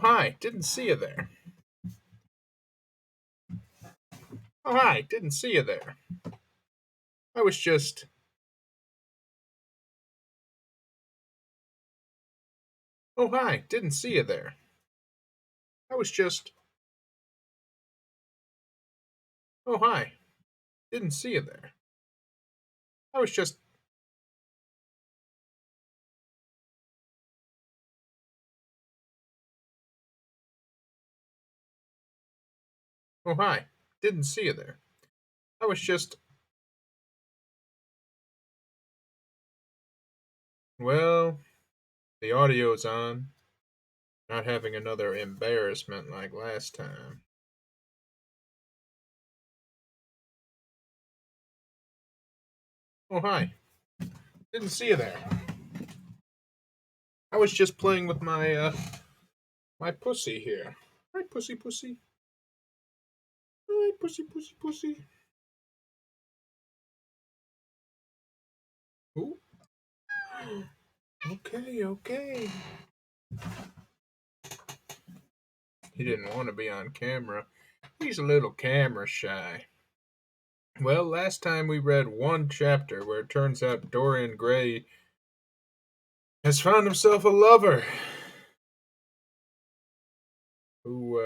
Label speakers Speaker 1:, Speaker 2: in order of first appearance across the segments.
Speaker 1: hi, didn't see you there. Oh, hi, didn't see you there. I was just. Oh, hi, didn't see you there. I was just. Oh, hi, didn't see you there. I was just. Oh, hi, didn't see you there. I was just. Well, the audio's on. Not having another embarrassment like last time. Oh, hi, didn't see you there. I was just playing with my pussy here. Hi, pussy, pussy. Hi, pussy, pussy, pussy. Ooh. Okay, okay. He didn't want to be on camera. He's a little camera shy. Well, last time we read one chapter where it turns out Dorian Gray has found himself a lover who,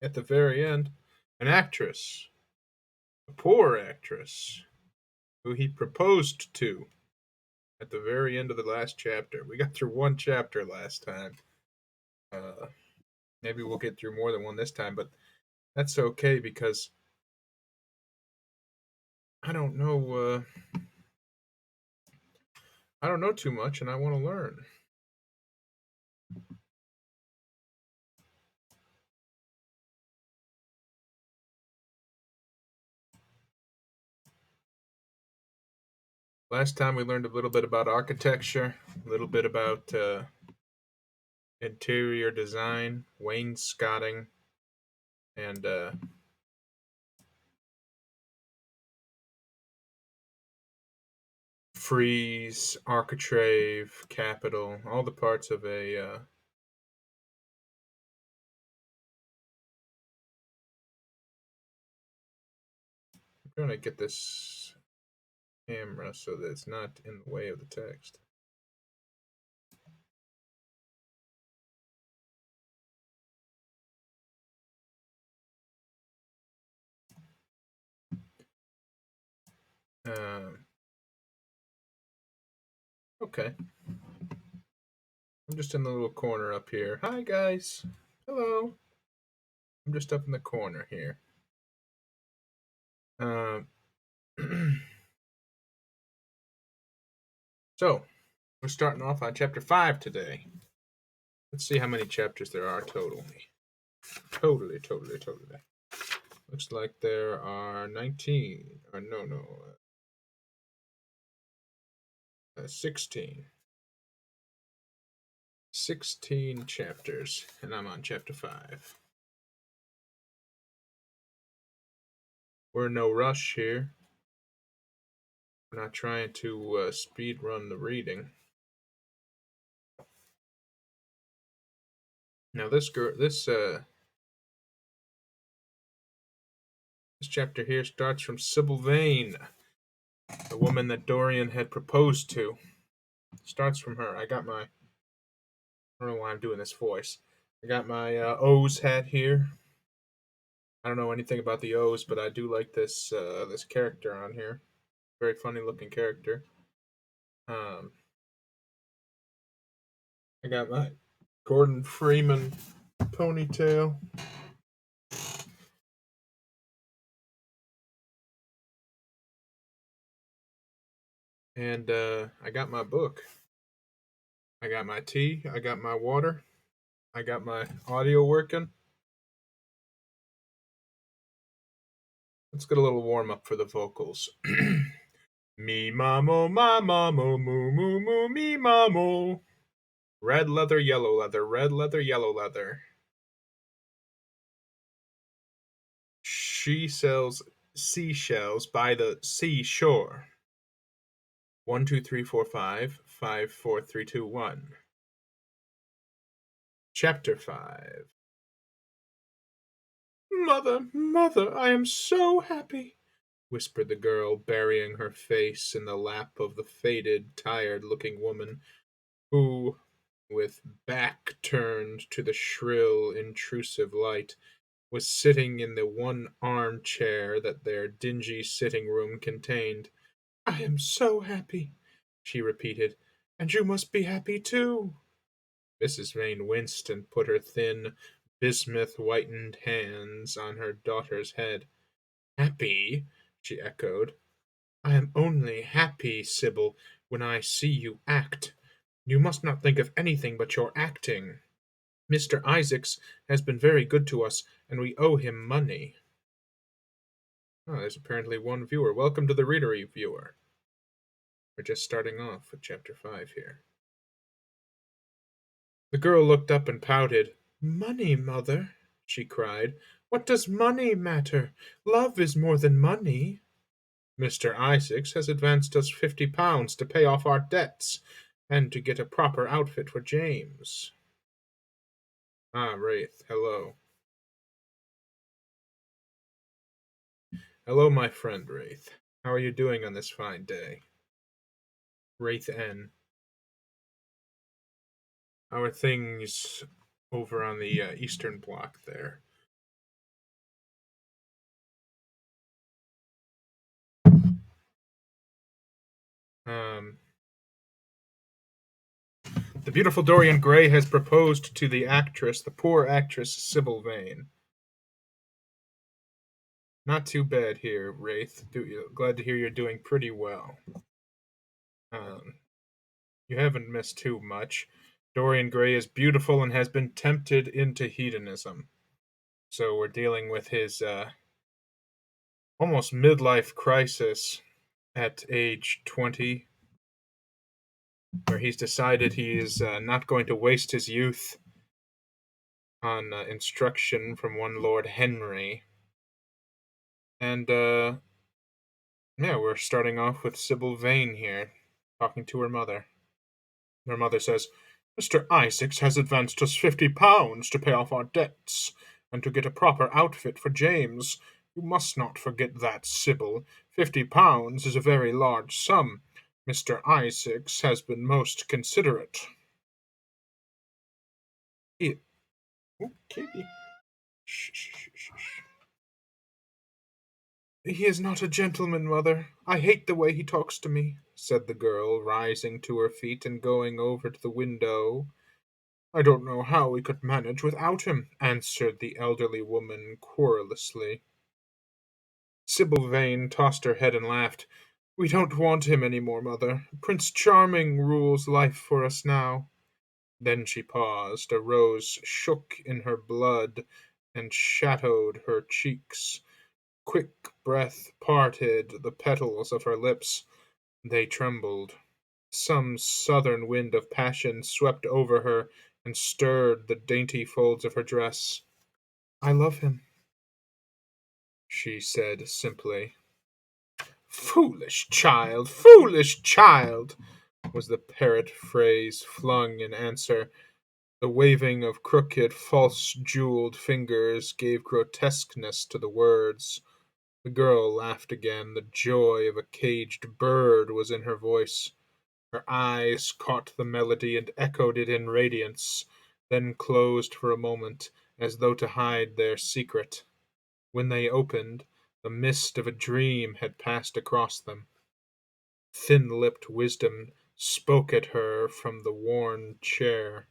Speaker 1: at the very end, an actress, a poor actress, who he proposed to at the very end of the last chapter. We got through one chapter last time. Uh, Maybe we'll get through more than one this time, but that's okay because I don't know. I don't know too much, and I want to learn. Last time we learned a little bit about architecture, a little bit about interior design, wainscoting, and frieze, architrave, capital, all the parts of a. I'm trying to get this camera so that it's not in the way of the text. Um, okay. I'm just in the little corner up here. Hi, guys. Hello. I'm just up in the corner here. Um, so, we're starting off on chapter 5 today. Let's see how many chapters there are totally. Totally. Looks like there are 19. Or no. 16. 16 chapters, and I'm on chapter 5. We're in no rush here. We're not trying to speed run the reading. Now this chapter here starts from Sybil Vane, the woman that Dorian had proposed to. Starts from her. I don't know why I'm doing this voice. I got my O's hat here. I don't know anything about the O's, but I do like this character on here. Very funny looking character. Um, I got my Gordon Freeman ponytail. And I got my book. I got my tea. I got my water. I got my audio working. Let's get a little warm up for the vocals. Me mamo, ma mamo, moo moo moo, me mamo. Red leather, yellow leather, red leather, yellow leather. She sells seashells by the seashore. 1, 2, 3, 4, 5, 5, 4, 3, 2, 1. Chapter 5. Mother, mother, I am so happy, whispered the girl, burying her face in the lap of the faded, tired-looking woman, who, with back turned to the shrill, intrusive light, was sitting in the one armchair that their dingy sitting-room contained. I am so happy, she repeated, and you must be happy too. Mrs. Vane winced and put her thin, bismuth-whitened hands on her daughter's head. Happy? She echoed. I am only happy, Sybil, when I see you act. You must not think of anything but your acting. Mr. Isaacs has been very good to us, and we owe him money. Oh, there's apparently one viewer. Welcome to the Readery viewer. We're just starting off with Chapter 5 here. The girl looked up and pouted. Money, mother, she cried. What does money matter? Love is more than money. Mr. Isaacs has advanced us £50 to pay off our debts, and to get a proper outfit for James. Ah, Wraith, hello. Hello, my friend Wraith. How are you doing on this fine day? Wraith N. How are things over on the eastern bloc there? The beautiful Dorian Gray has proposed to the poor actress Sybil Vane. Not too bad here, Wraith. Glad to hear you're doing pretty well. You haven't missed too much. Dorian Gray is beautiful and has been tempted into hedonism. So we're dealing with his almost midlife crisis at age 20, where he's decided he is not going to waste his youth on instruction from one Lord Henry. And, yeah, we're starting off with Sybil Vane here, talking to her mother. Her mother says, Mr. Isaacs has advanced us £50 to pay off our debts, and to get a proper outfit for James. You must not forget that, Sybil. £50 is a very large sum. Mr. Isaacs has been most considerate. Kitty. Shh. He is not a gentleman, mother. I hate the way he talks to me, said the girl, rising to her feet and going over to the window. I don't know how we could manage without him, answered the elderly woman querulously. Sybil Vane tossed her head and laughed. We don't want him any more, mother. Prince Charming rules life for us now. Then she paused. A rose shook in her blood and shadowed her cheeks. Quick breath parted the petals of her lips. They trembled. Some southern wind of passion swept over her and stirred the dainty folds of her dress. I love him, she said simply. Foolish child, was the parrot phrase flung in answer. The waving of crooked, false-jeweled fingers gave grotesqueness to the words. The girl laughed again. The joy of a caged bird was in her voice. Her eyes caught the melody and echoed it in radiance, then closed for a moment, as though to hide their secret. When they opened, the mist of a dream had passed across them. Thin-lipped wisdom spoke at her from the worn chair,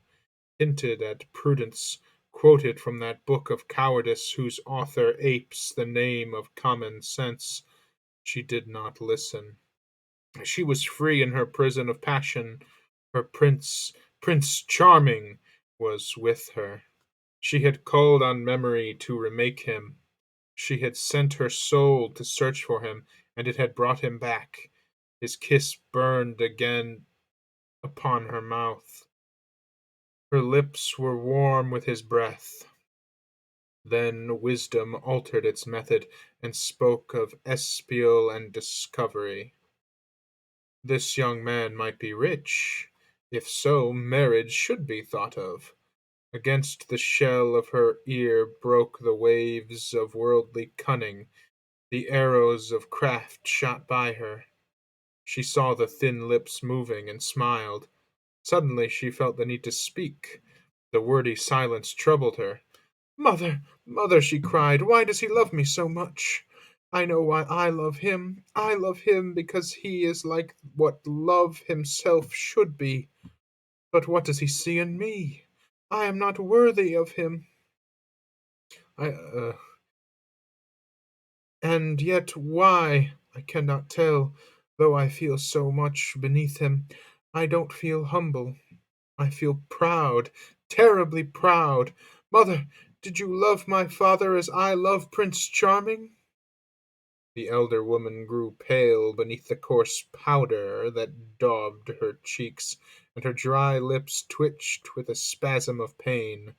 Speaker 1: hinted at prudence, quoted from that book of cowardice whose author apes the name of common sense. She did not listen. She was free in her prison of passion. Her Prince Charming, was with her. She had called on memory to remake him. She had sent her soul to search for him, and it had brought him back. His kiss burned again upon her mouth. Her lips were warm with his breath. Then wisdom altered its method, and spoke of espial and discovery. This young man might be rich. If so, marriage should be thought of. Against the shell of her ear broke the waves of worldly cunning. The arrows of craft shot by her. She saw the thin lips moving and smiled. Suddenly she felt the need to speak. The wordy silence troubled her. "Mother, mother," she cried, "why does he love me so much? I know why I love him. I love him because he is like what love himself should be. But what does he see in me? I am not worthy of him. I, and yet why? I cannot tell, though I feel so much beneath him. I don't feel humble. I feel proud, terribly proud. Mother, did you love my father as I love Prince Charming?" The elder woman grew pale beneath the coarse powder that daubed her cheeks, and her dry lips twitched with a spasm of pain.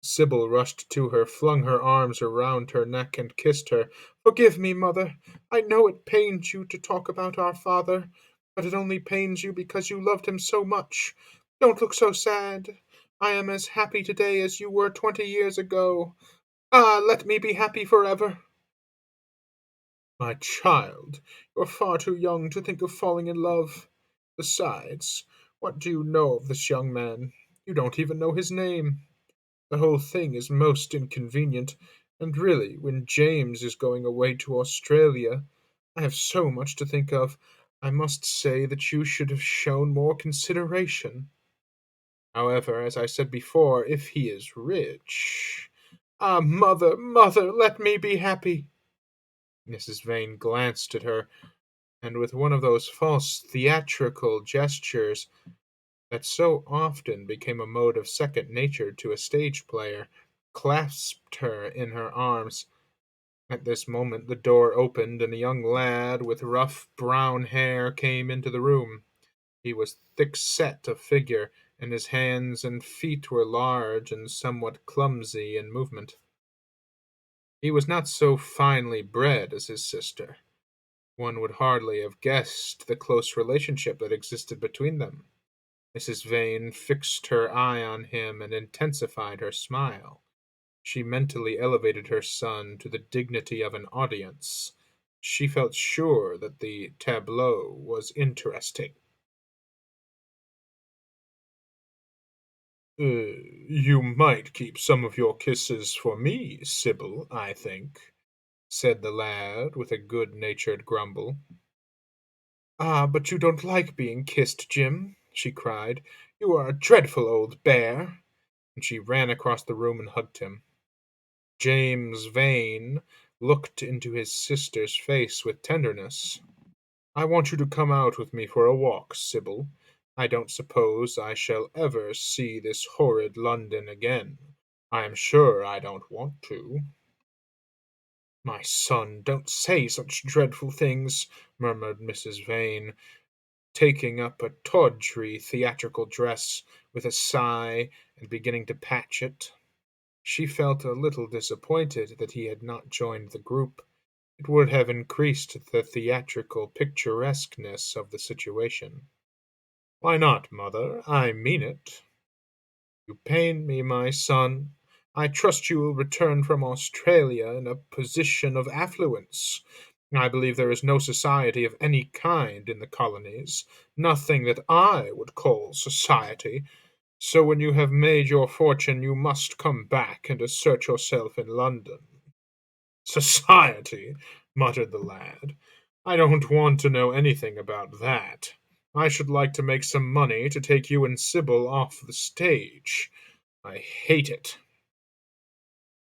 Speaker 1: Sybil rushed to her, flung her arms around her neck, and kissed her. "Forgive me, mother. I know it pains you to talk about our father, but it only pains you because you loved him so much. Don't look so sad. I am as happy today as you were 20 years ago. Ah, let me be happy forever." "My child, you're far too young to think of falling in love. Besides, what do you know of this young man? You don't even know his name. The whole thing is most inconvenient, and really, when James is going away to Australia, I have so much to think of. I must say that you should have shown more consideration. However, as I said before, if he is rich. Ah, mother, mother, let me be happy." Mrs. Vane glanced at her, and with one of those false theatrical gestures that so often became a mode of second nature to a stage player, clasped her in her arms. At this moment the door opened, and a young lad with rough brown hair came into the room. He was thick-set of figure, and his hands and feet were large and somewhat clumsy in movement. He was not so finely bred as his sister. One would hardly have guessed the close relationship that existed between them. Mrs. Vane fixed her eye on him and intensified her smile. She mentally elevated her son to the dignity of an audience. She felt sure that the tableau was interesting. You might keep some of your kisses for me, Sybil, I think," said the lad with a good-natured grumble. "Ah, but you don't like being kissed, Jim," she cried. "You are a dreadful old bear." And she ran across the room and hugged him. James Vane looked into his sister's face with tenderness. "I want you to come out with me for a walk, Sybil. I don't suppose I shall ever see this horrid London again. I am sure I don't want to." "My son, don't say such dreadful things," murmured Mrs. Vane, taking up a tawdry theatrical dress with a sigh and beginning to patch it. She felt a little disappointed that he had not joined the group. It would have increased the theatrical picturesqueness of the situation. "Why not, mother? I mean it." "You pain me, my son. I trust you will return from Australia in a position of affluence. I believe there is no society of any kind in the colonies, nothing that I would call society. So when you have made your fortune, you must come back and assert yourself in London." "Society!" muttered the lad. "I don't want to know anything about that. I should like to make some money to take you and Sybil off the stage. I hate it."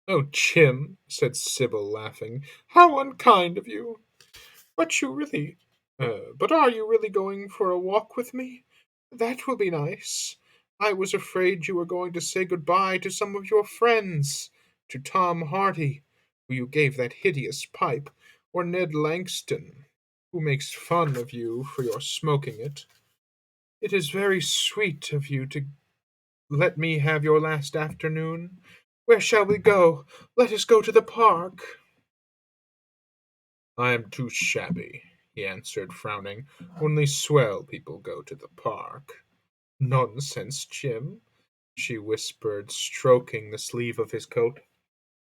Speaker 1: "Oh, Jim," said Sybil, laughing, "how unkind of you! But are you really going for a walk with me? That will be nice. I was afraid you were going to say good-bye to some of your friends, to Tom Hardy, who you gave that hideous pipe, or Ned Langston, who makes fun of you for your smoking it. It is very sweet of you to let me have your last afternoon. Where shall we go? Let us go to the park." "I am too shabby," he answered, frowning. "Only swell people go to the park." "Nonsense, Jim. she whispered, stroking the sleeve of his coat.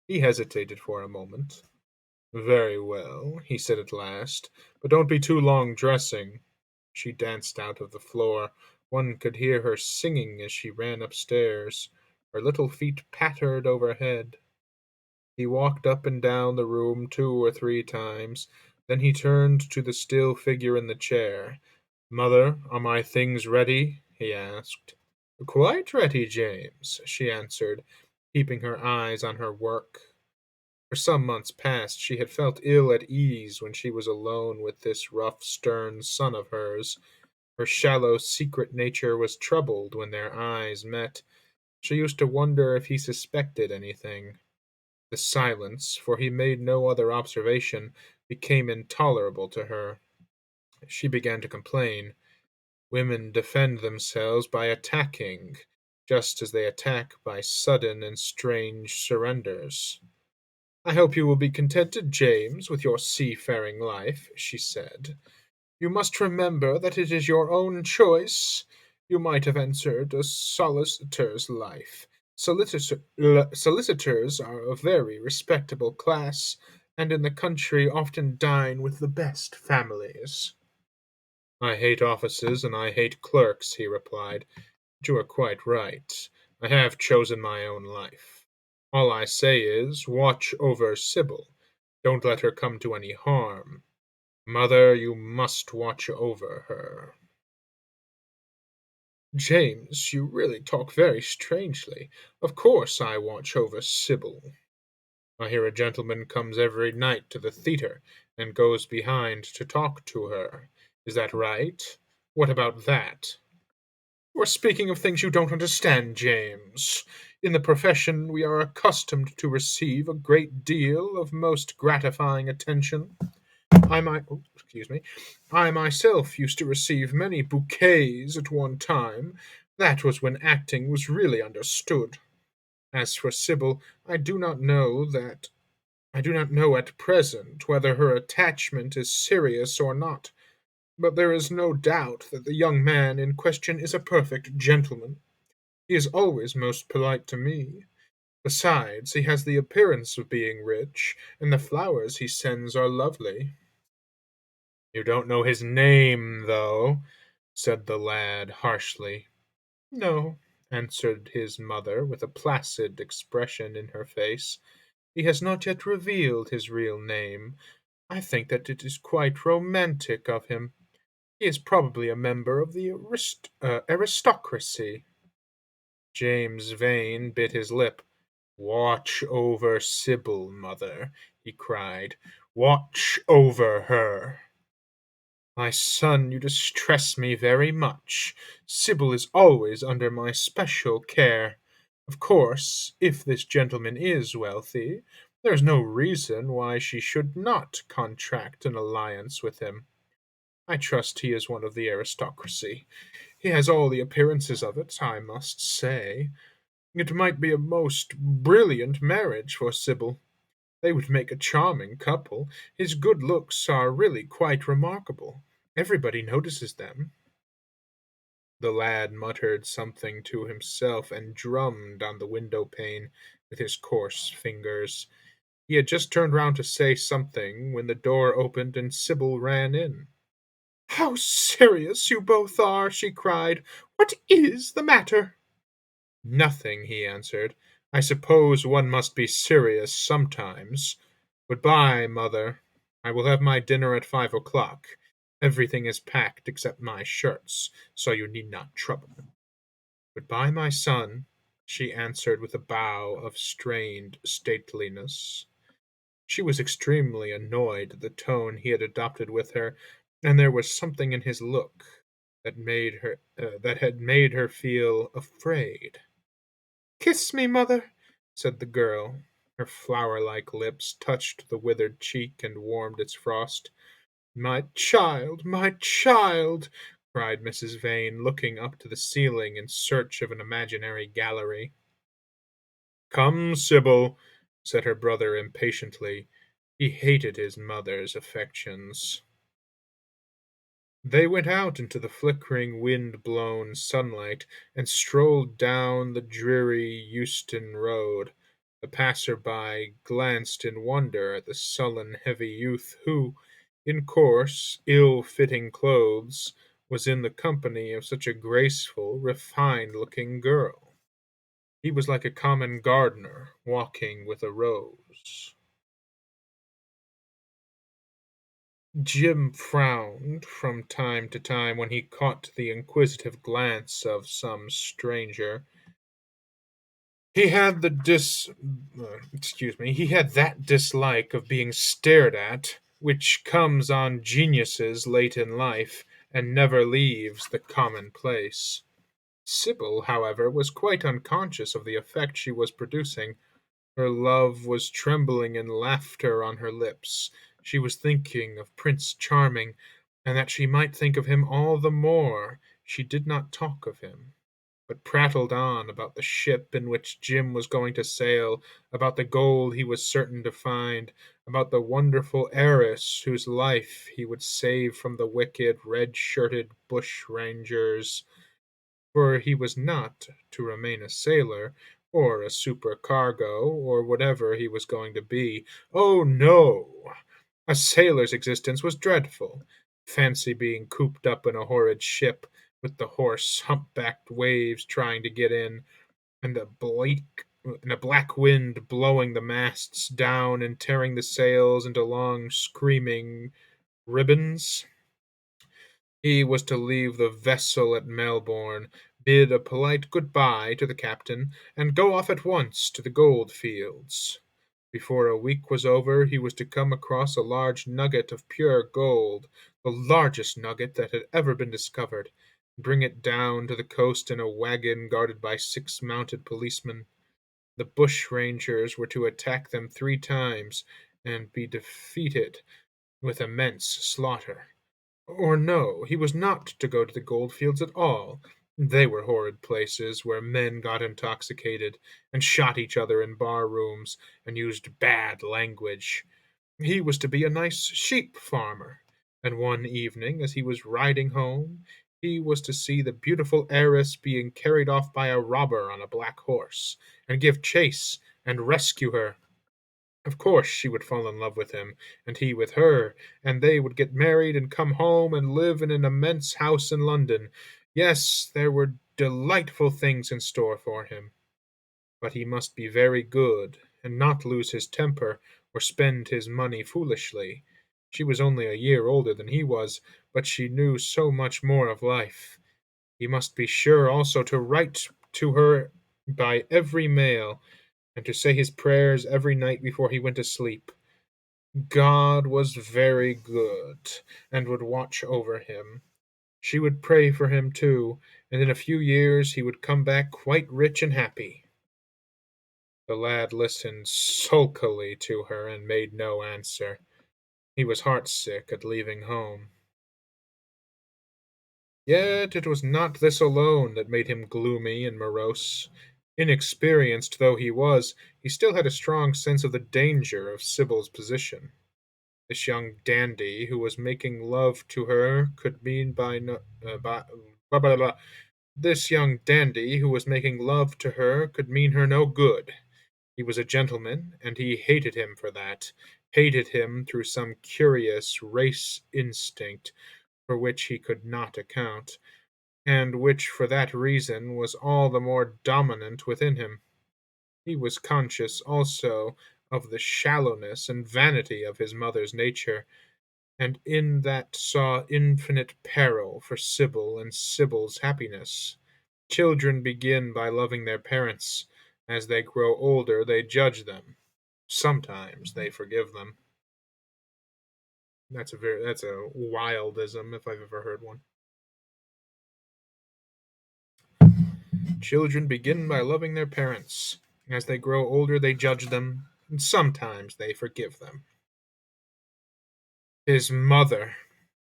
Speaker 1: He hesitated for a moment. Very well, he said at last, but don't be too long dressing. She danced out of the floor. One could hear her singing as she ran upstairs. Her little feet pattered overhead. He walked up and down the room 2 or 3 times. Then he turned to the still figure in the chair. Mother, are my things ready? He asked. Quite ready, James, she answered, keeping her eyes on her work. For some months past she had felt ill at ease when she was alone with this rough, stern son of hers. Her shallow, secret nature was troubled when their eyes met. She used to wonder if he suspected anything. The silence, for he made no other observation, became intolerable to her. She began to complain. Women defend themselves by attacking, just as they attack by sudden and strange surrenders. I hope you will be contented, James, with your seafaring life, she said. You must remember that it is your own choice. You might have answered a solicitor's life. Solicitors are a very respectable class, and in the country often dine with the best families. I hate offices and I hate clerks, he replied. But you are quite right. I have chosen my own life. All I say is, watch over Sibyl. Don't let her come to any harm. Mother, you must watch over her. James, you really talk very strangely. Of course I watch over Sibyl. I hear a gentleman comes every night to the theatre, and goes behind to talk to her. Is that right? What about that? We're speaking of things you don't understand, James. In the profession, we are accustomed to receive a great deal of most gratifying attention. Excuse me. I myself used to receive many bouquets at one time. That was when acting was really understood. As for Sibyl, I do not know at present whether her attachment is serious or not, but there is no doubt that the young man in question is a perfect gentleman. He is always most polite to me. Besides, he has the appearance of being rich, and the flowers he sends are lovely. You don't know his name, though, said the lad harshly. No, answered his mother, with a placid expression in her face. He has not yet revealed his real name. I think that it is quite romantic of him. He is probably a member of the aristocracy. James Vane bit his lip. Watch over Sibyl, mother, he cried. Watch over her. My son, you distress me very much. Sibyl is always under my special care. Of course, if this gentleman is wealthy, there is no reason why she should not contract an alliance with him. I trust he is one of the aristocracy. He has all the appearances of it, I must say. It might be a most brilliant marriage for Sibyl. They would make a charming couple. His good looks are really quite remarkable. Everybody notices them. The lad muttered something to himself and drummed on the window pane with his coarse fingers. He had just turned round to say something when the door opened and Sibyl ran in. How serious you both are, she cried. What is the matter? Nothing, he answered. I suppose one must be serious sometimes. Good-bye, mother. I will have my dinner at 5 o'clock. Everything is packed except my shirts, so you need not trouble. Good-bye, my son, she answered with a bow of strained stateliness. She was extremely annoyed at the tone he had adopted with her, and there was something in his look that had made her feel afraid. Kiss me, mother, said the girl. Her flower-like lips touched the withered cheek and warmed its frost. My child, cried Mrs. Vane, looking up to the ceiling in search of an imaginary gallery. Come, Sibyl, said her brother impatiently. He hated his mother's affections. They went out into the flickering wind-blown sunlight and strolled down the dreary Euston Road. The passer-by glanced in wonder at the sullen, heavy youth who, in coarse, ill-fitting clothes, was in the company of such a graceful, refined-looking girl. He was like a common gardener walking with a rose. Jim frowned from time to time when he caught the inquisitive glance of some stranger. He had he had that dislike of being stared at, which comes on geniuses late in life and never leaves the commonplace. Sybil, however, was quite unconscious of the effect she was producing. Her love was trembling in laughter on her lips. She was thinking of Prince Charming, and that she might think of him all the more, she did not talk of him, but prattled on about the ship in which Jim was going to sail, about the gold he was certain to find, about the wonderful heiress whose life he would save from the wicked, red-shirted bushrangers, for he was not to remain a sailor, or a supercargo, or whatever he was going to be. Oh, no! A sailor's existence was dreadful. Fancy being cooped up in a horrid ship, with the hoarse, humpbacked waves trying to get in, and a black wind blowing the masts down and tearing the sails into long, screaming ribbons. He was to leave the vessel at Melbourne, bid a polite good-bye to the captain, and go off at once to the gold fields. Before a week was over he was to come across a large nugget of pure gold, the largest nugget that had ever been discovered, bring it down to the coast in a wagon guarded by 6 mounted policemen. The bushrangers were to attack them 3 times, and be defeated with immense slaughter. Or no, he was not to go to the goldfields at all. They were horrid places where men got intoxicated, and shot each other in bar rooms, and used bad language. He was to be a nice sheep farmer, and one evening, as he was riding home, he was to see the beautiful heiress being carried off by a robber on a black horse, and give chase and rescue her. Of course she would fall in love with him, and he with her, and they would get married and come home and live in an immense house in London. Yes, there were delightful things in store for him. But he must be very good, and not lose his temper, or spend his money foolishly. She was only a year older than he was, but she knew so much more of life. He must be sure also to write to her by every mail, and to say his prayers every night before he went to sleep. God was very good, and would watch over him. She would pray for him too, and in a few years he would come back quite rich and happy. The lad listened sulkily to her and made no answer. He was heartsick at leaving home. Yet it was not this alone that made him gloomy and morose. Inexperienced though he was, he still had a strong sense of the danger of Sybil's position. This young dandy who was making love to her could mean by no by, blah, blah, blah. This young dandy who was making love to her could mean her no good. He was a gentleman, and he hated him for that, hated him through some curious race instinct for which he could not account, and which for that reason was all the more dominant within him. He was conscious also of the shallowness and vanity of his mother's nature, and in that saw infinite peril for Sybil and Sybil's happiness. Children begin by loving their parents. As they grow older, they judge them. Sometimes they forgive them. That's a wildism if I've ever heard one. Children begin by loving their parents. As they grow older, they judge them, and sometimes they forgive them. His mother.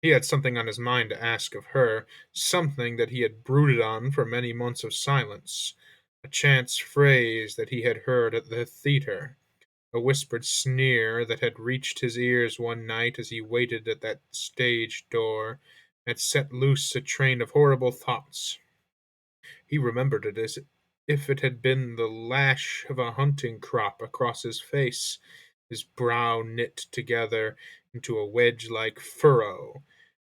Speaker 1: He had something on his mind to ask of her, something that he had brooded on for many months of silence, a chance phrase that he had heard at the theatre, a whispered sneer that had reached his ears one night as he waited at that stage door, had set loose a train of horrible thoughts. He remembered it as if it had been the lash of a hunting crop across his face, his brow knit together into a wedge-like furrow,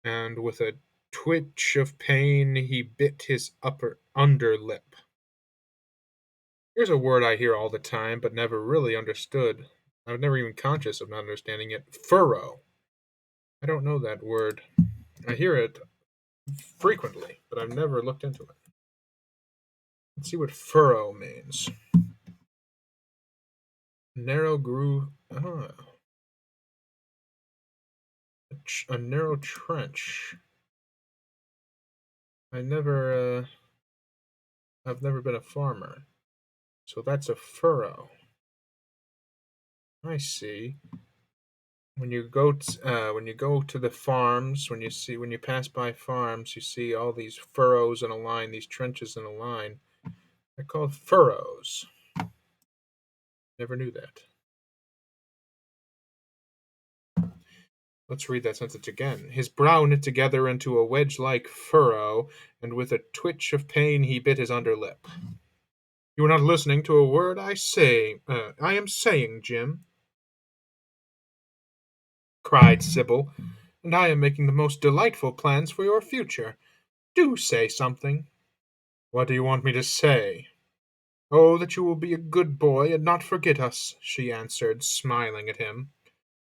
Speaker 1: and with a twitch of pain he bit his upper under lip. Here's a word I hear all the time, but never really understood. I was never even conscious of not understanding it. Furrow. I don't know that word. I hear it frequently, but I've never looked into it. Let's see what furrow means. Narrow groove. A narrow trench. I've never been a farmer, so that's a furrow. I see. When you go to the farms, when you pass by farms, you see all these furrows in a line, these trenches in a line. They're called furrows. Never knew that. Let's read that sentence again. His brow knit together into a wedge-like furrow, and with a twitch of pain he bit his under lip. You are not listening to a word I am saying, Jim, cried Sybil, and I am making the most delightful plans for your future. Do say something. What do you want me to say? Oh, that you will be a good boy and not forget us, she answered, smiling at him.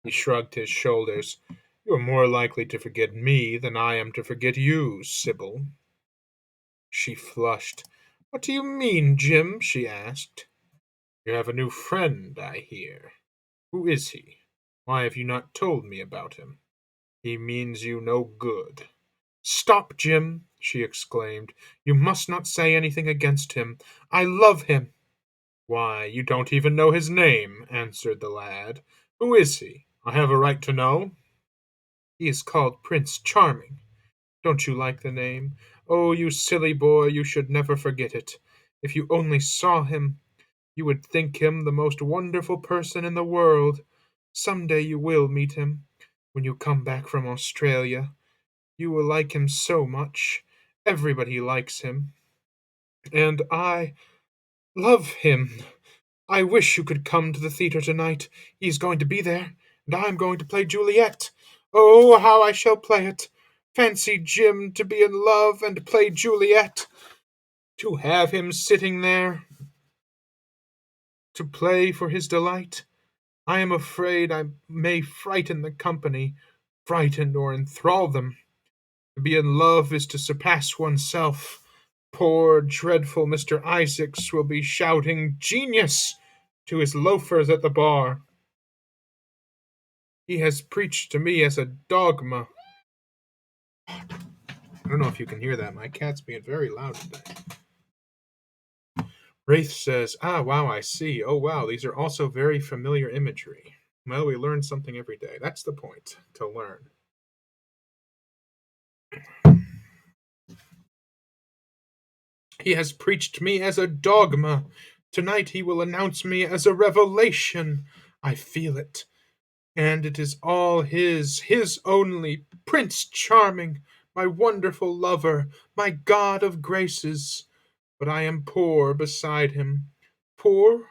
Speaker 1: He shrugged his shoulders. You are more likely to forget me than I am to forget you, Sybil. She flushed. What do you mean, Jim? She asked. You have a new friend, I hear. Who is he? Why have you not told me about him? He means you no good. Stop, Jim, she exclaimed. You must not say anything against him. I love him. Why, you don't even know his name, answered the lad. Who is he? I have a right to know. He is called Prince Charming. Don't you like the name? Oh, you silly boy, you should never forget it. If you only saw him, you would think him the most wonderful person in the world. Some day you will meet him, when you come back from Australia. You will like him so much. Everybody likes him. And I love him. I wish you could come to the theatre tonight. He's going to be there, and I'm going to play Juliet. Oh, how I shall play it! Fancy Jim to be in love and play Juliet. To have him sitting there to play for his delight. I am afraid I may frighten the company, frighten or enthrall them. To be in love is to surpass oneself. Poor, dreadful Mr. Isaacs will be shouting "Genius!" to his loafers at the bar. He has preached to me as a dogma. I don't know if you can hear that. My cat's being very loud today. Wraith says, Ah, wow, I see. Oh, wow, these are also very familiar imagery. Well, we learn something every day. That's the point, to learn. He has preached me as a dogma. Tonight he will announce me as a revelation. I feel it. And it is all his only, Prince Charming, my wonderful lover, my god of graces. But I am poor beside him. Poor?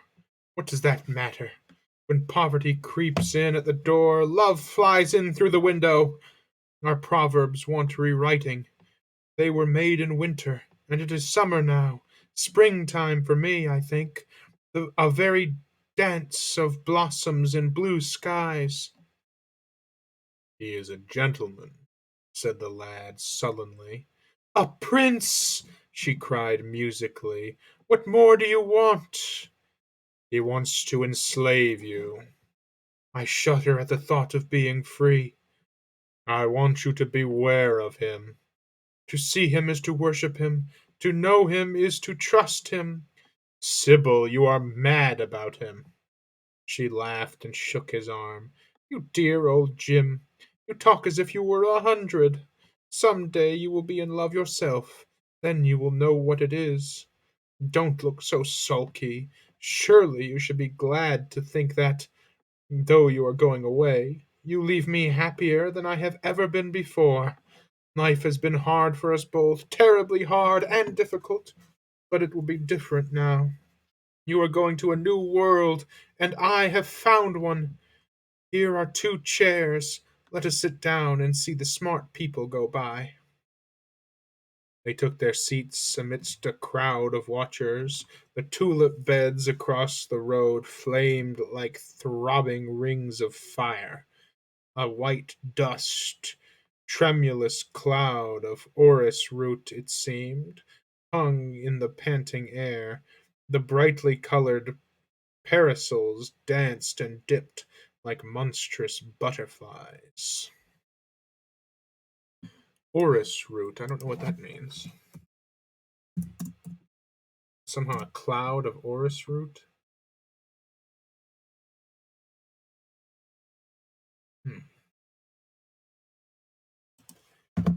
Speaker 1: What does that matter? When poverty creeps in at the door, love flies in through the window. Our proverbs want rewriting. They were made in winter, and it is summer now. Springtime for me, I think. A very dance of blossoms in blue skies. He is a gentleman, said the lad sullenly. A prince! She cried musically. What more do you want? He wants to enslave you. I shudder at the thought of being free. I want you to beware of him. To see him is to worship him. To know him is to trust him. Sybil, you are mad about him. She laughed and shook his arm. You dear old Jim, you talk as if you were 100. Some day you will be in love yourself. Then you will know what it is. Don't look so sulky. Surely you should be glad to think that, though you are going away, you leave me happier than I have ever been before. Life has been hard for us both, terribly hard and difficult, but it will be different now. You are going to a new world, and I have found one. Here are two chairs. Let us sit down and see the smart people go by. They took their seats amidst a crowd of watchers. The tulip beds across the road flamed like throbbing rings of fire. A white dust, tremulous cloud of orris root, it seemed, hung in the panting air. The brightly colored parasols danced and dipped like monstrous butterflies. Orris root, I don't know what that means. Somehow a cloud of orris root? Hmm.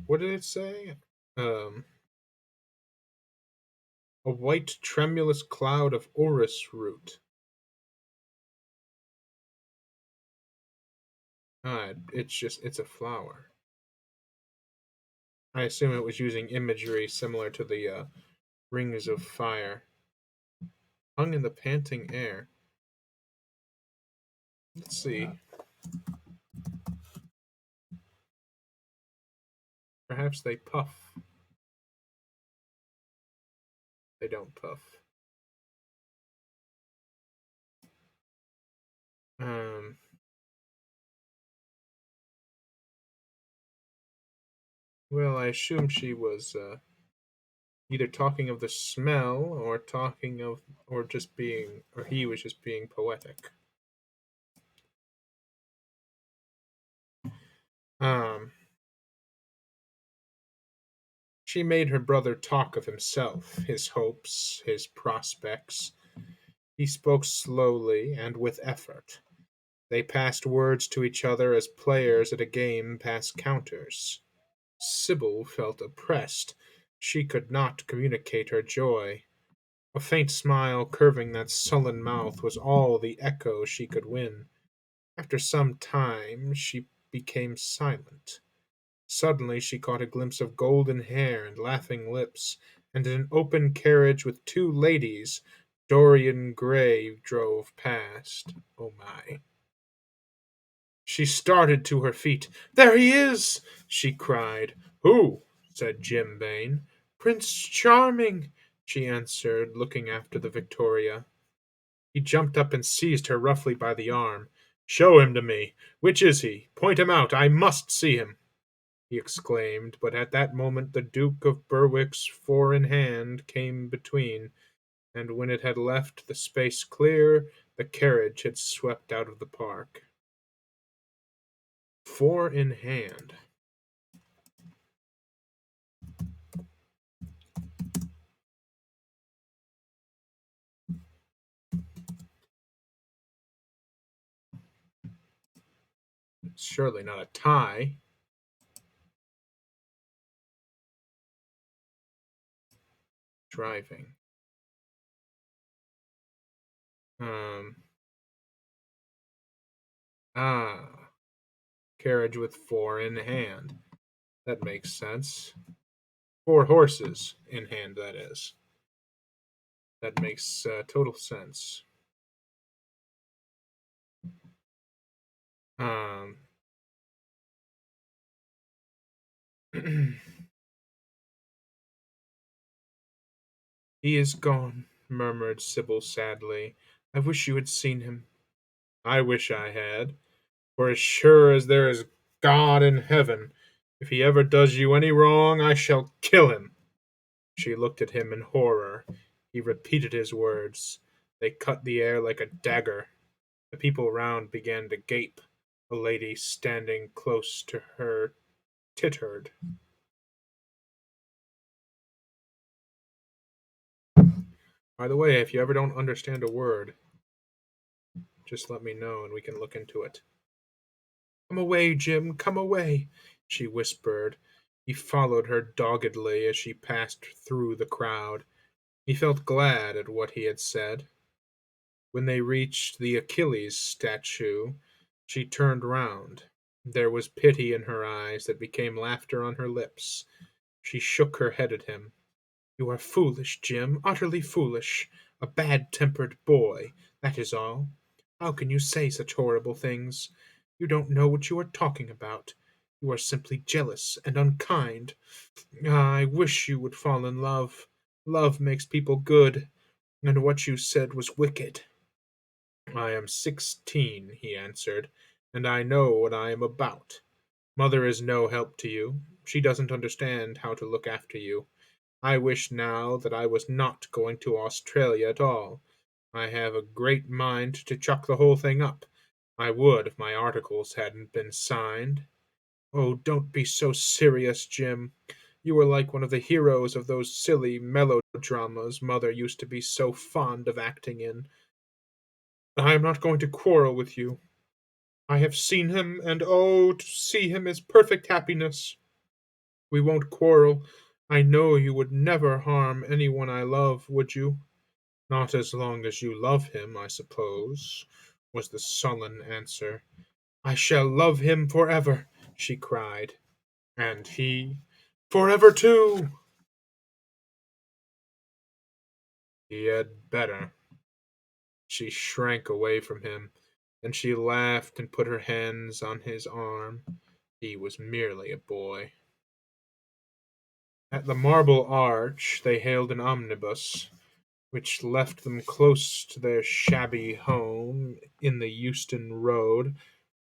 Speaker 1: What did it say? Um, a white tremulous cloud of orris root. It's a flower. I assume it was using imagery similar to the rings of fire. Hung in the panting air. Let's see. Perhaps they puff. They don't puff. Um, well, I assume she was either talking of the smell or talking of, or just being, or he was just being poetic. Um, she made her brother talk of himself, his hopes, his prospects. He spoke slowly and with effort. They passed words to each other as players at a game pass counters. Sybil felt oppressed. She could not communicate her joy. A faint smile curving that sullen mouth was all the echo she could win. After some time she became silent. Suddenly she caught a glimpse of golden hair and laughing lips, and in an open carriage with two ladies, Dorian Gray drove past. Oh my. She started to her feet. "There he is!" she cried. "Who?" said Jim Bain. "Prince Charming," she answered, looking after the Victoria. He jumped up and seized her roughly by the arm. "Show him to me. Which is he? Point him out. I must see him," he exclaimed, but at that moment the Duke of Berwick's four in hand came between, and when it had left the space clear, the carriage had swept out of the park. Four in hand. It's surely not a tie. Driving. Um. Ah. Carriage with four in hand. That makes sense. Four horses in hand, that is. That makes total sense. Um. He is gone, murmured Sybil sadly. I wish you had seen him. I wish I had, for as sure as there is God in heaven, if he ever does you any wrong, I shall kill him. She looked at him in horror. He repeated his words. They cut the air like a dagger. The people round began to gape. A lady standing close to her tittered. By the way, if you ever don't understand a word, just let me know and we can look into it. Come away, Jim, come away, she whispered. He followed her doggedly as she passed through the crowd. He felt glad at what he had said. When they reached the Achilles statue, she turned round. There was pity in her eyes that became laughter on her lips. She shook her head at him. "You are foolish, Jim, utterly foolish. A bad-tempered boy, that is all. How can you say such horrible things? You don't know what you are talking about. You are simply jealous and unkind. Ah, I wish you would fall in love. Love makes people good, and what you said was wicked." "I am 16," he answered, "and I know what I am about. Mother is no help to you. She doesn't understand how to look after you. I wish now that I was not going to Australia at all. I have a great mind to chuck the whole thing up. I would if my articles hadn't been signed. Oh, don't be so serious, Jim. You are like one of the heroes of those silly melodramas Mother used to be so fond of acting in. I am not going to quarrel with you. I have seen him, and oh, to see him is perfect happiness. We won't quarrel. I know you would never harm any one I love, would you? Not as long as you love him, I suppose, was the sullen answer. I shall love him forever, she cried. And he, forever too. He had better. She shrank away from him. Then she laughed and put her hands on his arm. He was merely a boy. At the Marble Arch they hailed an omnibus, which left them close to their shabby home in the Euston Road.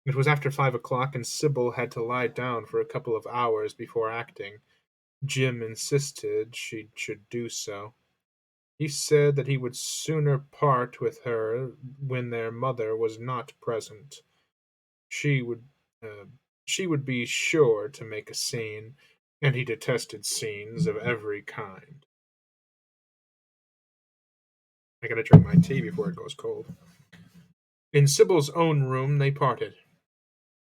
Speaker 1: It was after 5 o'clock, and Sybil had to lie down for a couple of hours before acting. Jim insisted she should do so. He said that he would sooner part with her when their mother was not present. She would uh, she would be sure to make a scene, and he detested scenes of every kind. I gotta drink my tea before it goes cold. In Sybil's own room they parted.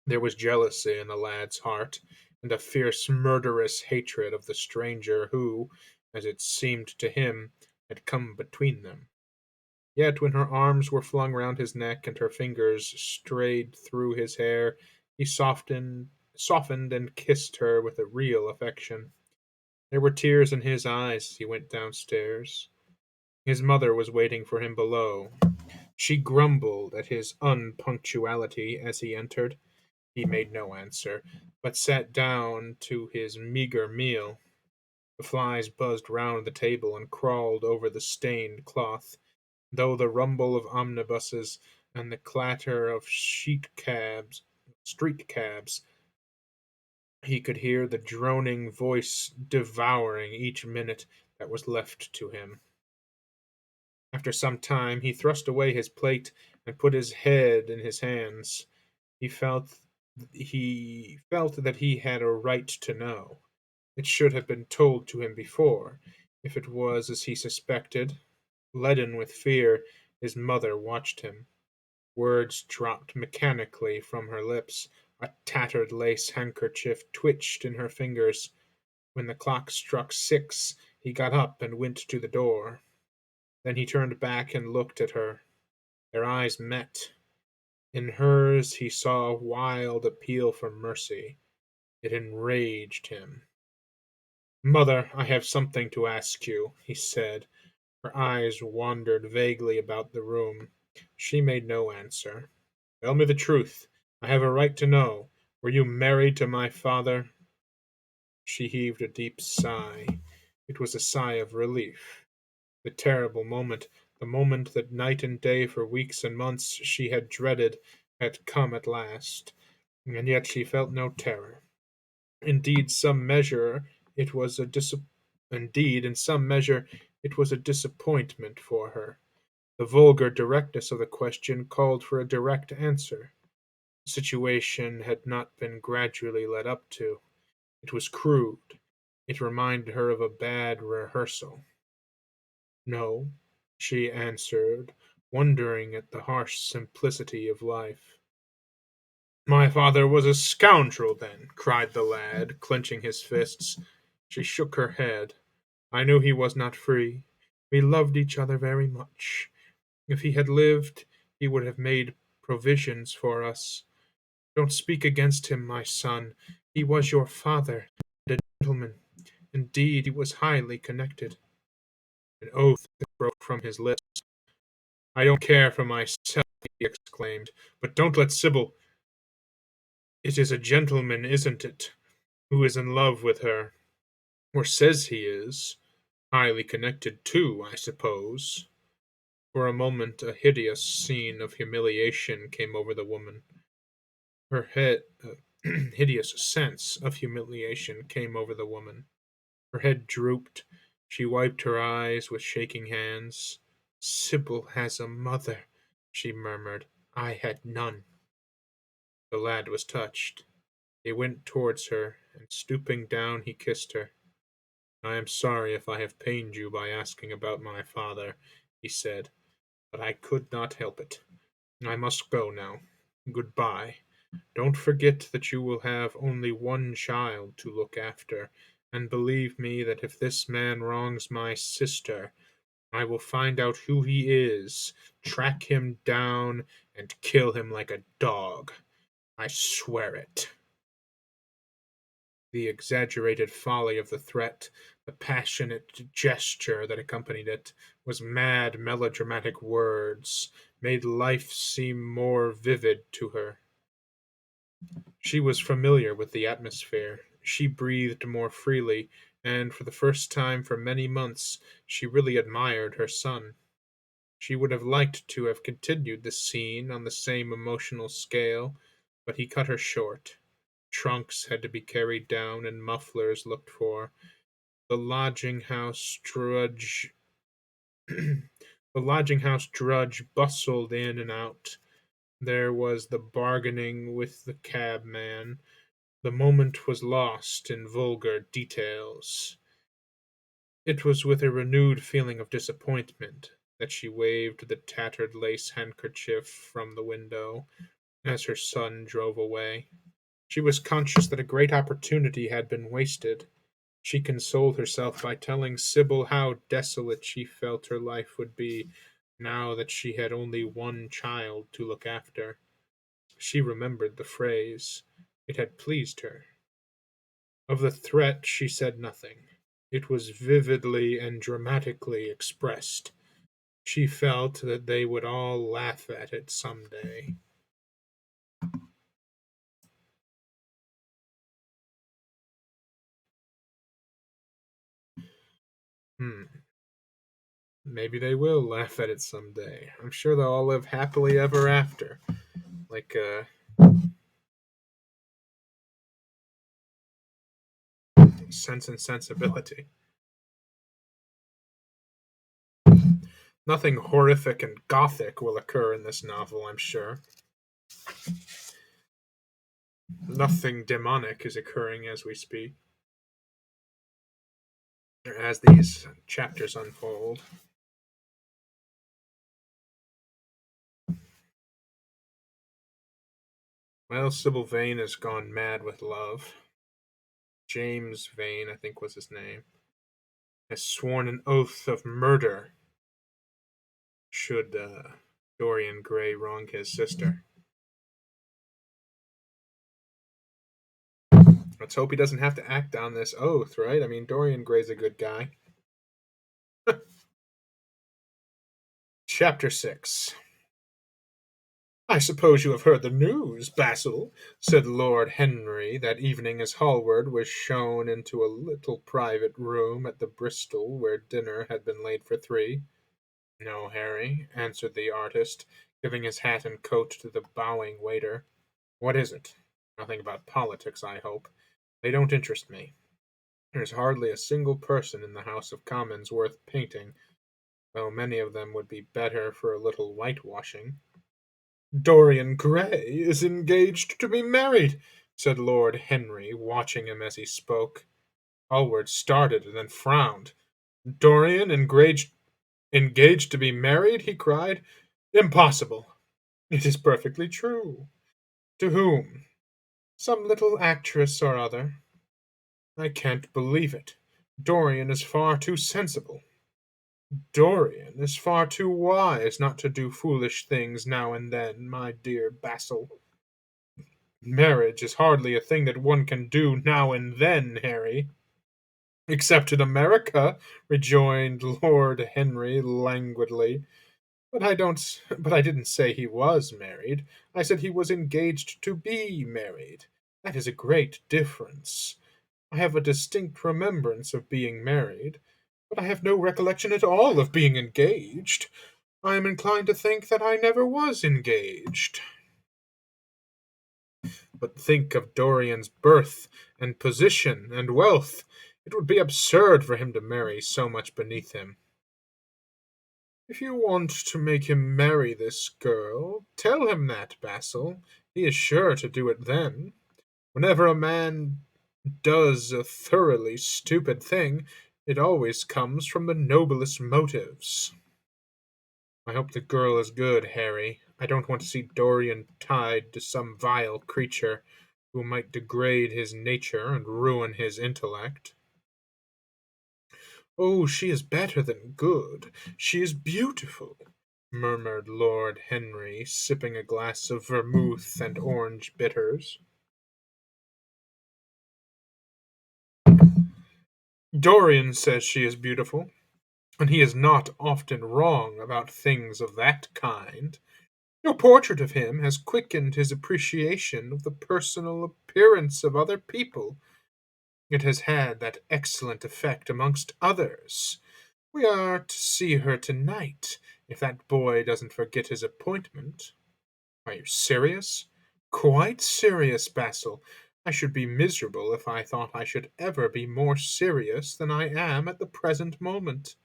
Speaker 1: There was jealousy in the lad's heart, and a fierce murderous hatred of the stranger who, as it seemed to him, had come between them. Yet when her arms were flung round his neck and her fingers strayed through his hair, he softened and kissed her with a real affection. There were tears in his eyes as he went downstairs. His mother was waiting for him below. She grumbled at his unpunctuality as he entered. He made no answer, but sat down to his meagre meal. The flies buzzed round the table and crawled over the stained cloth, though the rumble of omnibuses and the clatter of street cabs, he could hear the droning voice devouring each minute that was left to him. After some time he thrust away his plate and put his head in his hands. He felt he felt that he had a right to know. It should have been told to him before. If it was as he suspected, leaden with fear, his mother watched him. Words dropped mechanically from her lips. A tattered lace handkerchief twitched in her fingers. When the clock struck 6, he got up and went to the door. Then he turned back and looked at her. Their eyes met. In hers he saw a wild appeal for mercy. It enraged him. "Mother, I have something to ask you," he said. Her eyes wandered vaguely about the room. She made no answer. "Tell me the truth. I have a right to know. Were you married to my father?" She heaved a deep sigh. It was a sigh of relief. The terrible moment, the moment that night and day for weeks and months she had dreaded, had come at last, and yet she felt no terror. Indeed, some measure it was a dis- Indeed, in some measure, it was a disappointment for her. The vulgar directness of the question called for a direct answer. The situation had not been gradually led up to. It was crude. It reminded her of a bad rehearsal. "No," she answered, wondering at the harsh simplicity of life. "My father was a scoundrel, then!" cried the lad, clenching his fists. She shook her head. "I knew he was not free. We loved each other very much. If he had lived, he would have made provisions for us. Don't speak against him, my son. He was your father, and a gentleman. Indeed, he was highly connected. An oath broke from his lips. I don't care for myself, he exclaimed, but don't let Sybil. It is a gentleman, isn't it, who is in love with her, or says he is. Highly connected, too, I suppose. For a moment, a hideous scene of humiliation came over the woman. Her head, hideous sense of humiliation came over the woman. Her head drooped. She wiped her eyes with shaking hands. Sybil has a mother, she murmured. I had none. The lad was touched. He went towards her, and stooping down, he kissed her. I am sorry if I have pained you by asking about my father, he said, but I could not help it. I must go now. Good-bye. Don't forget that you will have only one child to look after, and believe me that if this man wrongs my sister, I will find out who he is, track him down, and kill him like a dog. I swear it. The exaggerated folly of the threat, the passionate gesture that accompanied it, was mad melodramatic words, made life seem more vivid to her. She was familiar with the atmosphere. She breathed more freely, and for the first time for many months she really admired her son. She would have liked to have continued the scene on the same emotional scale, but he cut her short. Trunks had to be carried down and mufflers looked for. The lodging house drudge the lodging house drudge bustled in and out. There was the bargaining with the cabman. The moment was lost in vulgar details. It was with a renewed feeling of disappointment that she waved the tattered lace handkerchief from the window as her son drove away. She was conscious that a great opportunity had been wasted. She consoled herself by telling Sybil how desolate she felt her life would be now that she had only one child to look after. She remembered the phrase. It had pleased her. Of the threat she said nothing. It was vividly and dramatically expressed. She felt that they would all laugh at it some day. Hmm. Maybe they will laugh at it someday. I'm sure they'll all live happily ever after. Like Sense and Sensibility. Nothing horrific and gothic will occur in this novel, I'm sure. Nothing demonic is occurring as we speak, as these chapters unfold. Well, Sybil Vane has gone mad with love. James Vane, I think was his name, has sworn an oath of murder should Dorian Gray wrong his sister. Let's hope he doesn't have to act on this oath, right? I mean, Dorian Gray's a good guy. Chapter 6. I suppose you have heard the news, Basil, said Lord Henry that evening as Hallward was shown into a little private room at the Bristol where dinner had been laid for three. No, Harry, answered the artist, giving his hat and coat to the bowing waiter. What is it? Nothing about politics, I hope. They don't interest me. There's hardly a single person in the House of Commons worth painting, though many of them would be better for a little whitewashing. Dorian Gray is engaged to be married, said Lord Henry, watching him as he spoke. Hallward started and then frowned. Dorian engaged to be married? He cried. Impossible. It is perfectly true. To whom? Some little actress or other. I can't believe it. Dorian is far too sensible. Dorian is far too wise not to do foolish things now and then, my dear Basil. Marriage is hardly a thing that one can do now and then, Harry. Except in America, rejoined Lord Henry languidly. But I didn't say he was married. I said he was engaged to be married. That is a great difference. I have a distinct remembrance of being married, but I have no recollection at all of being engaged. I am inclined to think that I never was engaged. But think of Dorian's birth and position and wealth. It would be absurd for him to marry so much beneath him. If you want to make him marry this girl, tell him that, Basil. He is sure to do it then. Whenever a man does a thoroughly stupid thing, it always comes from the noblest motives. I hope the girl is good, Harry. I don't want to see Dorian tied to some vile creature who might degrade his nature and ruin his intellect. Oh, she is better than good. She is beautiful, murmured Lord Henry, sipping a glass of vermouth and orange bitters. Dorian says she is beautiful, and he is not often wrong about things of that kind. Your portrait of him has quickened his appreciation of the personal appearance of other people. It has had that excellent effect amongst others. We are to see her tonight, if that boy doesn't forget his appointment. Are you serious? Quite serious, Basil. I should be miserable if I thought I should ever be more serious than I am at the present moment.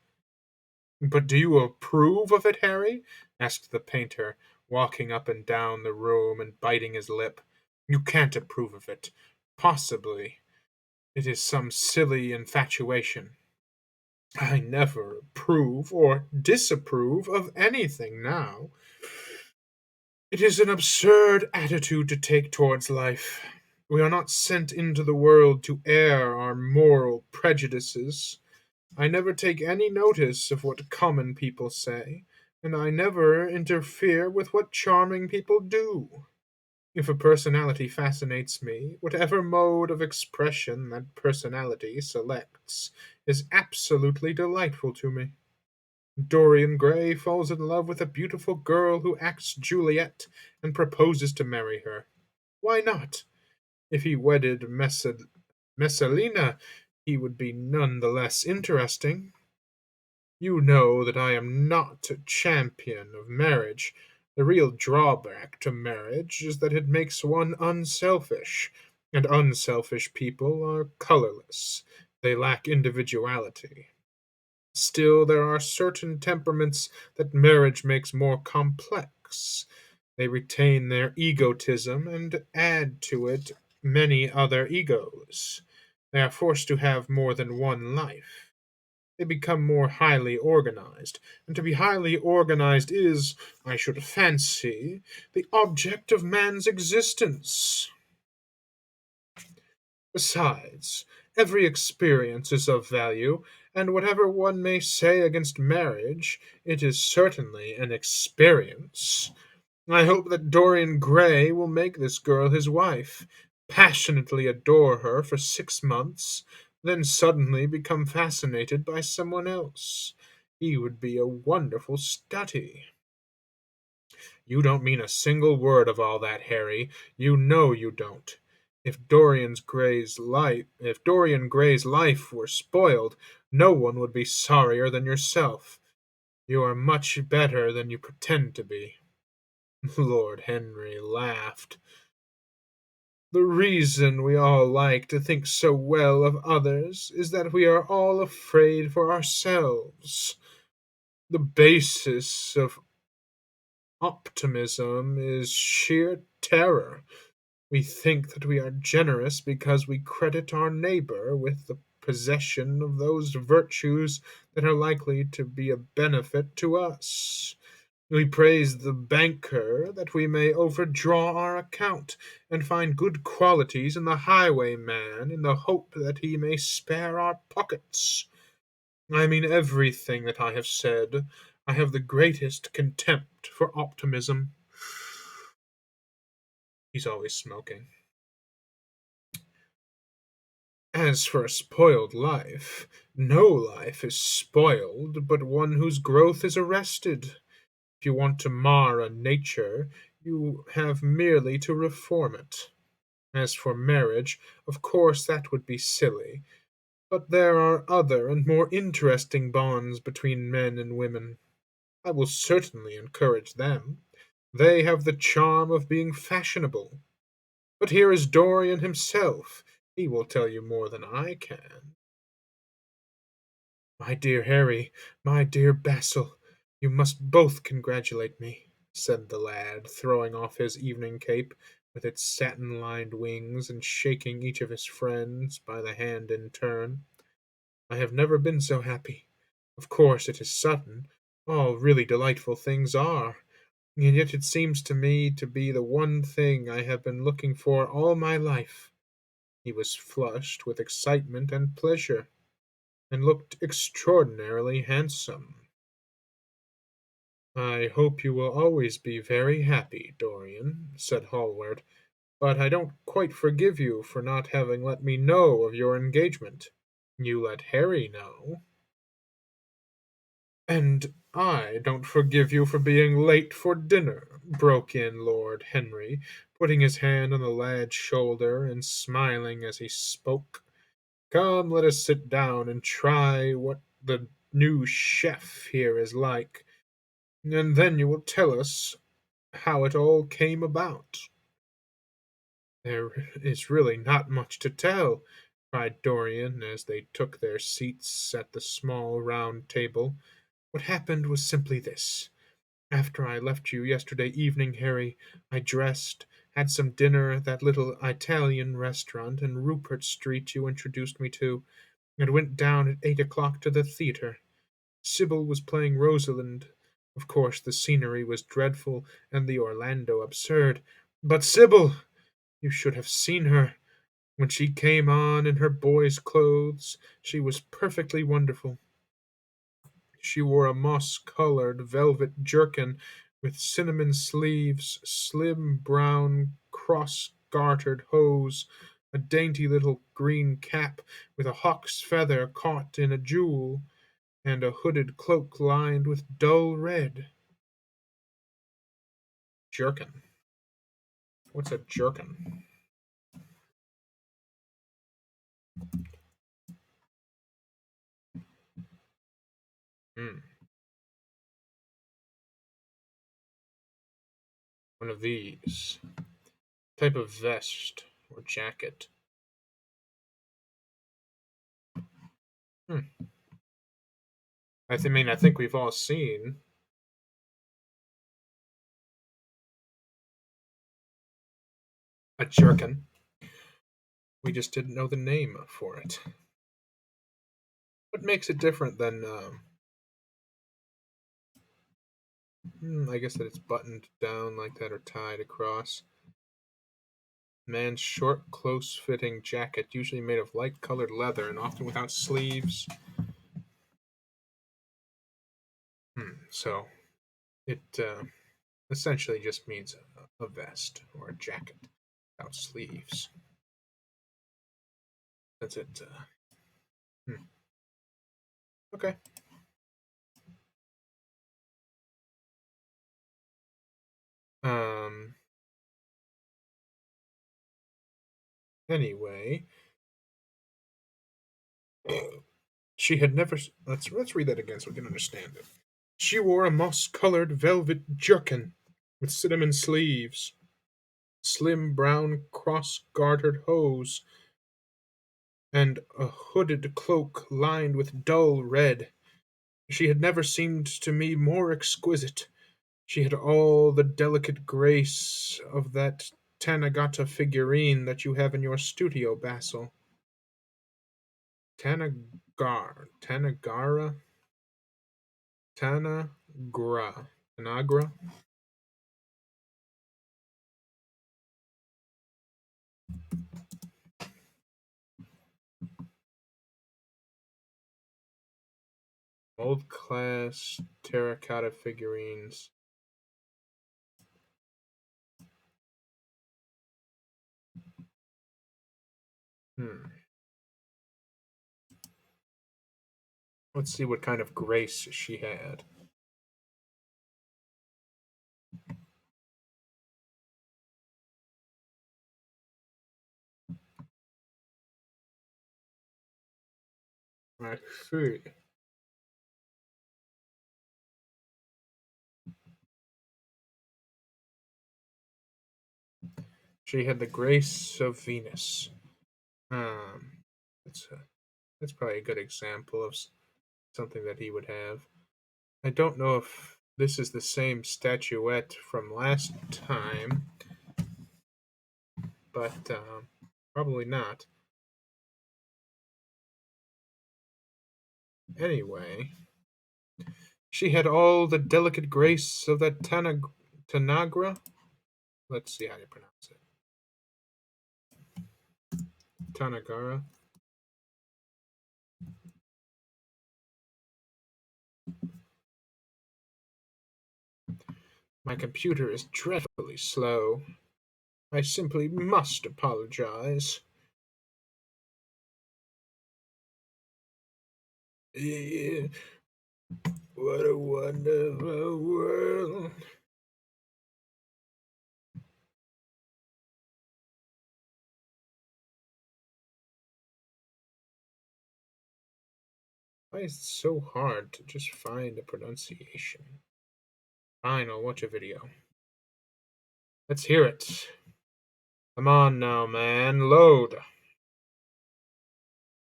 Speaker 1: But do you approve of it, Harry? Asked the painter, walking up and down the room and biting his lip. You can't approve of it. Possibly. It is some silly infatuation. I never approve or disapprove of anything now. It is an absurd attitude to take towards life. We are not sent into the world to air our moral prejudices. I never take any notice of what common people say, and I never interfere with what charming people do. If a personality fascinates me, whatever mode of expression that personality selects is absolutely delightful to me. Dorian Gray falls in love with a beautiful girl who acts Juliet and proposes to marry her. Why not? If he wedded Messalina, he would be none the less interesting. You know that I am not a champion of marriage. The real drawback to marriage is that it makes one unselfish, and unselfish people are colorless. They lack individuality. Still, there are certain temperaments that marriage makes more complex. They retain their egotism and add to it many other egos. They are forced to have more than one life. They become more highly organized, and to be highly organized is, I should fancy, the object of man's existence. Besides, every experience is of value, and whatever one may say against marriage, it is certainly an experience. I hope that Dorian Gray will make this girl his wife, passionately adore her for 6 months, then suddenly become fascinated by someone else. He would be a wonderful study. You don't mean a single word of all that, Harry. You know you don't. If Dorian Gray's life were spoiled, no one would be sorrier than yourself. You are much better than you pretend to be. Lord Henry laughed. The reason we all like to think so well of others is that we are all afraid for ourselves. The basis of optimism is sheer terror. We think that we are generous because we credit our neighbor with the possession of those virtues that are likely to be a benefit to us. We praise the banker that we may overdraw our account, and find good qualities in the highwayman in the hope that he may spare our pockets. I mean everything that I have said. I have the greatest contempt for optimism. He's always smoking. As for a spoiled life, no life is spoiled but one whose growth is arrested. If you want to mar a nature, you have merely to reform it. As for marriage, of course that would be silly, but there are other and more interesting bonds between men and women. I will certainly encourage them. They have the charm of being fashionable. But here is Dorian himself. He will tell you more than I can. My dear Harry, my dear Basil, you must both congratulate me, said the lad, throwing off his evening cape with its satin-lined wings and shaking each of his friends by the hand in turn. I have never been so happy. Of course it is sudden. All really delightful things are. And yet it seems to me to be the one thing I have been looking for all my life. He was flushed with excitement and pleasure, and looked extraordinarily handsome. I hope you will always be very happy, Dorian, said Hallward, but I don't quite forgive you for not having let me know of your engagement. You let Harry know. And I don't forgive you for being late for dinner, broke in Lord Henry, putting his hand on the lad's shoulder and smiling as he spoke. Come, let us sit down and try what the new chef here is like, and then you will tell us how it all came about. There is really not much to tell, cried Dorian as they took their seats at the small round table. What happened was simply this. After I left you yesterday evening, Harry, I dressed, had some dinner at that little Italian restaurant in Rupert Street you introduced me to, and went down at 8 o'clock to the theatre. Sybil was playing Rosalind. Of course, the scenery was dreadful and the Orlando absurd. But Sybil! You should have seen her. When she came on in her boy's clothes, she was perfectly wonderful. She wore a moss-colored velvet jerkin with cinnamon sleeves, slim brown cross-gartered hose, a dainty little green cap with a hawk's feather caught in a jewel, and a hooded cloak lined with dull red. Jerkin. What's a jerkin? Hmm. One of these. Type of vest or jacket. Hmm. I think we've all seen a jerkin. We just didn't know the name for it. What makes it different than? I guess that it's buttoned down like that or tied across. Man's short, close-fitting jacket, usually made of light-colored leather and often without sleeves. So it essentially just means a vest or a jacket without sleeves. That's it. Hmm. Okay. Um. Anyway, she had never. Let's read that again so we can understand it. She wore a moss-colored velvet jerkin with cinnamon sleeves, slim brown cross-gartered hose, and a hooded cloak lined with dull red. She had never seemed to me more exquisite. She had all the delicate grace of that Tanagata figurine that you have in your studio, Basil. Tanagara, Tanagra. Old class terracotta figurines. Hmm. Let's see what kind of grace she had. I see. She had the grace of Venus. Um, that's probably a good example of something that he would have. I don't know if this is the same statuette from last time, but probably not. Anyway, she had all the delicate grace of that Tanagra. Let's see how you pronounce it. Tanagara. My computer is dreadfully slow. I simply must apologize. Yeah, what a wonderful world. Why is it so hard to just find a pronunciation? Fine, I'll watch a video. Let's hear it. Come on now, man. Load.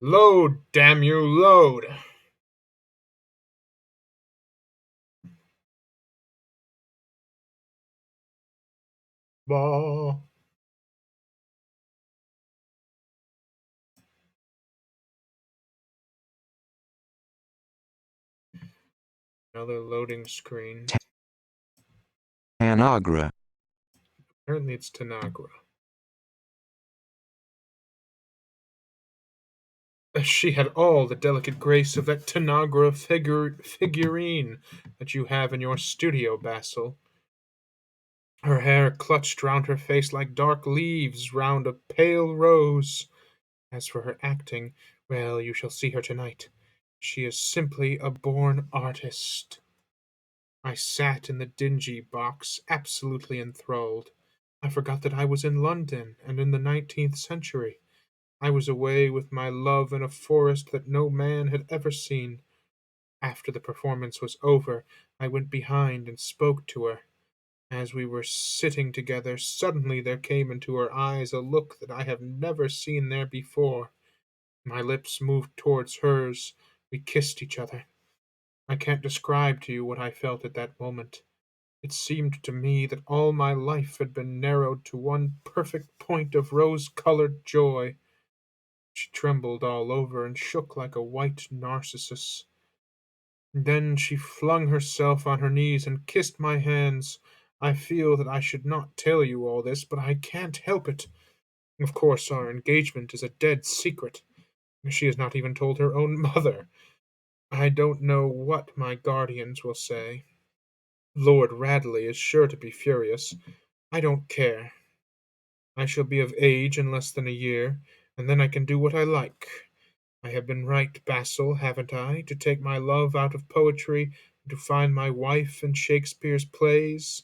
Speaker 1: Load, damn you, load. Ball. Another loading screen.
Speaker 2: Tanagra.
Speaker 1: Apparently it's Tanagra. She had all the delicate grace of that Tanagra figurine that you have in your studio, Basil. Her hair clutched round her face like dark leaves round a pale rose. As for her acting, well, you shall see her tonight. She is simply a born artist. I sat in the dingy box, absolutely enthralled. I forgot that I was in London and in the 19th century. I was away with my love in a forest that no man had ever seen. After the performance was over, I went behind and spoke to her. As we were sitting together, suddenly there came into her eyes a look that I have never seen there before. My lips moved towards hers. We kissed each other. I can't describe to you what I felt at that moment. It seemed to me that all my life had been narrowed to one perfect point of rose-colored joy. She trembled all over and shook like a white narcissus. Then she flung herself on her knees and kissed my hands. I feel that I should not tell you all this, but I can't help it. Of course, our engagement is a dead secret. She has not even told her own mother. I don't know what my guardians will say. Lord Radley is sure to be furious. I don't care. I shall be of age in less than a year, and then I can do what I like. I have been right, Basil, haven't I, to take my love out of poetry and to find my wife in Shakespeare's plays?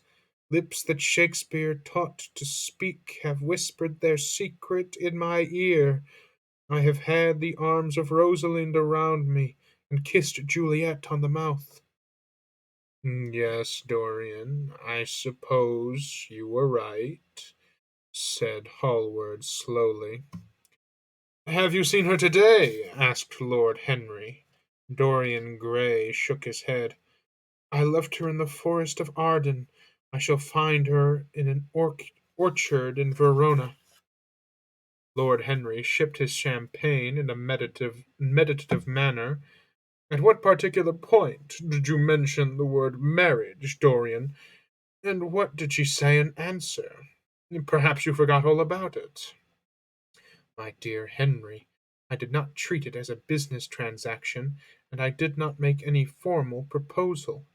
Speaker 1: Lips that Shakespeare taught to speak have whispered their secret in my ear. I have had the arms of Rosalind around me and kissed Juliet on the mouth. Yes, Dorian, I suppose you were right, said Hallward slowly. Have you seen her today? Asked Lord Henry. Dorian Gray shook his head. I left her in the forest of Arden. I shall find her in an orchard in Verona. Lord Henry sipped his champagne in a meditative manner. At what particular point did you mention the word marriage, Dorian? And what did she say in answer? Perhaps you forgot all about it. My dear Henry, I did not treat it as a business transaction, and I did not make any formal proposal.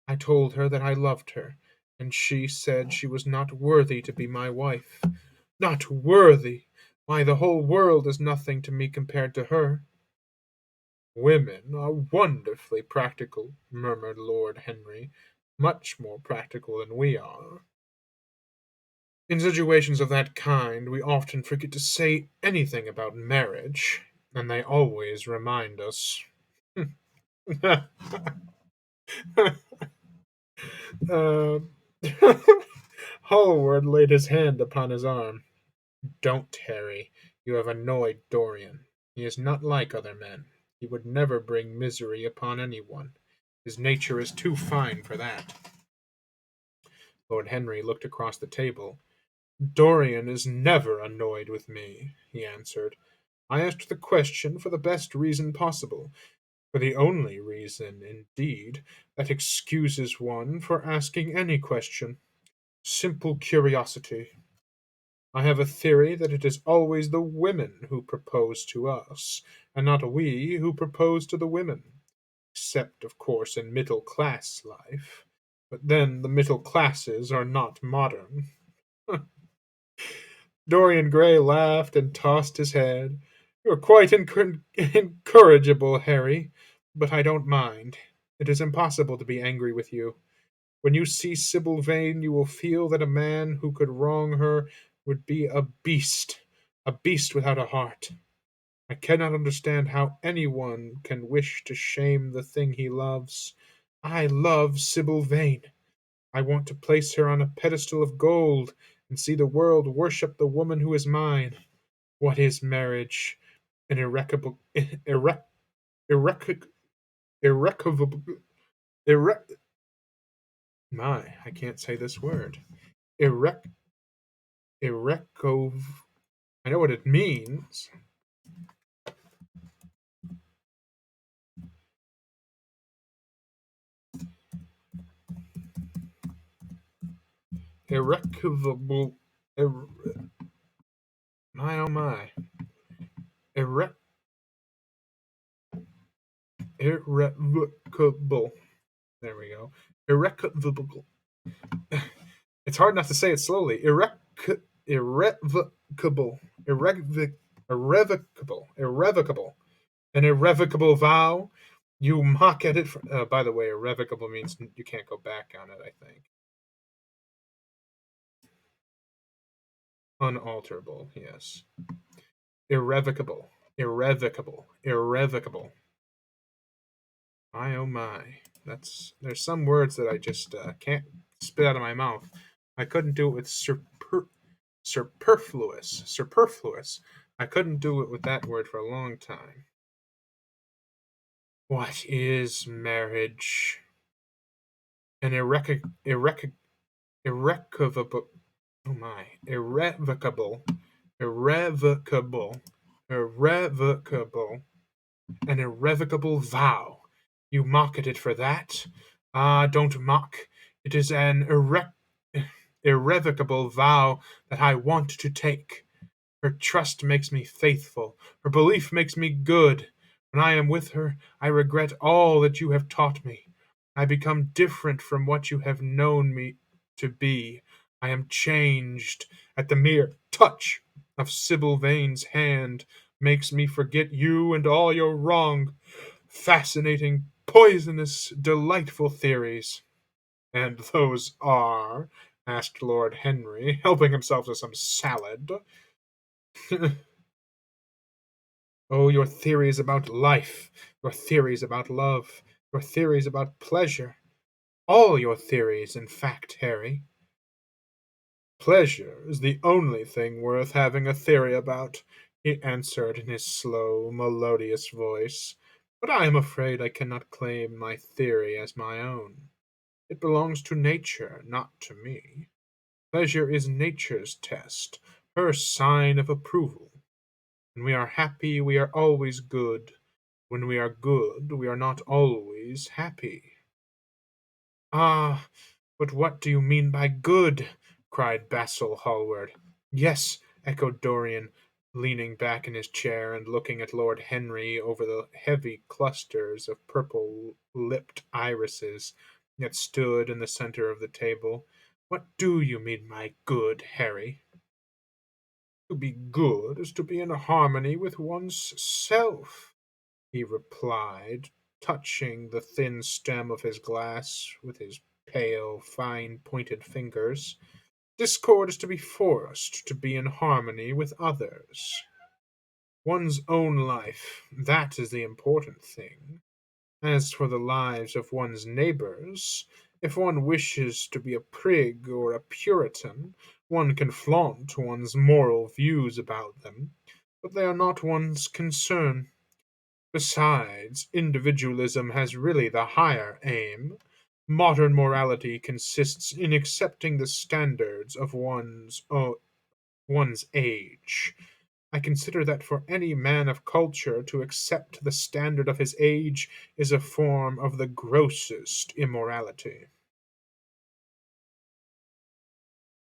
Speaker 1: I told her that I loved her, and she said she was not worthy to be my wife. Not worthy! Why, the whole world is nothing to me compared to her." "Women are wonderfully practical," murmured Lord Henry, "much more practical than we are. In situations of that kind, we often forget to say anything about marriage, and they always remind us." uh, Hallward laid his hand upon his arm. "Don't, Harry. You have annoyed Dorian. He is not like other men. He would never bring misery upon anyone. His nature is too fine for that." Lord Henry looked across the table. "Dorian is never annoyed with me," he answered. "I asked the question for the best reason possible, for the only reason, indeed, that excuses one for asking any question. Simple curiosity. I have a theory that it is always the women who propose to us, and not we who propose to the women, except, of course, in middle class life. But then the middle classes are not modern." Dorian Gray laughed and tossed his head. "You are quite incorrigible, Harry, but I don't mind. It is impossible to be angry with you. When you see Sibyl Vane, you will feel that a man who could wrong her would be a beast without a heart. I cannot understand how anyone can wish to shame the thing he loves. I love Sibyl Vane. I want to place her on a pedestal of gold, and see the world worship the woman who is mine. What is marriage? An irrec, irrevocable, irre, I can't say this word. Irrec, irrecov, I know what it means. Irrevocable, ir, my oh my. Irre, irrevocable. There we go. Irrevocable. It's hard not to say it slowly. Irrevocable. Irrevocable. An irrevocable vow. You mock at it. By the way, irrevocable means you can't go back on it, I think. Unalterable, yes. Irrevocable. Irrevocable. Irrevocable. My oh my. There's some words that I just can't spit out of my mouth. I couldn't do it with superfluous. Superfluous. I couldn't do it with that word for a long time. What is marriage? An irrevocable. Oh my! Irrevocable, irrevocable, an irrevocable vow. You mock at it for that? Ah, don't mock. It is an irrevocable vow that I want to take. Her trust makes me faithful. Her belief makes me good. When I am with her, I regret all that you have taught me. I become different from what you have known me to be. I am changed. At the mere touch of Sibyl Vane's hand makes me forget you and all your wrong, fascinating, poisonous, delightful theories." "And those are?" asked Lord Henry, helping himself to some salad. "Oh, your theories about life, your theories about love, your theories about pleasure. All your theories, in fact, Harry." "Pleasure is the only thing worth having a theory about," he answered in his slow, melodious voice. "But I am afraid I cannot claim my theory as my own. It belongs to nature, not to me. Pleasure is nature's test, her sign of approval. When we are happy, we are always good. When we are good, we are not always happy." "Ah, but what do you mean by good?" cried Basil Hallward. "Yes," echoed Dorian, leaning back in his chair and looking at Lord Henry over the heavy clusters of purple-lipped irises that stood in the centre of the table. "What do you mean by good, Harry?" To be good is to be in harmony with one's self, he replied, touching the thin stem of his glass with his pale, fine pointed fingers. Discord is to be forced to be in harmony with others. One's own life, that is the important thing. As for the lives of one's neighbors, if one wishes to be a prig or a Puritan, one can flaunt one's moral views about them, but they are not one's concern. Besides, individualism has really the higher aim. Modern morality consists in accepting the standards of one's age. I consider that for any man of culture to accept the standard of his age is a form of the grossest immorality.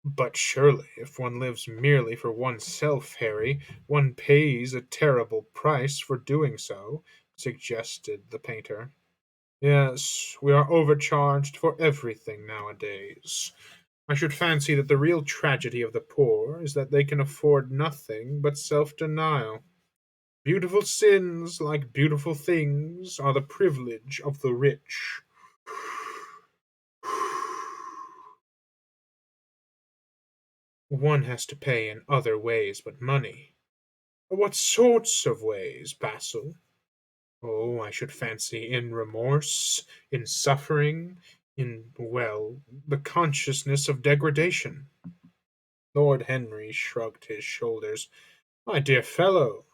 Speaker 1: But surely, if one lives merely for oneself, Harry, one pays a terrible price for doing so, suggested the painter. Yes, we are overcharged for everything nowadays. I should fancy that the real tragedy of the poor is that they can afford nothing but self denial. Beautiful sins, like beautiful things, are the privilege of the rich. One has to pay in other ways but money. What sorts of ways, Basil? Oh, I should fancy in remorse, in suffering, in, well, the consciousness of degradation. Lord Henry shrugged his shoulders. My dear fellow,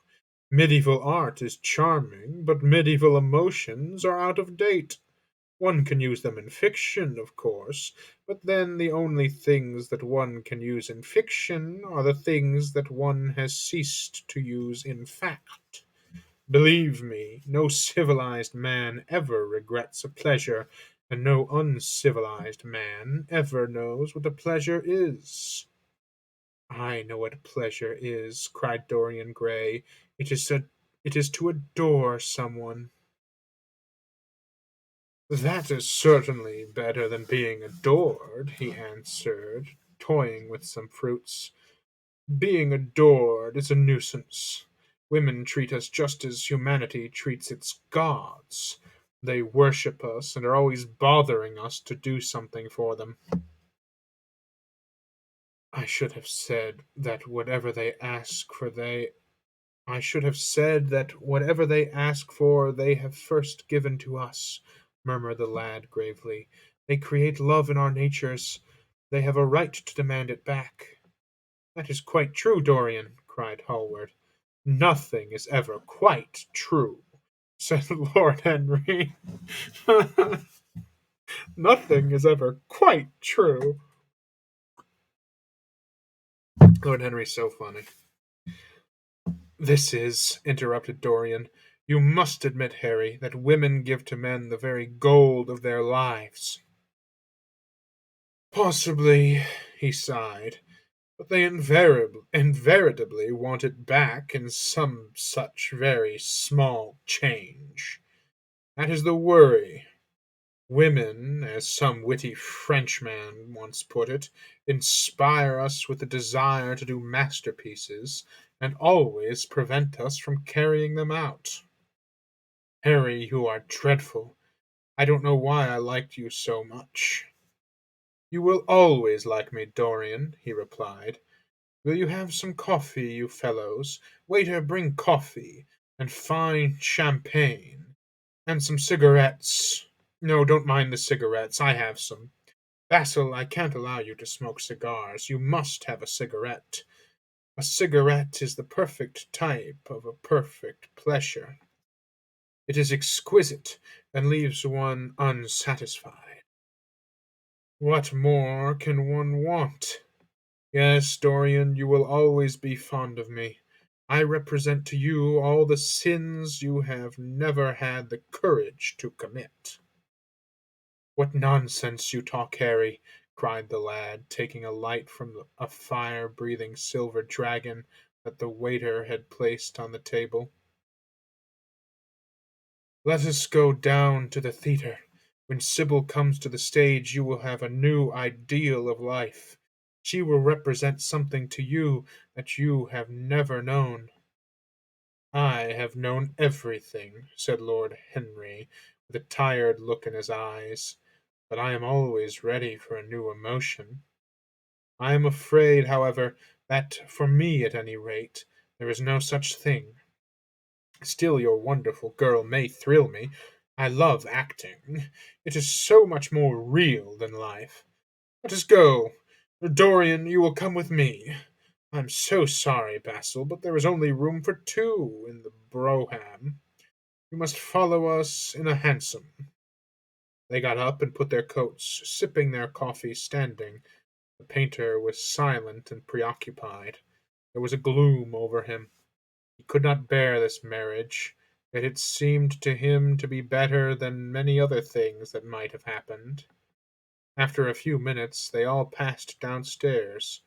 Speaker 1: medieval art is charming, but medieval emotions are out of date. One can use them in fiction, of course, but then the only things that one can use in fiction are the things that one has ceased to use in fact. Believe me, no civilized man ever regrets a pleasure, and no uncivilized man ever knows what a pleasure is. I know what pleasure is, cried Dorian Gray. It is to adore someone. That is certainly better than being adored, he answered, toying with some fruits. Being adored is a nuisance. Women treat us just as humanity treats its gods. They worship us and are always bothering us to do something for them. I should have said that whatever they ask for they I should have said that whatever they ask for they have first given to us, murmured the lad gravely. They create love in our natures. They have a right to demand it back. That is quite true, Dorian, cried Hallward. Nothing is ever quite true, said Lord Henry. Nothing is ever quite true. Lord Henry's so funny. This is, interrupted Dorian. You must admit, Harry, that women give to men the very gold of their lives. Possibly, he sighed, but they invariably want it back in some such very small change. That is the worry. Women, as some witty Frenchman once put it, inspire us with the desire to do masterpieces, and always prevent us from carrying them out. Harry, you are dreadful. I don't know why I liked you so much. You will always like me, Dorian, he replied. Will you have some coffee, you fellows? Waiter, bring coffee, and fine champagne, and some cigarettes. No, don't mind the cigarettes. I have some. Basil, I can't allow you to smoke cigars. You must have a cigarette. A cigarette is the perfect type of a perfect pleasure. It is exquisite, and leaves one unsatisfied. What more can one want? Yes, Dorian, you will always be fond of me. I represent to you all the sins you have never had the courage to commit. What nonsense you talk, Harry, cried the lad, taking a light from a fire-breathing silver dragon that the waiter had placed on the table. Let us go down to the theatre. When Sybil comes to the stage, you will have a new ideal of life. She will represent something to you that you have never known." "I have known everything," said Lord Henry, with a tired look in his eyes, "but I am always ready for a new emotion. I am afraid, however, that, for me at any rate, there is no such thing. Still your wonderful girl may thrill me. I love acting. It is so much more real than life. Let us go. Dorian, you will come with me. I'm so sorry, Basil, but there is only room for two in the brougham. You must follow us in a hansom." They got up and put their coats, sipping their coffee standing. The painter was silent and preoccupied. There was a gloom over him. He could not bear this marriage, yet it seemed to him to be better than many other things that might have happened. After a few minutes they all passed downstairs.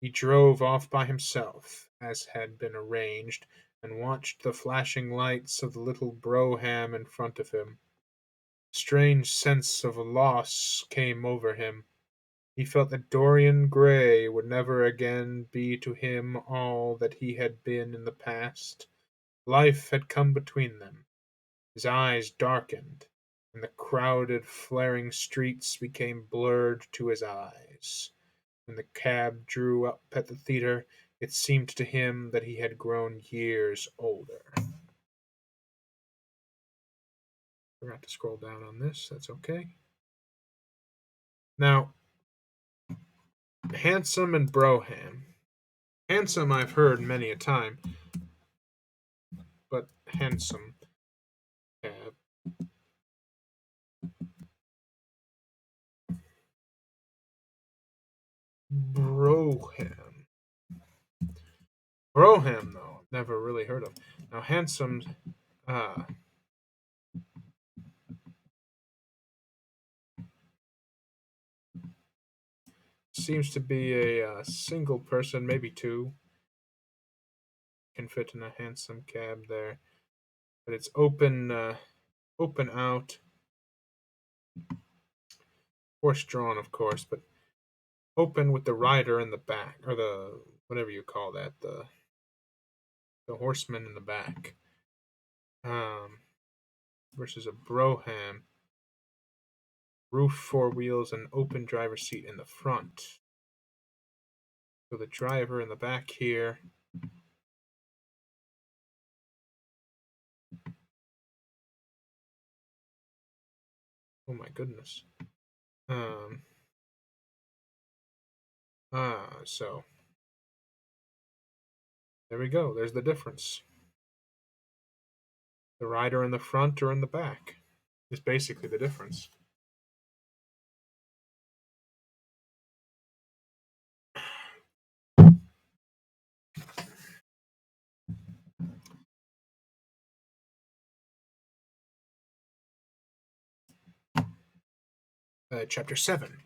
Speaker 1: He drove off by himself, as had been arranged, and watched the flashing lights of the little brougham in front of him. A strange sense of loss came over him. He felt that Dorian Gray would never again be to him all that he had been in the past. Life had come between them. His eyes darkened, and the crowded, flaring streets became blurred to his eyes. When the cab drew up at the theatre, it seemed to him that he had grown years older. Forgot to scroll down on this. That's okay. Now, handsome and brougham. Handsome I've heard many a time, but handsome cab. Brougham. Brougham, though, never really heard of. Now, handsome, uh, seems to be a single person, maybe two, can fit in a hansom cab there. But it's open, open out, horse drawn, of course, but open with the rider in the back, or the whatever you call that, the horseman in the back. Um, versus a brougham, roof, four wheels, and open driver's seat in the front. So the driver in the back here. Oh my goodness. So there we go. There's the difference. The rider in the front or in the back is basically the difference. Chapter 7.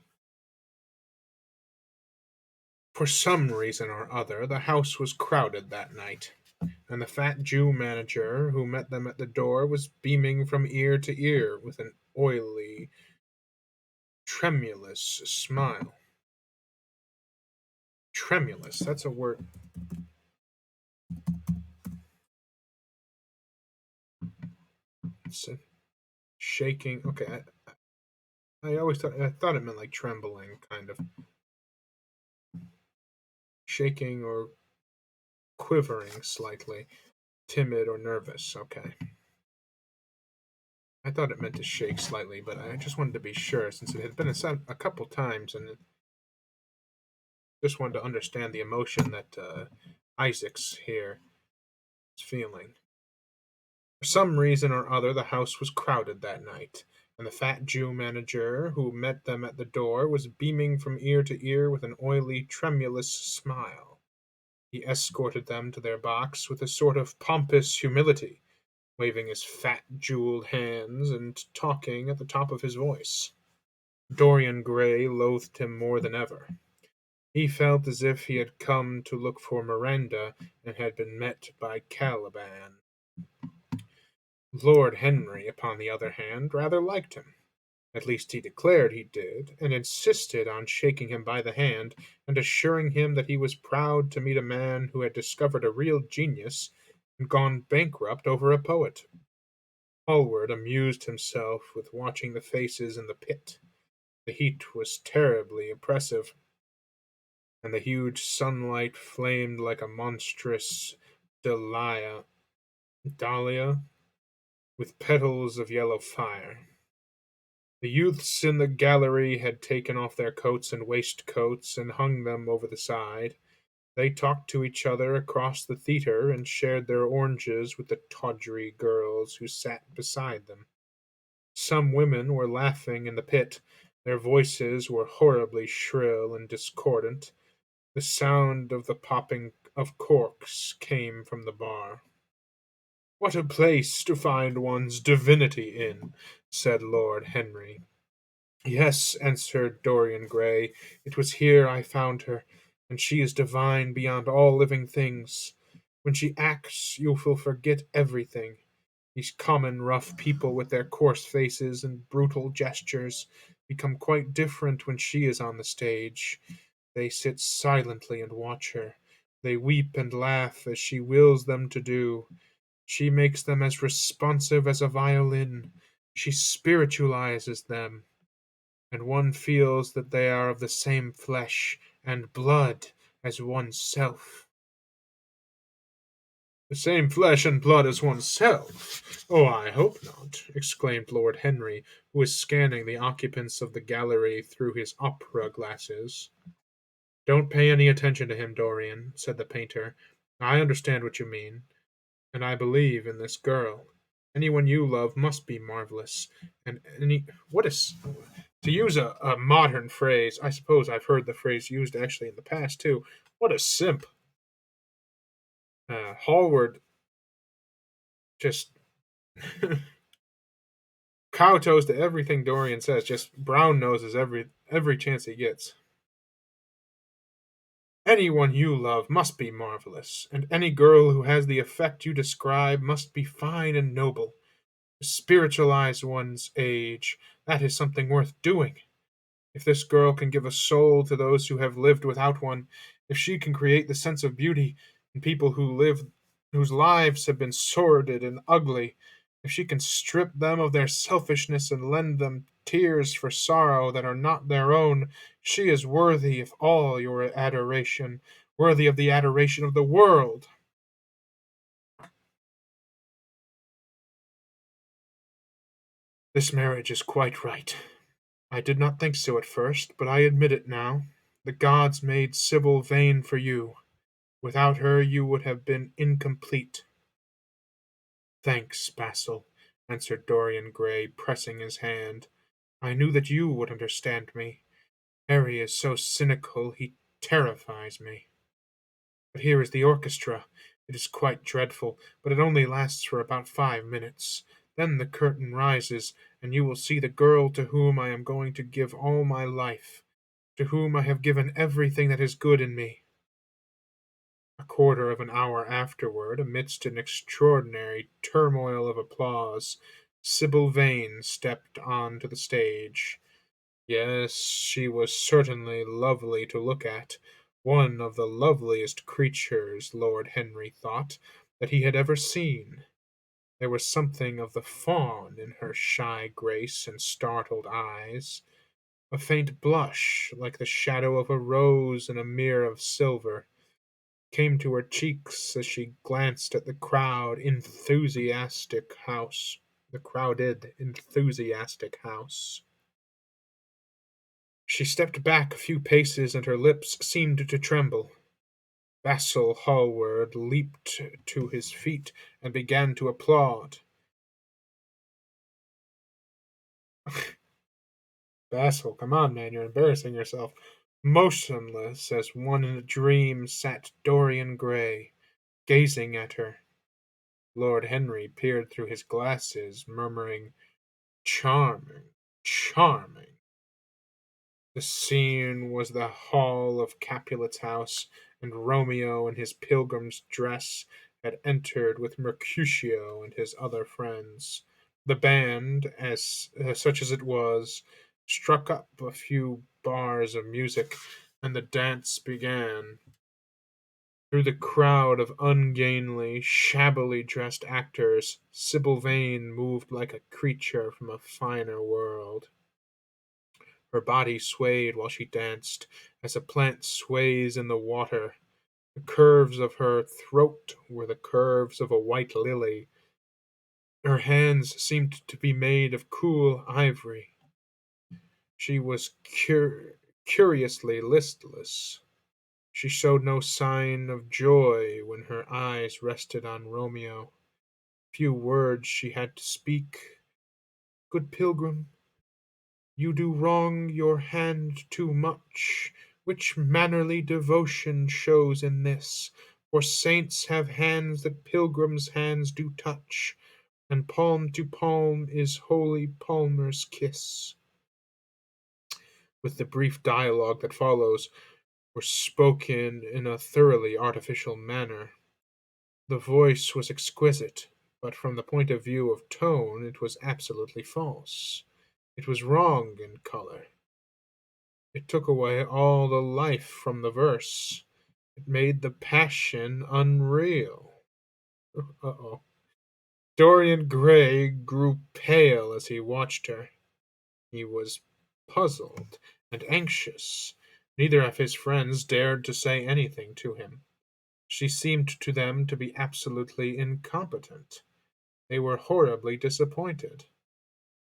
Speaker 1: For some reason or other, the house was crowded that night, and the fat Jew manager who met them at the door was beaming from ear to ear with an oily, tremulous smile. Tremulous, that's a word. It's shaking. Okay, I always thought it meant like trembling, kind of shaking or quivering slightly, timid or nervous. Okay, I thought it meant to shake slightly, but I just wanted to be sure since it had been a couple times, and just wanted to understand the emotion that Isaac's here is feeling. For some reason or other, the house was crowded that night, and the fat Jew manager who met them at the door was beaming from ear to ear with an oily, tremulous smile. He escorted them to their box with a sort of pompous humility, waving his fat, jeweled hands and talking at the top of his voice. Dorian Gray loathed him more than ever. He felt as if he had come to look for Miranda and had been met by Caliban. Lord Henry, upon the other hand, rather liked him. At least he declared he did, and insisted on shaking him by the hand, and assuring him that he was proud to meet a man who had discovered a real genius and gone bankrupt over a poet. Hallward amused himself with watching the faces in the pit. The heat was terribly oppressive, and the huge sunlight flamed like a monstrous dahlia with petals of yellow fire. The youths in the gallery had taken off their coats and waistcoats and hung them over the side. They talked to each other across the theatre and shared their oranges with the tawdry girls who sat beside them. Some women were laughing in the pit. Their voices were horribly shrill and discordant. The sound of the popping of corks came from the bar. "What a place to find one's divinity in," said Lord Henry. "Yes," answered Dorian Gray, "it was here I found her, and she is divine beyond all living things. When she acts, you will forget everything. These common rough people with their coarse faces and brutal gestures become quite different when she is on the stage. They sit silently and watch her. They weep and laugh as she wills them to do. She makes them as responsive as a violin. She spiritualizes them, and one feels that they are of the same flesh and blood as oneself." "The same flesh and blood as oneself? Oh, I hope not," exclaimed Lord Henry, who was scanning the occupants of the gallery through his opera glasses. "Don't pay any attention to him, Dorian," said the painter. "I understand what you mean, and I believe in this girl. Anyone you love must be marvelous, and any what is to use a modern phrase? I suppose I've heard the phrase used actually in the past too. What a simp!" Hallward just kowtows to everything Dorian says. Just brown noses every chance he gets. "Anyone you love must be marvelous, and any girl who has the effect you describe must be fine and noble. To spiritualize one's age, that is something worth doing. If this girl can give a soul to those who have lived without one, if she can create the sense of beauty in people whose lives have been sordid and ugly, if she can strip them of their selfishness and lend them tears for sorrow that are not their own, she is worthy of all your adoration, worthy of the adoration of the world." "This marriage is quite right. I did not think so at first, but I admit it now. The gods made Sibyl Vane for you. Without her you would have been incomplete." "Thanks, Basil," answered Dorian Gray, pressing his hand. "I knew that you would understand me. Harry is so cynical, he terrifies me. But here is the orchestra. It is quite dreadful, but it only lasts for about 5 minutes. Then the curtain rises, and you will see the girl to whom I am going to give all my life, to whom I have given everything that is good in me." A quarter of an hour afterward, amidst an extraordinary turmoil of applause, Sibyl Vane stepped on to the stage. Yes, she was certainly lovely to look at, one of the loveliest creatures, Lord Henry thought, that he had ever seen. There was something of the fawn in her shy grace and startled eyes, a faint blush, like the shadow of a rose in a mirror of silver, came to her cheeks as she glanced at the crowded, enthusiastic house. She stepped back a few paces, and her lips seemed to tremble. Basil Hallward leaped to his feet and began to applaud. "Basil, come on, man, you're embarrassing yourself." Motionless as one in a dream sat Dorian Gray, gazing at her. Lord Henry peered through his glasses, murmuring, "Charming, charming." The scene was the hall of Capulet's house, and Romeo in his pilgrim's dress had entered with Mercutio and his other friends. The band, such as it was, struck up a few bars of music, and the dance began. Through the crowd of ungainly, shabbily dressed actors, Sybil Vane moved like a creature from a finer world. Her body swayed while she danced, as a plant sways in the water. The curves of her throat were the curves of a white lily. Her hands seemed to be made of cool ivory. She was curiously listless. She showed no sign of joy when her eyes rested on Romeo. Few words she had to speak. Good pilgrim, you do wrong your hand too much, which mannerly devotion shows in this. For saints have hands that pilgrims' hands do touch, and palm to palm is holy Palmer's kiss. With the brief dialogue that follows, were spoken in a thoroughly artificial manner. The voice was exquisite, but from the point of view of tone it was absolutely false. It was wrong in color. It took away all the life from the verse. It made the passion unreal. Uh-oh. Dorian Gray grew pale as he watched her. He was puzzled and anxious. Neither of his friends dared to say anything to him. She seemed to them to be absolutely incompetent. They were horribly disappointed.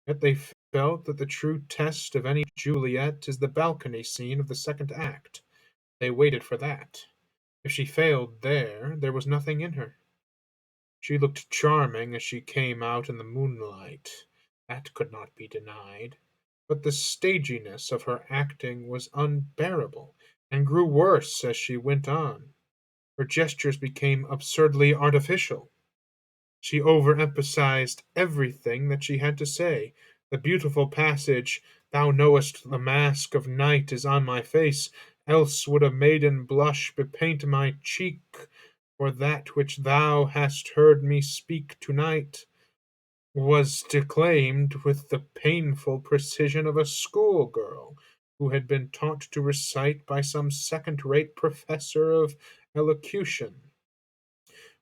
Speaker 1: Yet they felt that the true test of any Juliet is the balcony scene of the second act. They waited for that. If she failed there, there was nothing in her. She looked charming as she came out in the moonlight. That could not be denied. But the staginess of her acting was unbearable, and grew worse as she went on. Her gestures became absurdly artificial. She overemphasized everything that she had to say. The beautiful passage, "Thou knowest the mask of night is on my face, else would a maiden blush bepaint my cheek, for that which thou hast heard me speak to-night," was declaimed with the painful precision of a schoolgirl who had been taught to recite by some second-rate professor of elocution.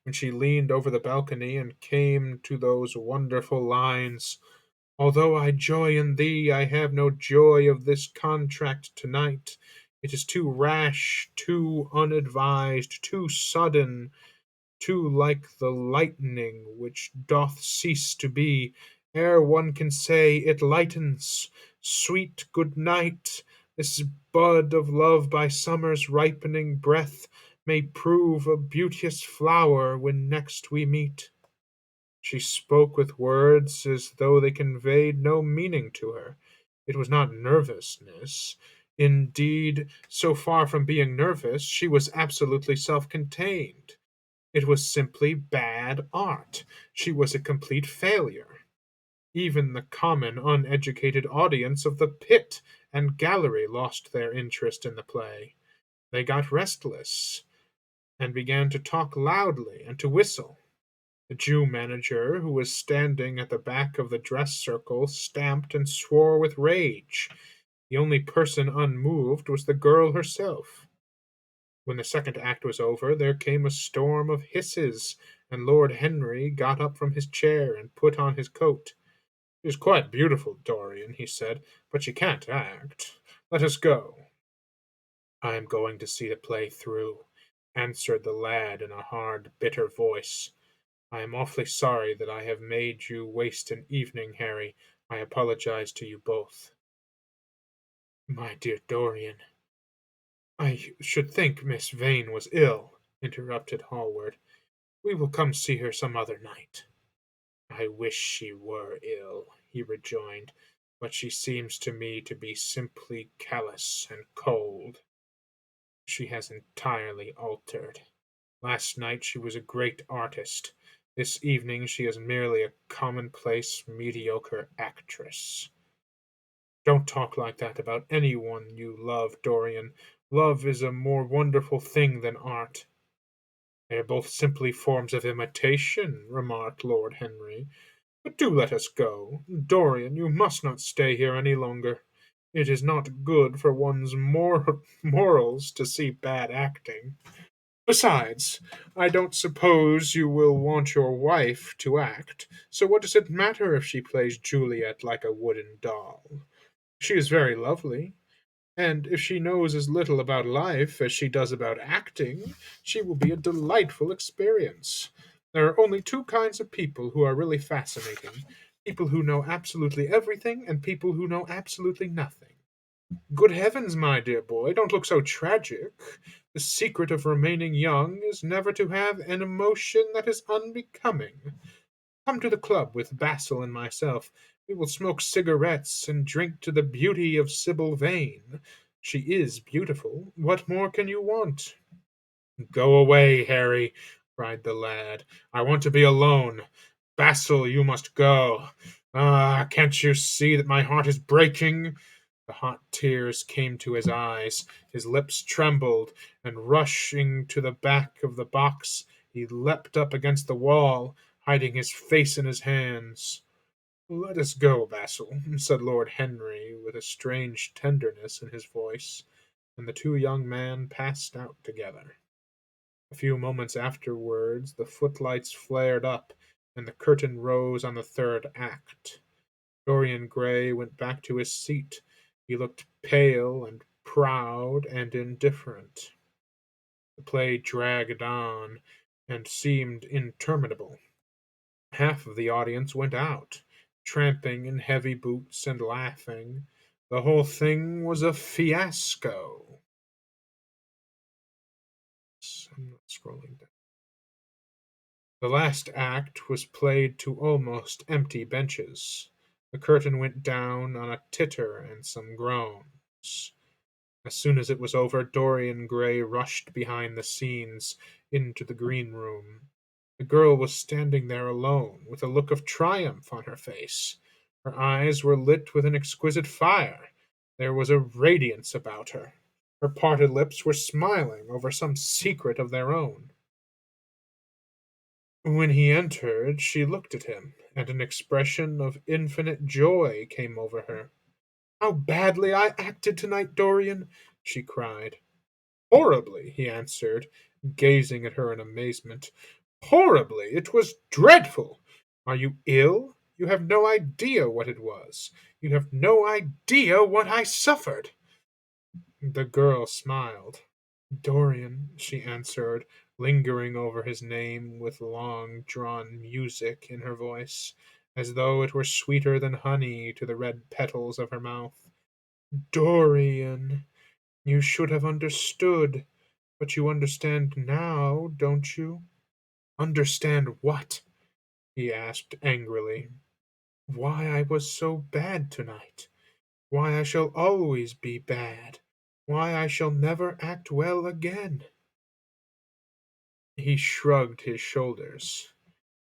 Speaker 1: When she leaned over the balcony and came to those wonderful lines, "Although I joy in thee, I have no joy of this contract to-night. It is too rash, too unadvised, too sudden, too like the lightning which doth cease to be, ere one can say it lightens. Sweet good night! This bud of love by summer's ripening breath may prove a beauteous flower when next we meet." She spoke with words as though they conveyed no meaning to her. It was not nervousness. Indeed, so far from being nervous, she was absolutely self contained. It was simply bad art. She was a complete failure. Even the common, uneducated audience of the pit and gallery lost their interest in the play. They got restless, and began to talk loudly and to whistle. The Jew manager, who was standing at the back of the dress circle, stamped and swore with rage. The only person unmoved was the girl herself. When the second act was over, there came a storm of hisses, and Lord Henry got up from his chair and put on his coat. "She is quite beautiful, Dorian," he said, "but she can't act. Let us go." "I am going to see the play through," answered the lad in a hard, bitter voice. "I am awfully sorry that I have made you waste an evening, Harry. I apologize to you both." "My dear Dorian—" "I should think Miss Vane was ill," interrupted Hallward. "We will come see her some other night." "I wish she were ill," he rejoined, "but she seems to me to be simply callous and cold. She has entirely altered. Last night she was a great artist. This evening she is merely a commonplace, mediocre actress." "Don't talk like that about any one you love, Dorian. Love is a more wonderful thing than art." "They are both simply forms of imitation," remarked Lord Henry. But do let us go. Dorian, you must not stay here any longer. It is not good for one's morals to see bad acting. Besides, I don't suppose you will want your wife to act, so what does it matter if she plays Juliet like a wooden doll? She is very lovely, and if she knows as little about life as she does about acting, she will be a delightful experience. There are only two kinds of people who are really fascinating: people who know absolutely everything, and people who know absolutely nothing. Good heavens, my dear boy, don't look so tragic. The secret of remaining young is never to have an emotion that is unbecoming. Come to the club with Basil and myself. We will smoke cigarettes and drink to the beauty of Sybil Vane. She is beautiful. What more can you want? Go away, Harry, cried the lad. I want to be alone. Basil, you must go. Ah, can't you see that my heart is breaking? The hot tears came to his eyes, his lips trembled, and rushing to the back of the box, he leapt up against the wall, hiding his face in his hands. Let us go, Basil, said Lord Henry, with a strange tenderness in his voice, and the two young men passed out together. A few moments afterwards the footlights flared up, and the curtain rose on the third act. Dorian Gray went back to his seat. He looked pale and proud and indifferent. The play dragged on and seemed interminable. Half of the audience went out, tramping in heavy boots and laughing. The whole thing was a fiasco. I'm not scrolling down. The last act was played to almost empty benches. The curtain went down on a titter and some groans. As soon as it was over, Dorian Gray rushed behind the scenes into the green room. The girl was standing there alone, with a look of triumph on her face. Her eyes were lit with an exquisite fire. There was a radiance about her. Her parted lips were smiling over some secret of their own. When he entered, she looked at him, and an expression of infinite joy came over her. "How badly I acted tonight, Dorian!" she cried. "Horribly," he answered, gazing at her in amazement. "Horribly! It was dreadful! Are you ill? You have no idea what it was. You have no idea what I suffered." The girl smiled. "Dorian," she answered, lingering over his name with long drawn music in her voice, as though it were sweeter than honey to the red petals of her mouth. "Dorian, you should have understood, but you understand now, don't you?" "Understand what?" he asked angrily. "Why I was so bad tonight. Why I shall always be bad. Why I shall never act well again." He shrugged his shoulders.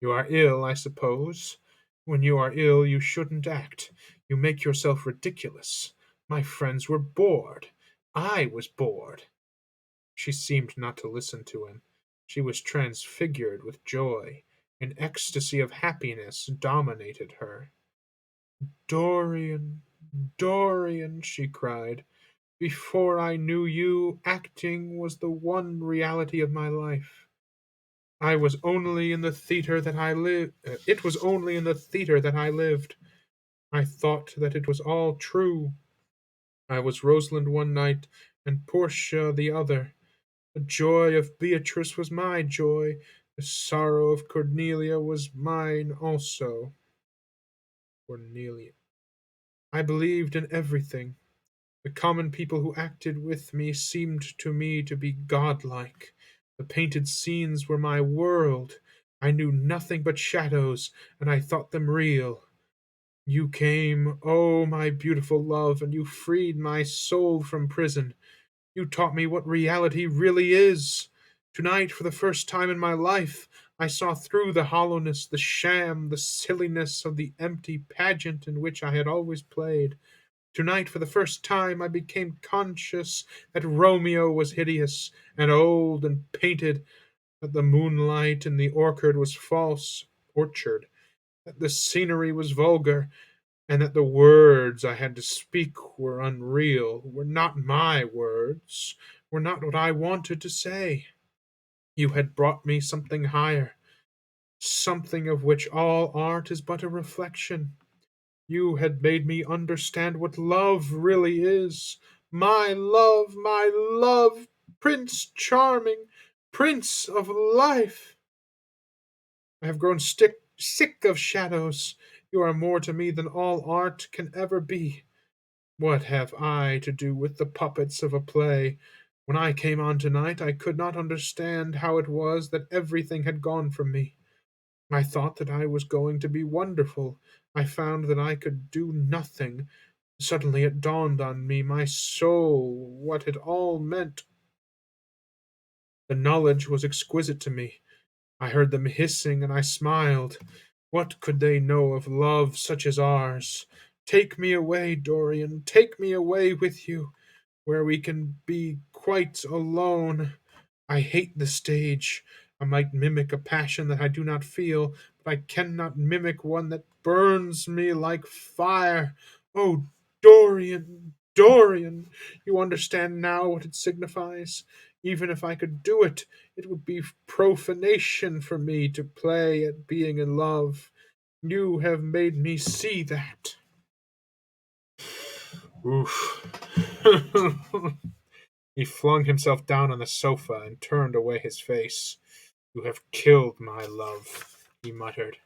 Speaker 1: "You are ill, I suppose. When you are ill you shouldn't act. You make yourself ridiculous. My friends were bored. I was bored." She seemed not to listen to him. She was transfigured with joy. An ecstasy of happiness dominated her. "Dorian, Dorian," she cried, "before I knew you, acting was the one reality of my life. I was only in the theatre that I lived. It was only in the theatre that I lived. I thought that it was all true. I was Rosalind one night and Portia the other. The joy of Beatrice was my joy. The sorrow of Cornelia was mine also." Cornelia. "I believed in everything. The common people who acted with me seemed to me to be godlike. The painted scenes were my world. I knew nothing but shadows, and I thought them real. You came, oh, my beautiful love, and you freed my soul from prison. You taught me what reality really is. Tonight, for the first time in my life, I saw through the hollowness, the sham, the silliness of the empty pageant in which I had always played. Tonight, for the first time, I became conscious that Romeo was hideous and old and painted, that the moonlight in the orchard was false. Orchard. that the scenery was vulgar, and that the words I had to speak were unreal, were not my words, were not what I wanted to say. You had brought me something higher, something of which all art is but a reflection. You had made me understand what love really is. My love, Prince Charming, Prince of Life. I have grown sick of shadows. You are more to me than all art can ever be. What have I to do with the puppets of a play? When I came on tonight, I could not understand how it was that everything had gone from me. I thought that I was going to be wonderful. I found that I could do nothing. Suddenly it dawned on me, my soul, what it all meant. The knowledge was exquisite to me. I heard them hissing, and I smiled. What could they know of love such as ours? Take me away, Dorian, take me away with you, where we can be quite alone. I hate the stage. I might mimic a passion that I do not feel, but I cannot mimic one that burns me like fire. Oh, Dorian, Dorian, you understand now what it signifies? Even if I could do it, it would be profanation for me to play at being in love. You have made me see that. Oof. He flung himself down on the sofa and turned away his face. You have killed my love, he muttered.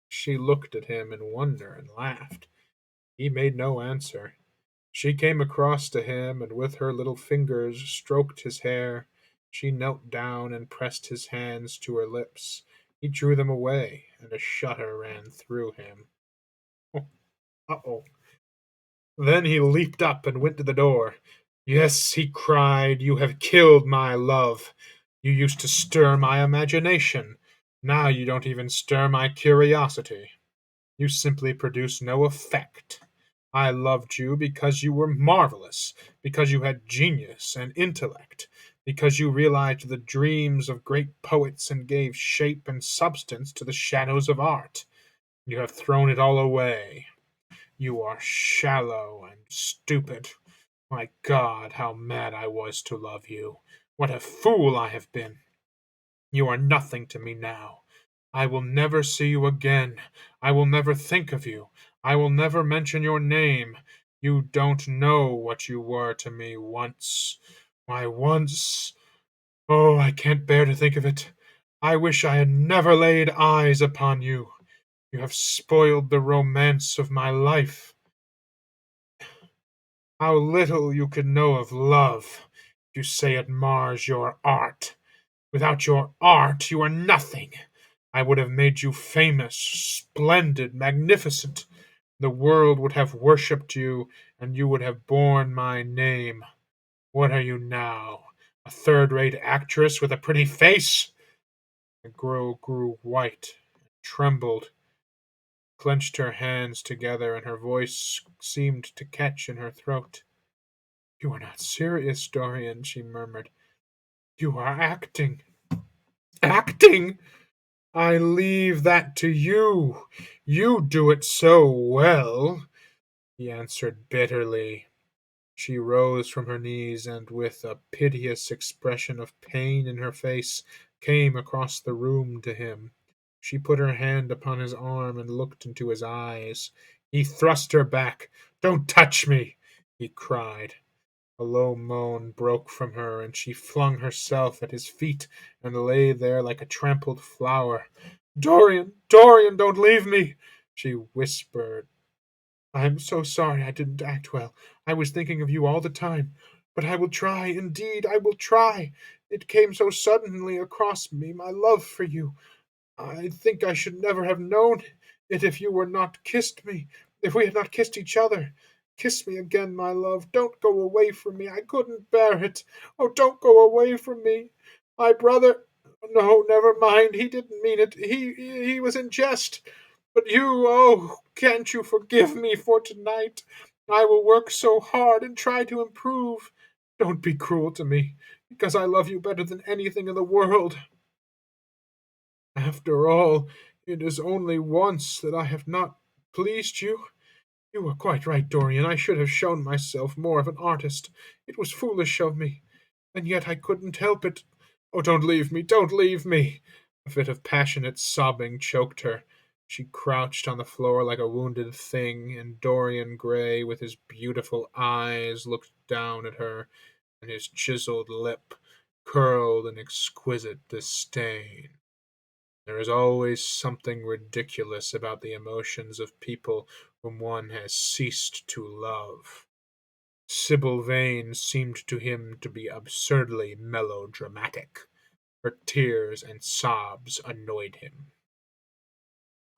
Speaker 1: She looked at him in wonder and laughed. He made no answer. She came across to him and with her little fingers stroked his hair. She knelt down and pressed his hands to her lips. He drew them away, and a shudder ran through him. Uh-oh. Then he leaped up and went to the door. Yes, he cried, you have killed my love. You used to stir my imagination. Now you don't even stir my curiosity. You simply produce no effect. I loved you because you were marvelous, because you had genius and intellect, because you realized the dreams of great poets and gave shape and substance to the shadows of art. You have thrown it all away. You are shallow and stupid. My God, how mad I was to love you! What a fool I have been! You are nothing to me now. I will never see you again. I will never think of you. I will never mention your name. You don't know what you were to me once. Why, once. Oh, I can't bear to think of it. I wish I had never laid eyes upon you. You have spoiled the romance of my life. How little you can know of love! You say it mars your art. Without your art you are nothing. I would have made you famous, splendid, magnificent. The world would have worshipped you, and you would have borne my name. What are you now? A third-rate actress with a pretty face? The girl grew white, trembled, clenched her hands together, and her voice seemed to catch in her throat. You are not serious, Dorian, she murmured. You are acting. Acting? I leave that to you. You do it so well, he answered bitterly. She rose from her knees and, with a piteous expression of pain in her face, came across the room to him. She put her hand upon his arm and looked into his eyes. He thrust her back. Don't touch me, he cried. A low moan broke from her, and she flung herself at his feet and lay there like a trampled flower. Dorian, Dorian, don't leave me, she whispered. I am so sorry I didn't act well. I was thinking of you all the time. But I will try, indeed, I will try. It came so suddenly across me, my love for you. I think I should never have known it if you were not kissed me, if we had not kissed each other. Kiss me again, my love. Don't go away from me. I couldn't bear it. Oh, don't go away from me. My brother. No, never mind. He didn't mean it. He was in jest. But you, oh, can't you forgive me for tonight? I will work so hard and try to improve. Don't be cruel to me, because I love you better than anything in the world. After all, It is only once that I have not pleased you. You were quite right, Dorian. I should have shown myself more of an artist. It was foolish of me, and yet I couldn't help it. Oh, don't leave me! Don't leave me! A fit of passionate sobbing choked her. She crouched on the floor like a wounded thing, and Dorian Gray, with his beautiful eyes, looked down at her, and his chiseled lip curled in exquisite disdain. There is always something ridiculous about the emotions of people whom one has ceased to love. Sybil Vane seemed to him to be absurdly melodramatic. Her tears and sobs annoyed him.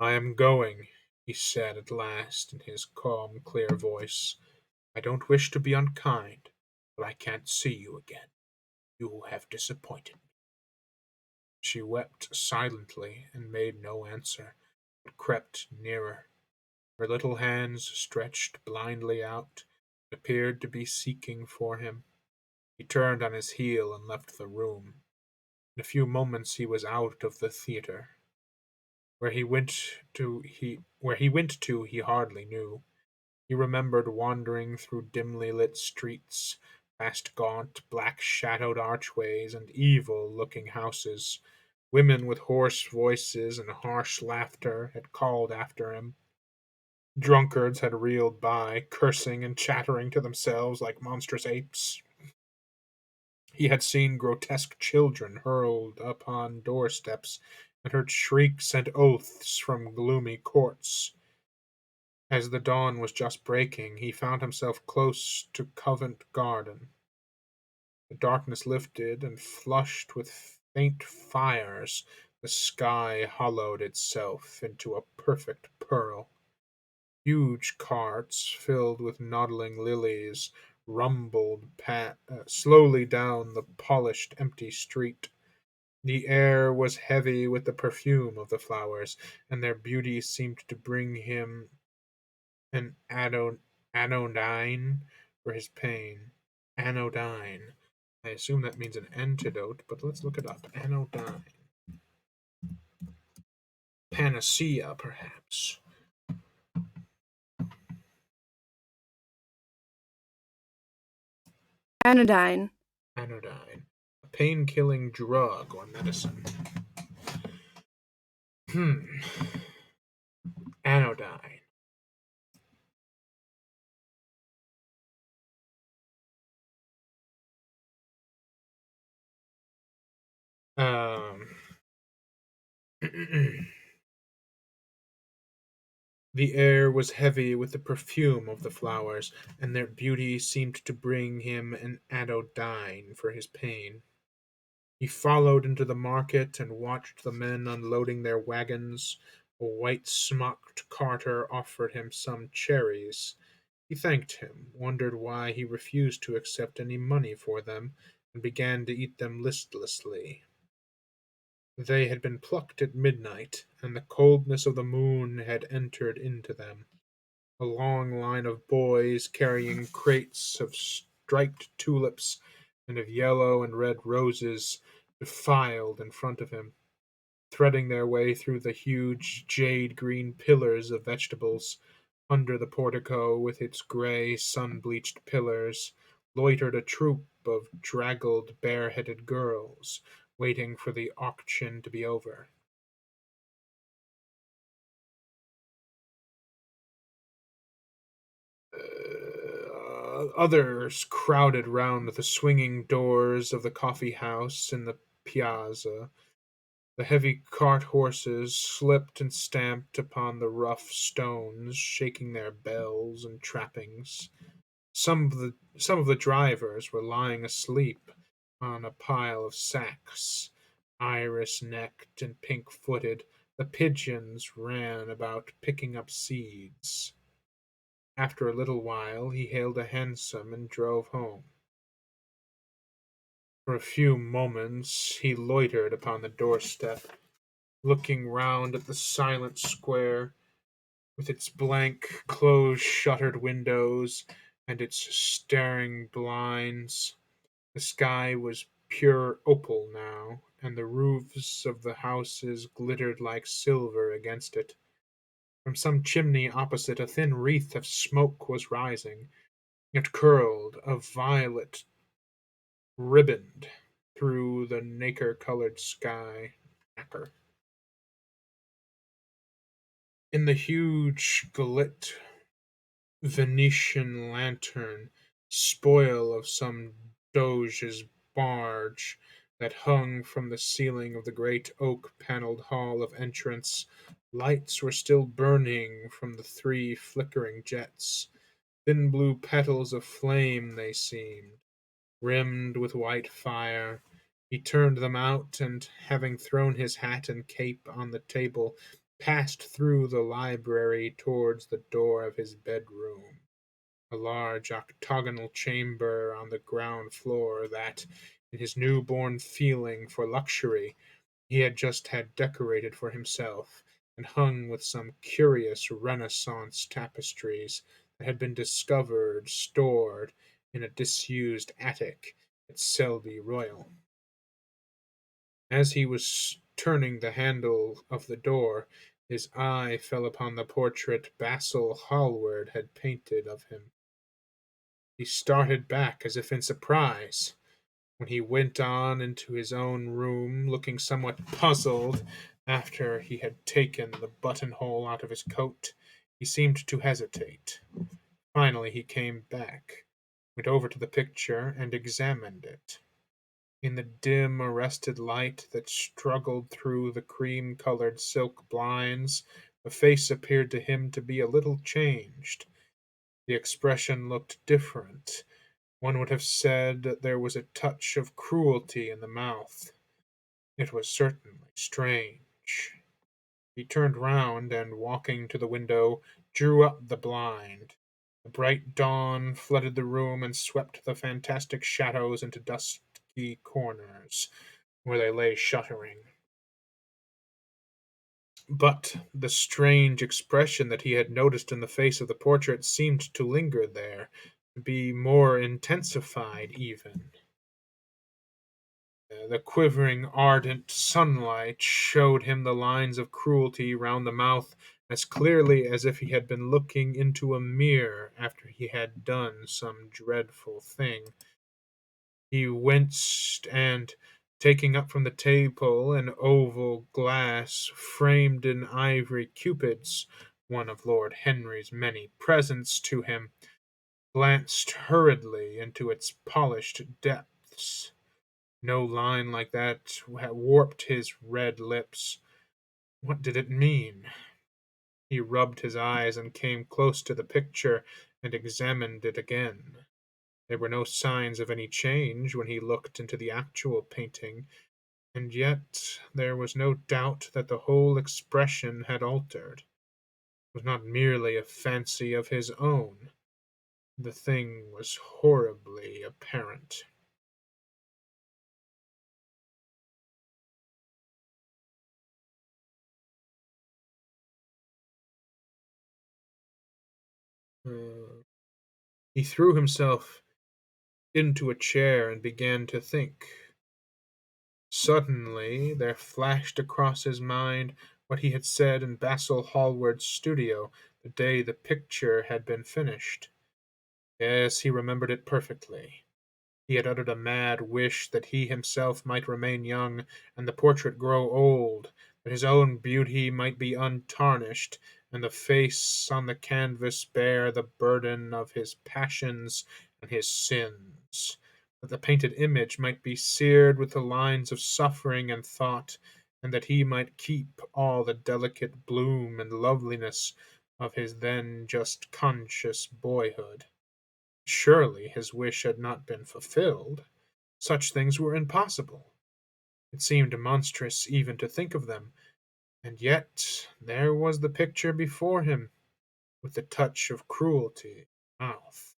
Speaker 1: "I am going," he said at last in his calm, clear voice. "I don't wish to be unkind, but I can't see you again. You have disappointed me." She wept silently and made no answer, but crept nearer. Her little hands stretched blindly out, appeared to be seeking for him. He turned on his heel and left the room. In a few moments he was out of the theatre. Where he went to he hardly knew. He remembered wandering through dimly lit streets, past gaunt, black-shadowed archways and evil-looking houses. Women with hoarse voices and harsh laughter had called after him. Drunkards had reeled by, cursing and chattering to themselves like monstrous apes. He had seen grotesque children hurled upon doorsteps, and heard shrieks and oaths from gloomy courts. As the dawn was just breaking, he found himself close to Covent Garden. The darkness lifted, and flushed with faint fires, the sky hollowed itself into a perfect pearl. Huge carts, filled with nodding lilies, rumbled slowly down the polished, empty street. The air was heavy with the perfume of the flowers, and their beauty seemed to bring him an anodyne for his pain. Anodyne. I assume that means an antidote, but let's look it up. Anodyne. Panacea, perhaps.
Speaker 2: Anodyne.
Speaker 1: Anodyne. A pain-killing drug or medicine. Hmm. Anodyne. Um. The air was heavy with the perfume of the flowers, and their beauty seemed to bring him an anodyne for his pain. He followed into the market and watched the men unloading their wagons. A white smocked carter offered him some cherries. He thanked him, wondered why he refused to accept any money for them, and began to eat them listlessly. They had been plucked at midnight, and the coldness of the moon had entered into them. A long line of boys carrying crates of striped tulips and of yellow and red roses defiled in front of him, threading their way through the huge jade green pillars of vegetables. Under the portico, with its gray, sun bleached pillars, loitered a troop of draggled, bareheaded girls, waiting for the auction to be over. Others crowded round the swinging doors of the coffee house in the piazza. The heavy cart horses slipped and stamped upon the rough stones, shaking their bells and trappings. Some of the drivers were lying asleep on a pile of sacks. Iris-necked and pink-footed, the pigeons ran about picking up seeds. After a little while he hailed a hansom and drove home. For a few moments he loitered upon the doorstep, looking round at the silent square, with its blank, close-shuttered windows and its staring blinds. The sky was pure opal now, and the roofs of the houses glittered like silver against it. From some chimney opposite a thin wreath of smoke was rising. It curled, a violet riband, through the nacre-colored sky. Nacre. In the huge gilt Venetian lantern, spoil of some doge's barge, that hung from the ceiling of the great oak-panelled hall of entrance, lights were still burning from the three flickering jets. Thin blue petals of flame they seemed, rimmed with white fire. He turned them out, and having thrown his hat and cape on the table, passed through the library towards the door of his bedroom, a large octagonal chamber on the ground floor that, in his new-born feeling for luxury, he had just had decorated for himself, and hung with some curious Renaissance tapestries that had been discovered stored in a disused attic at Selby Royal. As he was turning the handle of the door, his eye fell upon the portrait Basil Hallward had painted of him. He started back as if in surprise. When he went on into his own room, looking somewhat puzzled after he had taken the buttonhole out of his coat, he seemed to hesitate. Finally he came back, went over to the picture, and examined it. In the dim, arrested light that struggled through the cream-colored silk blinds, the face appeared to him to be a little changed. The expression looked different. One would have said that there was a touch of cruelty in the mouth. It was certainly strange. He turned round, and walking to the window, drew up the blind. The bright dawn flooded the room and swept the fantastic shadows into dusky corners, where they lay shuddering. But the strange expression that he had noticed in the face of the portrait seemed to linger there, to be more intensified even. The quivering, ardent sunlight showed him the lines of cruelty round the mouth as clearly as if he had been looking into a mirror after he had done some dreadful thing. He winced, and, taking up from the table an oval glass framed in ivory cupids, one of Lord Henry's many presents to him, glanced hurriedly into its polished depths. No line like that had warped his red lips. What did it mean? He rubbed his eyes and came close to the picture and examined it again. There were no signs of any change when he looked into the actual painting, and yet there was no doubt that the whole expression had altered. It was not merely a fancy of his own. The thing was horribly apparent. Uh, he threw himself into a chair and began to think. Suddenly there flashed across his mind what he had said in Basil Hallward's studio the day the picture had been finished. Yes, he remembered it perfectly. He had uttered a mad wish that he himself might remain young, and the portrait grow old, that his own beauty might be untarnished, and the face on the canvas bear the burden of his passions and his sins, that the painted image might be seared with the lines of suffering and thought, and that he might keep all the delicate bloom and loveliness of his then just conscious boyhood. Surely his wish had not been fulfilled. Such things were impossible. It seemed monstrous even to think of them, and yet there was the picture before him, with the touch of cruelty in the mouth.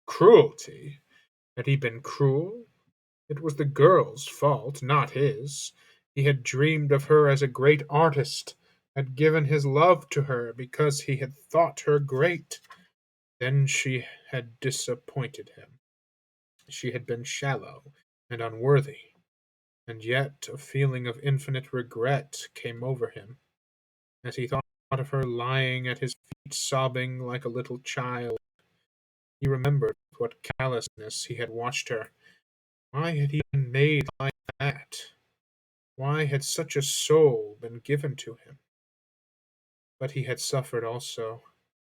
Speaker 1: Cruelty? Had he been cruel? It was the girl's fault, not his. He had dreamed of her as a great artist, had given his love to her because he had thought her great. Then she had disappointed him. She had been shallow, and unworthy, and yet a feeling of infinite regret came over him as he thought of her lying at his feet sobbing like a little child. He remembered with what callousness he had watched her. Why had he been made like that? Why had such a soul been given to him? But he had suffered also.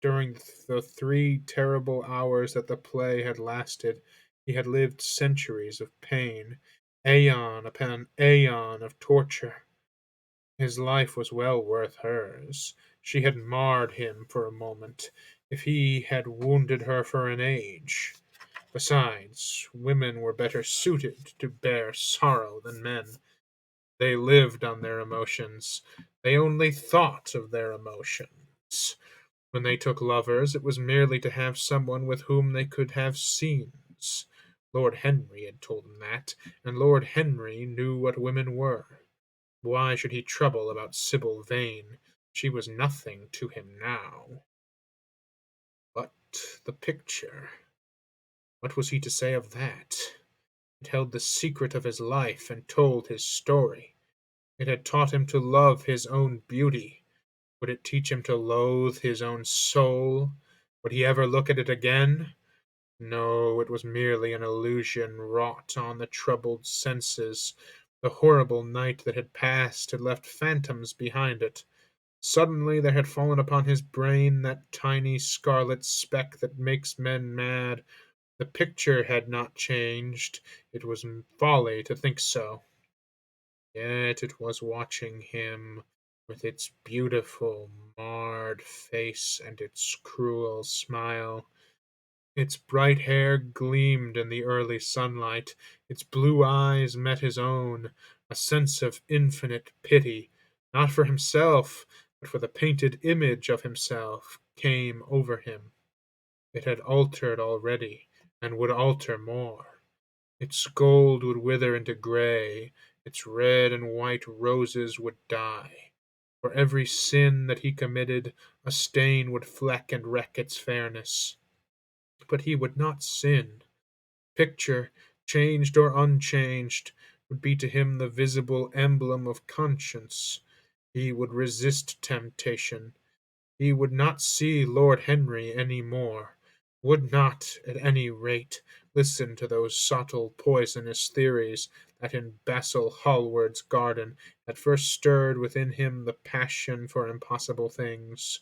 Speaker 1: During the 3 terrible hours that the play had lasted, he had lived centuries of pain, aeon upon aeon of torture. His life was well worth hers. She had marred him for a moment, if he had wounded her for an age. Besides, women were better suited to bear sorrow than men. They lived on their emotions. They only thought of their emotions. When they took lovers, it was merely to have someone with whom they could have scenes. Lord Henry had told him that, and Lord Henry knew what women were. Why should he trouble about Sybil Vane? She was nothing to him now. But the picture, what was he to say of that? It held the secret of his life and told his story. It had taught him to love his own beauty. Would it teach him to loathe his own soul? Would he ever look at it again? No, it was merely an illusion wrought on the troubled senses. The horrible night that had passed had left phantoms behind it. Suddenly there had fallen upon his brain that tiny scarlet speck that makes men mad. The picture had not changed. It was folly to think so. Yet it was watching him, with its beautiful, marred face and its cruel smile. Its bright hair gleamed in the early sunlight, its blue eyes met his own. A sense of infinite pity, not for himself, but for the painted image of himself, came over him. It had altered already, and would alter more. Its gold would wither into gray, its red and white roses would die. For every sin that he committed, a stain would fleck and wreck its fairness. But he would not sin. Picture, changed or unchanged, would be to him the visible emblem of conscience. He would resist temptation. He would not see Lord Henry any more, would not, at any rate, listen to those subtle poisonous theories that in Basil Hallward's garden had first stirred within him the passion for impossible things.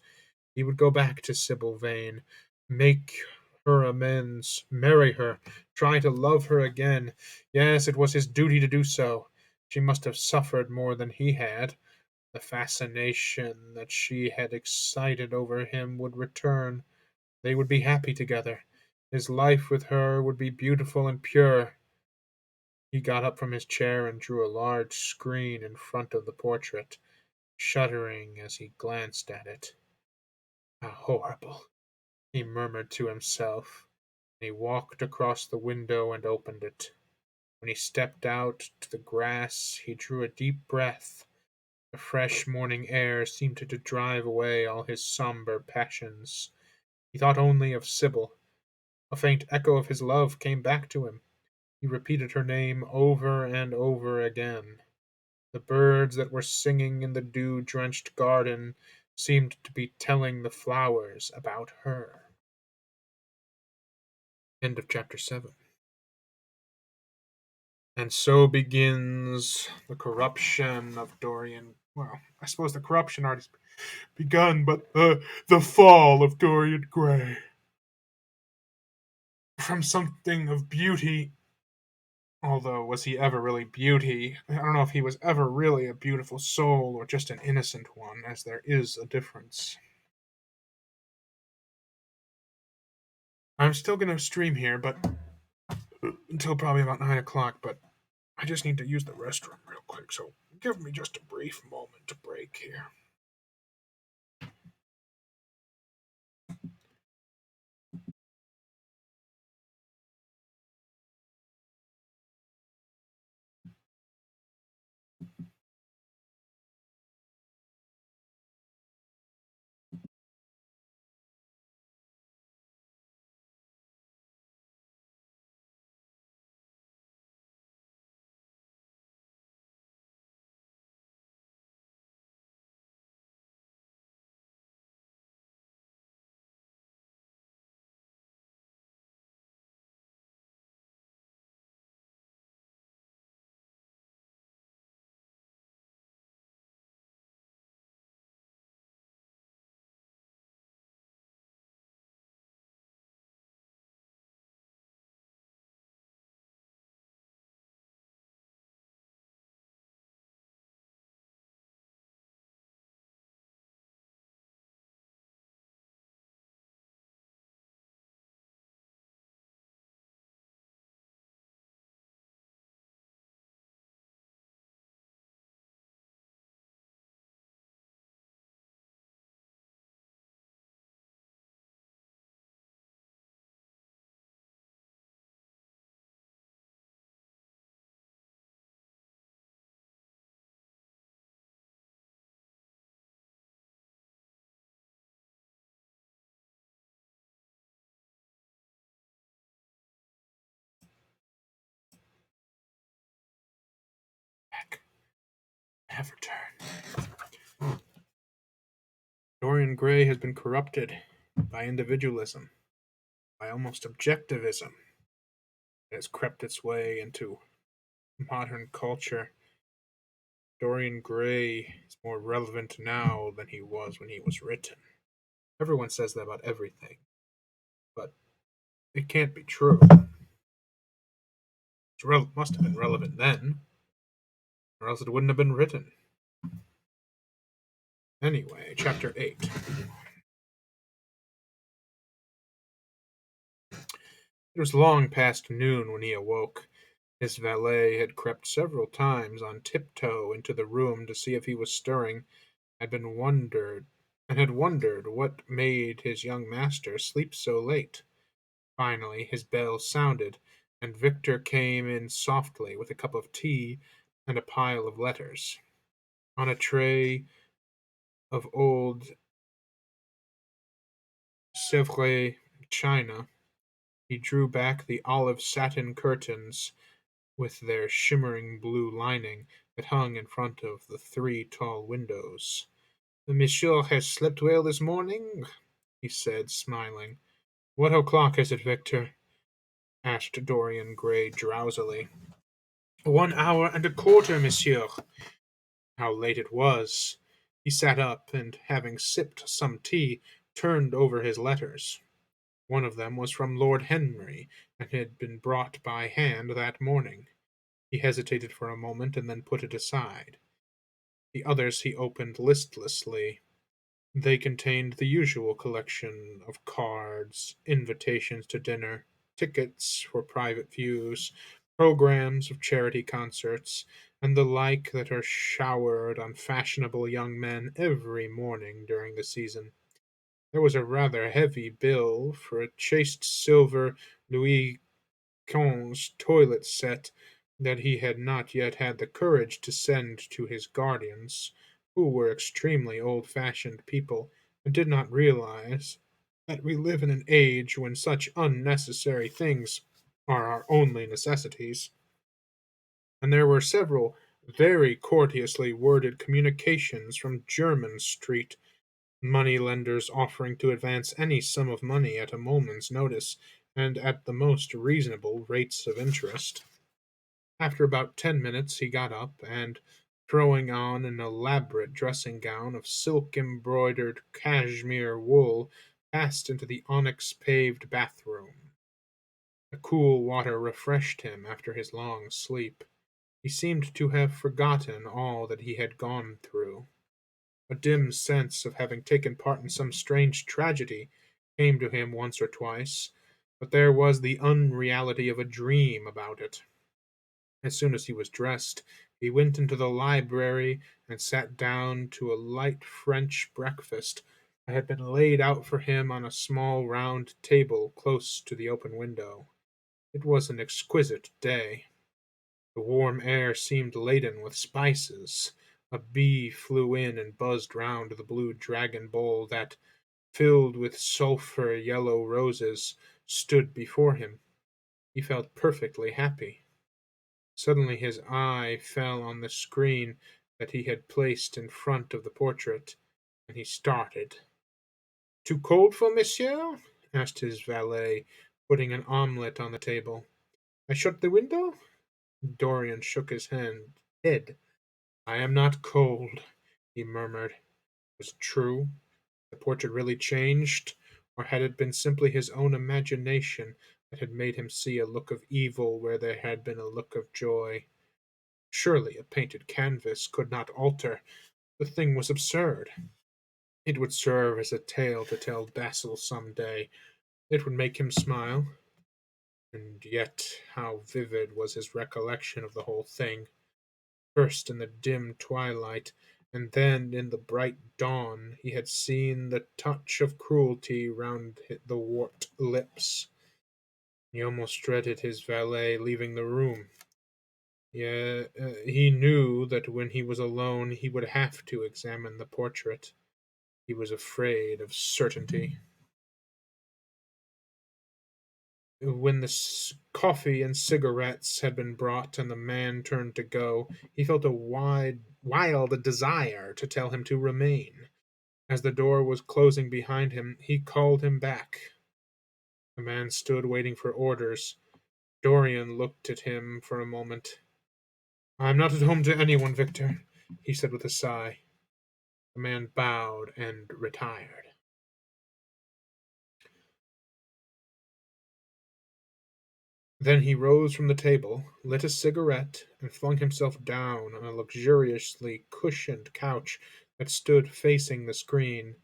Speaker 1: He would go back to Sybil Vane, make her amends, marry her, try to love her again. Yes, it was his duty to do so. She must have suffered more than he had. The fascination that she had excited over him would return. They would be happy together. His life with her would be beautiful and pure. He got up from his chair and drew a large screen in front of the portrait, shuddering as he glanced at it. How horrible, he murmured to himself. And he walked across the window and opened it. When he stepped out to the grass, he drew a deep breath. The fresh morning air seemed to drive away all his sombre passions. He thought only of Sybil. A faint echo of his love came back to him. He repeated her name over and over again. The birds that were singing in the dew-drenched garden seemed to be telling the flowers about her. End of chapter 7. And so begins the corruption of Dorian. Well, I suppose the corruption already begun, but the fall of Dorian Gray. From something of beauty, although was he ever really beauty? I don't know if he was ever really a beautiful soul or just an innocent one, as there is a difference. I'm still going to stream here, but until probably about 9 o'clock, but I just need to use the restroom real quick, so give me just a brief moment to break here. have returned. Dorian Gray has been corrupted by individualism, by almost objectivism. It has crept its way into modern culture. Dorian Gray is more relevant now than he was when he was written. Everyone says that about everything, but it can't be true. It must have been relevant then, or else it wouldn't have been written. Anyway, chapter 8. It was long past noon when he awoke. His valet had crept several times on tiptoe into the room to see if he was stirring, had wondered what made his young master sleep so late. Finally his bell sounded, and Victor came in softly with a cup of tea and a pile of letters. On a tray of old Sèvres china, he drew back the olive satin curtains with their shimmering blue lining that hung in front of the three tall windows. "Monsieur has slept well this morning?" he said, smiling. "What o'clock is it, Victor?" asked Dorian Gray drowsily. "1 hour and a quarter, monsieur." How late it was! He sat up, and having sipped some tea, turned over his letters. One of them was from Lord Henry, and had been brought by hand that morning. He hesitated for a moment, and then put it aside. The others he opened listlessly. They contained the usual collection of cards, invitations to dinner, tickets for private views, programs of charity concerts, and the like that are showered on fashionable young men every morning during the season. There was a rather heavy bill for a chased silver Louis XV toilet set that he had not yet had the courage to send to his guardians, who were extremely old-fashioned people, and did not realize that we live in an age when such unnecessary things are our only necessities. And there were several very courteously worded communications from Jermyn Street, money-lenders offering to advance any sum of money at a moment's notice, and at the most reasonable rates of interest. After about 10 minutes he got up, and, throwing on an elaborate dressing-gown of silk-embroidered cashmere wool, passed into the onyx-paved bathroom. The cool water refreshed him after his long sleep. He seemed to have forgotten all that he had gone through. A dim sense of having taken part in some strange tragedy came to him once or twice, but there was the unreality of a dream about it. As soon as he was dressed, he went into the library and sat down to a light French breakfast that had been laid out for him on a small round table close to the open window. It was an exquisite day. The warm air seemed laden with spices. A bee flew in and buzzed round the blue dragon bowl that, filled with sulphur yellow roses, stood before him. He felt perfectly happy. Suddenly his eye fell on the screen that he had placed in front of the portrait, and he started. "Too cold for monsieur?" asked his valet, putting an omelette on the table. "I shut the window?" Dorian shook his head. "I am not cold," he murmured. Was it true? The portrait really changed, or had it been simply his own imagination that had made him see a look of evil where there had been a look of joy? Surely a painted canvas could not alter. The thing was absurd. It would serve as a tale to tell Basil some day. It would make him smile. And yet how vivid was his recollection of the whole thing! First in the dim twilight, and then in the bright dawn, he had seen the touch of cruelty round the warped lips. He almost dreaded his valet leaving the room. Yeah, he knew that when he was alone he would have to examine the portrait. He was afraid of certainty. When the coffee and cigarettes had been brought and the man turned to go, he felt a wild desire to tell him to remain. As the door was closing behind him, he called him back. The man stood waiting for orders. Dorian looked at him for a moment. "I'm not at home to anyone, Victor," he said with a sigh. The man bowed and retired. Then he rose from the table, lit a cigarette, and flung himself down on a luxuriously cushioned couch that stood facing the screen.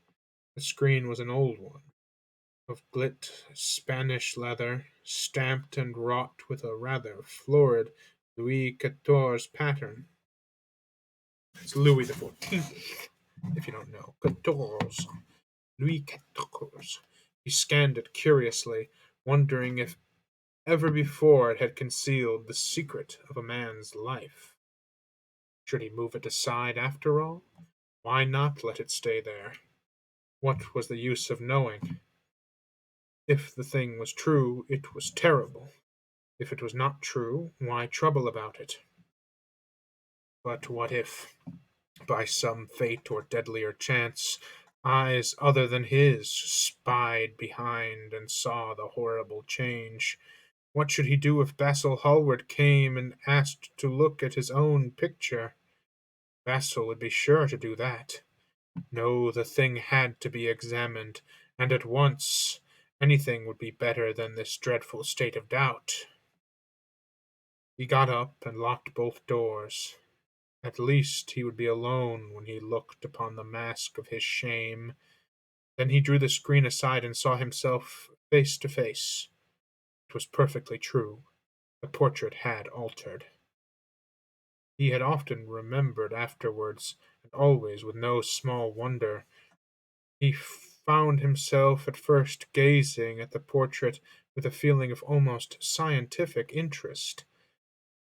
Speaker 1: The screen was an old one, of gilt Spanish leather, stamped and wrought with a rather florid Louis XIV pattern. It's Louis XIV, if you don't know. 14. Louis XIV. He scanned it curiously, wondering if ever before it had concealed the secret of a man's life. Should he move it aside after all? Why not let it stay there? What was the use of knowing? If the thing was true, it was terrible. If it was not true, why trouble about it? But what if, by some fate or deadlier chance, eyes other than his spied behind and saw the horrible change? What should he do if Basil Hallward came and asked to look at his own picture? Basil would be sure to do that. No, the thing had to be examined, and at once. Anything would be better than this dreadful state of doubt. He got up and locked both doors. At least he would be alone when he looked upon the mask of his shame. Then he drew the screen aside and saw himself face to face. It was perfectly true. The portrait had altered. He had often remembered afterwards, and always with no small wonder. He found himself at first gazing at the portrait with a feeling of almost scientific interest.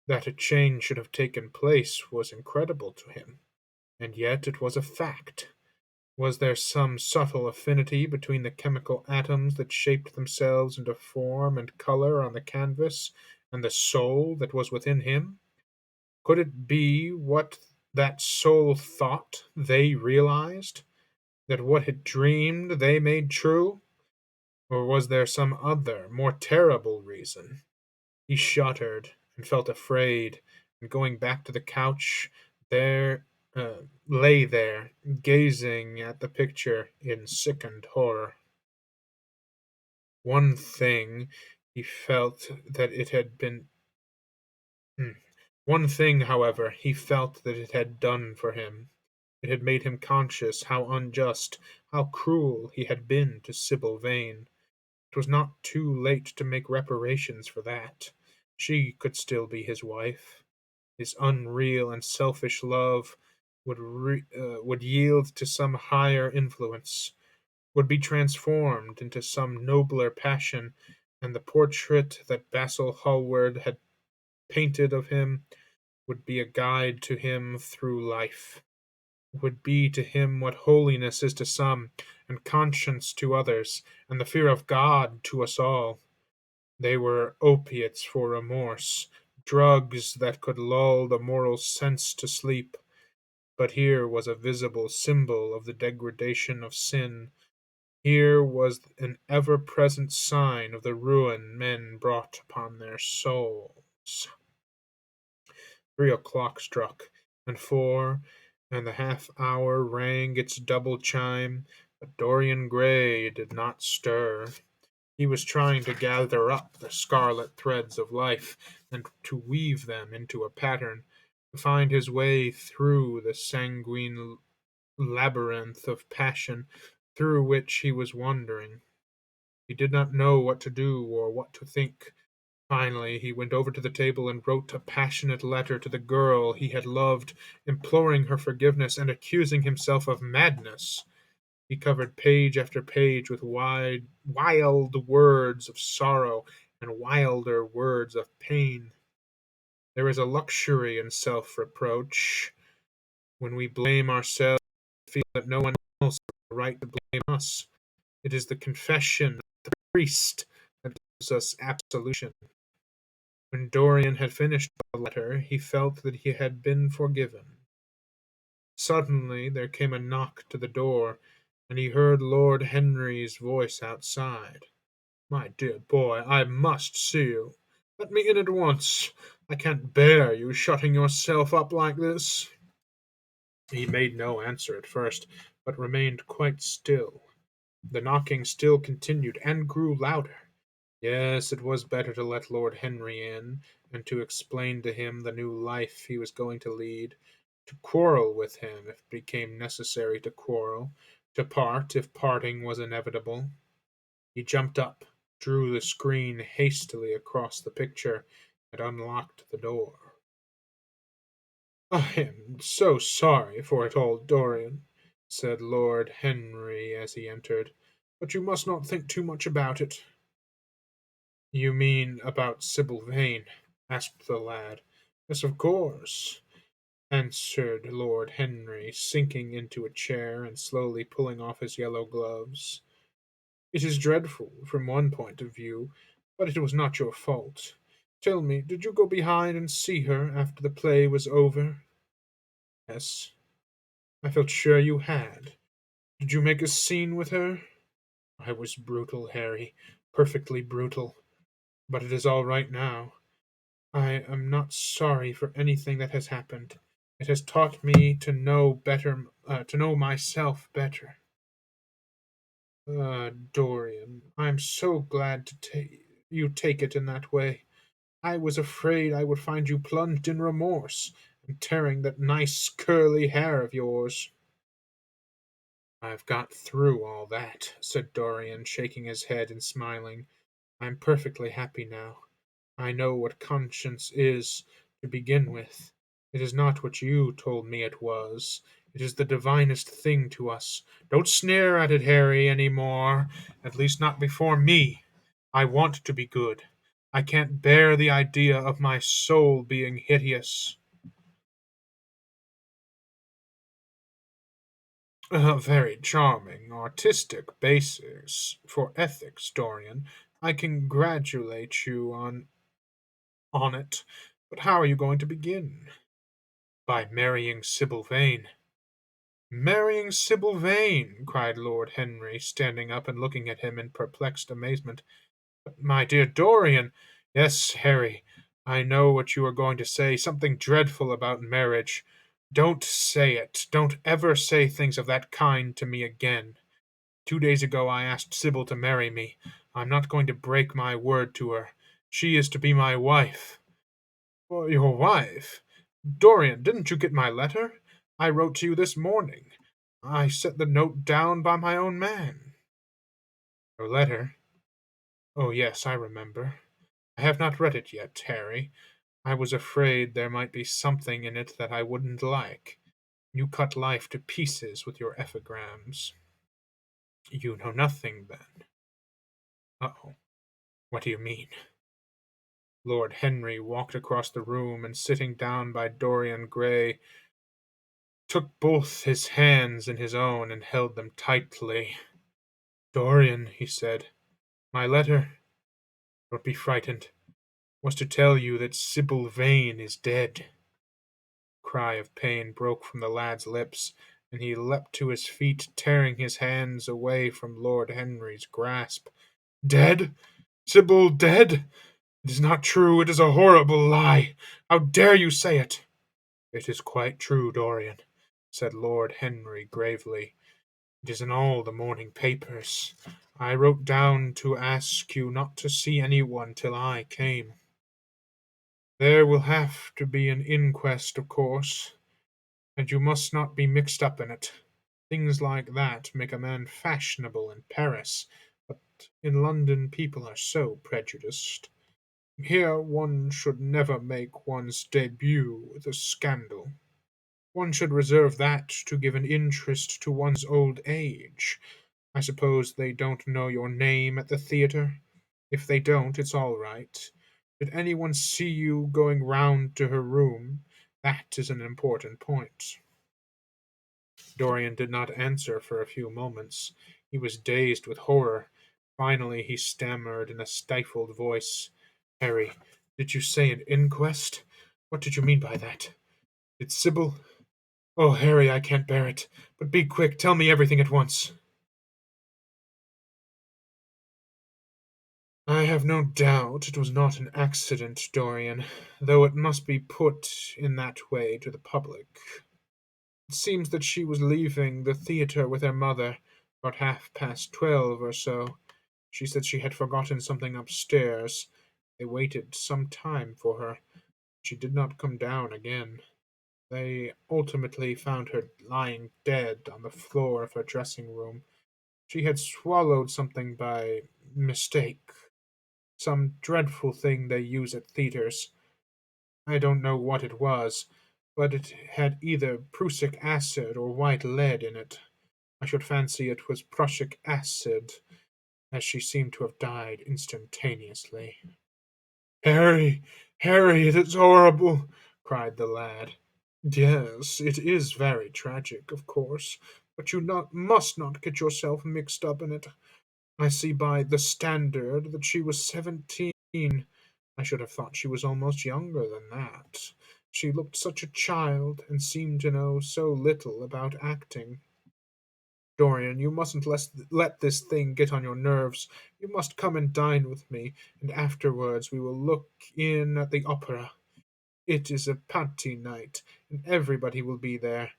Speaker 1: That a change should have taken place was incredible to him, and yet it was a fact. Was there some subtle affinity between the chemical atoms that shaped themselves into form and color on the canvas, and the soul that was within him? Could it be what that soul thought they realized? That what it dreamed they made true? Or was there some other, more terrible reason? He shuddered and felt afraid, and going back to the couch, there lay there, gazing at the picture in sickened horror. One thing he felt that it had been One thing, however, he felt that it had done for him. It had made him conscious how unjust, how cruel he had been to Sibyl Vane. It was not too late to make reparations for that. She could still be his wife. His unreal and selfish love would yield to some higher influence, would be transformed into some nobler passion, and the portrait that Basil Hallward had painted of him would be a guide to him through life, would be to him what holiness is to some, and conscience to others, and the fear of God to us all. They were opiates for remorse, drugs that could lull the moral sense to sleep. But here was a visible symbol of the degradation of sin. Here was an ever present sign of the ruin men brought upon their souls. 3 o'clock struck, and 4, and the half hour rang its double chime, but Dorian Gray did not stir. He was trying to gather up the scarlet threads of life, and to weave them into a pattern, to find his way through the sanguine labyrinth of passion through which he was wandering. He did not know what to do or what to think. Finally, he went over to the table and wrote a passionate letter to the girl he had loved, imploring her forgiveness and accusing himself of madness. He covered page after page with wild words of sorrow and wilder words of pain. There is a luxury in self reproach. When we blame ourselves, we feel that no one else has the right to blame us. It is the confession of the priest that us absolution. When Dorian had finished the letter, he felt that he had been forgiven. Suddenly there came a knock to the door, and he heard Lord Henry's voice outside. "My dear boy, I must see you. Let me in at once. I can't bear you shutting yourself up like this." He made no answer at first, but remained quite still. The knocking still continued, and grew louder. Yes, it was better to let Lord Henry in, and to explain to him the new life he was going to lead, to quarrel with him if it became necessary to quarrel, to part if parting was inevitable. He jumped up, drew the screen hastily across the picture, and unlocked the door. "I am so sorry for it all, Dorian," said Lord Henry as he entered, "but you must not think too much about it." "You mean about Sybil Vane?" asked the lad. "Yes, of course," answered Lord Henry, sinking into a chair and slowly pulling off his yellow gloves. "It is dreadful, from one point of view, but it was not your fault. Tell me, did you go behind and see her after the play was over?" "Yes." "I felt sure you had. Did you make a scene with her?" "I was brutal, Harry, perfectly brutal. But it is all right now. I am not sorry for anything that has happened. It has taught me to know better, to know myself better." Dorian, I am so glad to you take it in that way. I was afraid I would find you plunged in remorse, and tearing that nice curly hair of yours." "I've got through all that," said Dorian, shaking his head and smiling. "I'm perfectly happy now. I know what conscience is, to begin with. It is not what you told me it was. It is the divinest thing to us. Don't sneer at it, Harry, any more, at least not before me. I want to be good. I can't bear the idea of my soul being hideous." "A very charming, artistic basis for ethics, Dorian. I congratulate you on it. But how are you going to begin?" "By marrying Sybil Vane." "Marrying Sybil Vane!" cried Lord Henry, standing up and looking at him in perplexed amazement. "But, my dear Dorian—" "Yes, Harry, I know what you are going to say, something dreadful about marriage. Don't say it. Don't ever say things of that kind to me again. 2 days ago I asked Sybil to marry me. I'm not going to break my word to her. She is to be my wife." "Well, your wife? Dorian, didn't you get my letter? I wrote to you this morning. I set the note down by my own man." "Your letter? Oh, yes, I remember. I have not read it yet, Harry. I was afraid there might be something in it that I wouldn't like. You cut life to pieces with your epigrams." "You know nothing, then." "Uh-oh. What do you mean?" Lord Henry walked across the room and sitting down by Dorian Gray, took both his hands in his own and held them tightly. "Dorian," he said, "my letter, don't be frightened, was to tell you that Sybil Vane is dead." A cry of pain broke from the lad's lips, and he leapt to his feet, tearing his hands away from Lord Henry's grasp. "Dead? Sybil dead? It is not true. It is a horrible lie. How dare you say it?" "It is quite true, Dorian," said Lord Henry gravely. "It is in all the morning papers. I wrote down to ask you not to see anyone till I came. There will have to be an inquest, of course, and you must not be mixed up in it. Things like that make a man fashionable in Paris, but in London people are so prejudiced. Here one should never make one's debut with a scandal. One should reserve that to give an interest to one's old age. I suppose they don't know your name at the theatre? If they don't, it's all right. Did anyone see you going round to her room? That is an important point." Dorian did not answer for a few moments. He was dazed with horror. Finally, he stammered in a stifled voice, "Harry, did you say an inquest? What did you mean by that? Did Sybil— Oh, Harry, I can't bear it. But be quick, tell me everything at once." "I have no doubt it was not an accident, Dorian, though it must be put in that way to the public. It seems that she was leaving the theatre with her mother about 12:30 or so. She said she had forgotten something upstairs. They waited some time for her. She did not come down again. They ultimately found her lying dead on the floor of her dressing room. She had swallowed something by mistake, some dreadful thing they use at theatres. I don't know what it was, but it had either prussic acid or white lead in it. I should fancy it was prussic acid, as she seemed to have died instantaneously." "Harry, Harry, it is horrible!" cried the lad. "Yes, it is very tragic, of course, but you must not get yourself mixed up in it. I see by the Standard that she was 17. I should have thought she was almost younger than that. She looked such a child, and seemed to know so little about acting. Dorian, you mustn't let this thing get on your nerves. You must come and dine with me, and afterwards we will look in at the opera. It is a party night, and everybody will be there.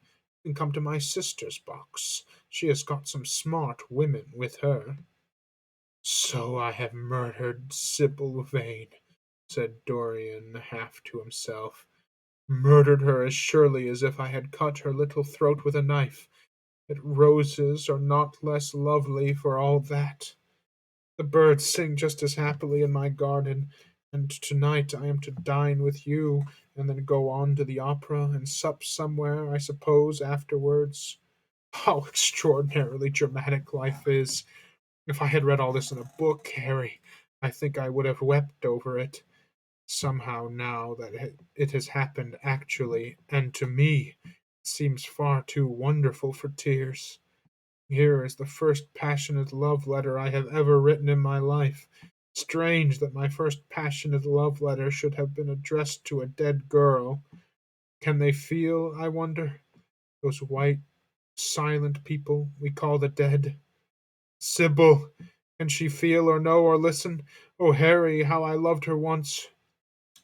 Speaker 1: You can come to my sister's box. She has got some smart women with her." "So I have murdered Sybil Vane," said Dorian, half to himself. "Murdered her as surely as if I had cut her little throat with a knife. Yet roses are not less lovely for all that. The birds sing just as happily in my garden, and tonight I am to dine with you, and then go on to the opera, and sup somewhere, I suppose, afterwards. How extraordinarily dramatic life is! If I had read all this in a book, Harry, I think I would have wept over it. Somehow, now that it has happened actually, and to me, it seems far too wonderful for tears. Here is the first passionate love letter I have ever written in my life. Strange that my first passionate love letter should have been addressed to a dead girl. Can they feel, I wonder, those white, silent people we call the dead? Sybil, can she feel or know or listen? Oh, Harry, how I loved her once!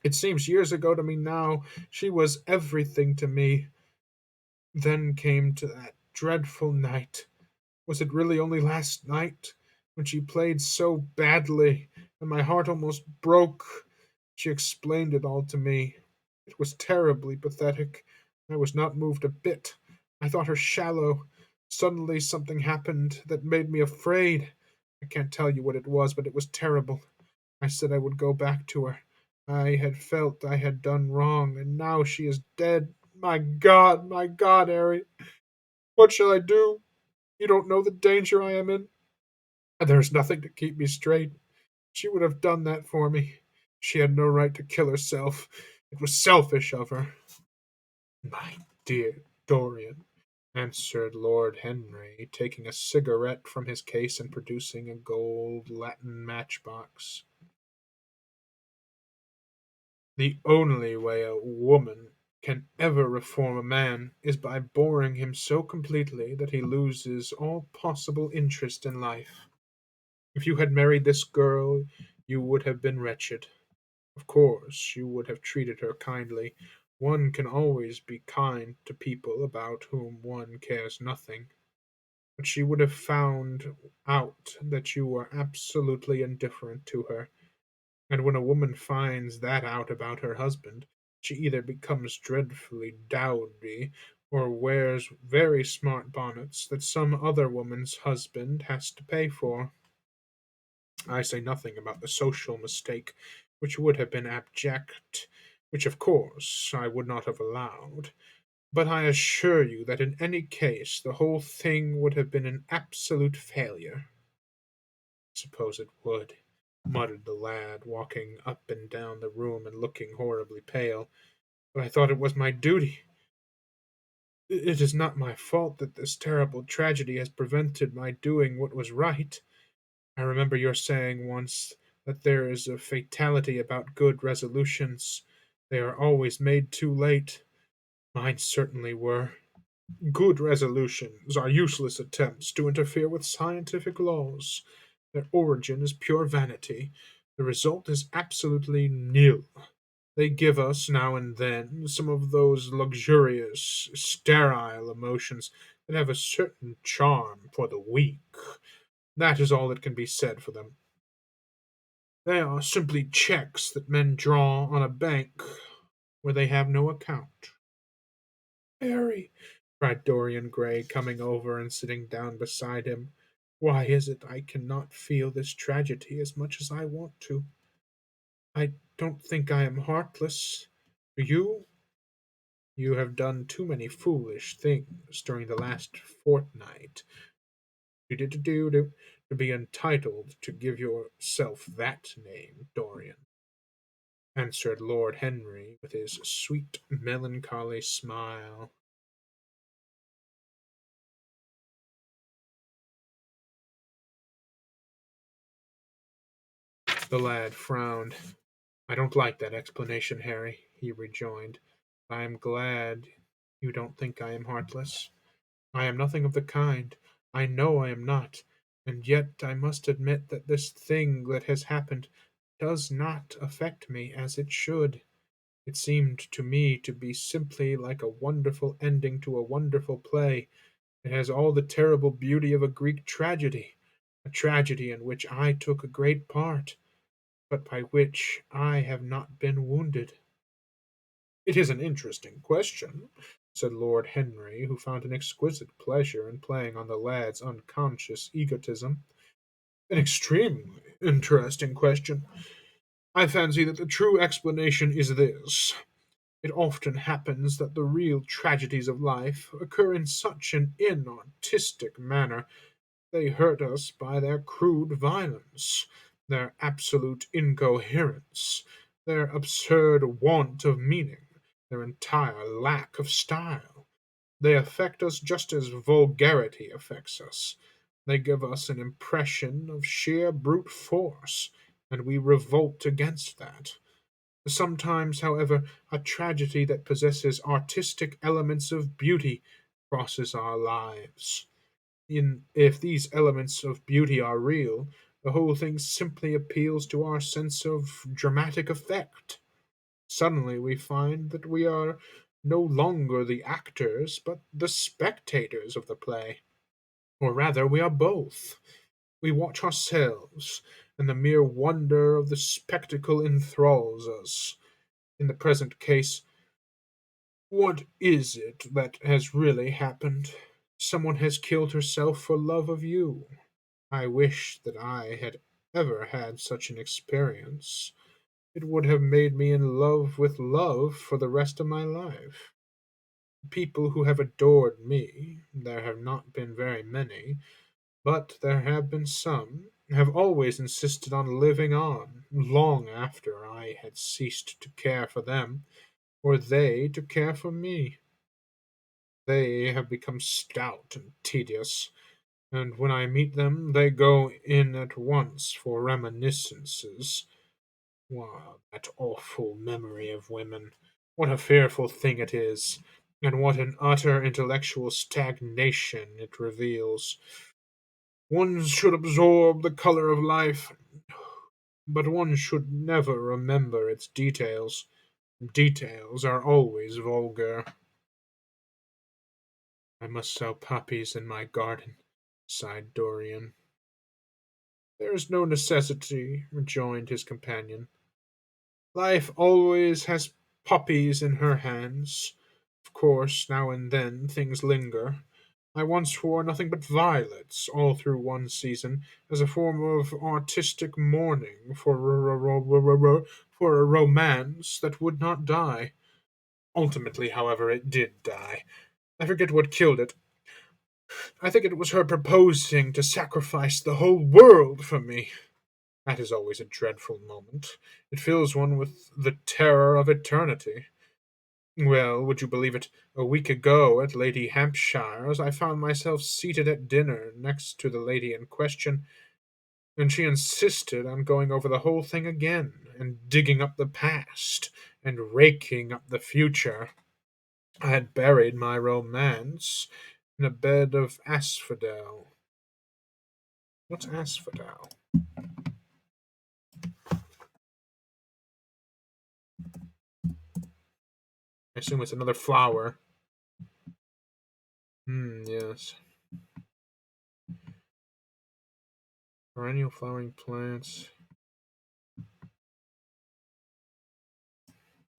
Speaker 1: It seems years ago to me now. She was everything to me. Then came to that dreadful night. Was it really only last night, when she played so badly, and my heart almost broke? She explained it all to me. It was terribly pathetic. I was not moved a bit. I thought her shallow. Suddenly something happened that made me afraid. I can't tell you what it was, but it was terrible. I said I would go back to her. I had felt I had done wrong, and now she is dead. My God, Harry, what shall I do? You don't know the danger I am in. And there is nothing to keep me straight. She would have done that for me. She had no right to kill herself. It was selfish of her." "My dear Dorian," answered Lord Henry, taking a cigarette from his case and producing a gold latten matchbox, "the only way a woman can ever reform a man is by boring him so completely that he loses all possible interest in life. If you had married this girl, you would have been wretched. Of course, you would have treated her kindly. One can always be kind to people about whom one cares nothing. But she would have found out that you were absolutely indifferent to her. And when a woman finds that out about her husband, she either becomes dreadfully dowdy, or wears very smart bonnets that some other woman's husband has to pay for. I say nothing about the social mistake, which would have been abject, which of course I would not have allowed, but I assure you that in any case the whole thing would have been an absolute failure." "Suppose it would," muttered the lad, walking up and down the room and looking horribly pale. "But I thought it was my duty. It is not my fault that this terrible tragedy has prevented my doing what was right. I remember your saying once that there is a fatality about good resolutions. They are always made too late. Mine certainly were. Good resolutions are useless attempts to interfere with scientific laws. Their origin is pure vanity. The result is absolutely nil. They give us, now and then, some of those luxurious, sterile emotions that have a certain charm for the weak. That is all that can be said for them. They are simply checks that men draw on a bank where they have no account. Harry, cried Dorian Gray, coming over and sitting down beside him, why is it I cannot feel this tragedy as much as I want to? I don't think I am heartless. Do you? You have done too many foolish things during the last fortnight to be entitled to give yourself that name, Dorian, answered Lord Henry with his sweet melancholy smile. The lad frowned. I don't like that explanation, Harry, he rejoined. I am glad you don't think I am heartless. I am nothing of the kind. I know I am not. And yet I must admit that this thing that has happened does not affect me as it should. It seemed to me to be simply like a wonderful ending to a wonderful play. It has all the terrible beauty of a Greek tragedy, a tragedy in which I took a great part, but by which I have not been wounded. It is an interesting question, said Lord Henry, who found an exquisite pleasure in playing on the lad's unconscious egotism. An extremely interesting question. I fancy that the true explanation is this. It often happens that the real tragedies of life occur in such an inartistic manner. They hurt us by their crude violence, their absolute incoherence, their absurd want of meaning, their entire lack of style. They affect us just as vulgarity affects us. They give us an impression of sheer brute force, and we revolt against that. Sometimes, however, a tragedy that possesses artistic elements of beauty crosses our lives. If these elements of beauty are real, the whole thing simply appeals to our sense of dramatic effect. Suddenly we find that we are no longer the actors, but the spectators of the play. Or rather, we are both. We watch ourselves, and the mere wonder of the spectacle enthralls us. In the present case, what is it that has really happened? Someone has killed herself for love of you. I wish that I had ever had such an experience. It would have made me in love with love for the rest of my life. People who have adored me, there have not been very many, but there have been some, have always insisted on living on, long after I had ceased to care for them, or they to care for me. They have become stout and tedious, and when I meet them, they go in at once for reminiscences. Wow, that awful memory of women! What a fearful thing it is, and what an utter intellectual stagnation it reveals. One should absorb the color of life, but one should never remember its details. Details are always vulgar. I must sell poppies in my garden, sighed Dorian. There is no necessity, rejoined his companion. Life always has poppies in her hands. Of course, now and then things linger. I once wore nothing but violets all through one season, as a form of artistic mourning for a romance that would not die. Ultimately, however, it did die. I forget what killed it. I think it was her proposing to sacrifice the whole world for me. That is always a dreadful moment. It fills one with the terror of eternity. Well, would you believe it? A week ago at Lady Hampshire's, I found myself seated at dinner next to the lady in question. and she insisted on going over the whole thing again, and digging up the past, and raking up the future. I had buried my romance in a bed of asphodel. What's asphodel? I assume it's another flower. Yes. Perennial flowering plants.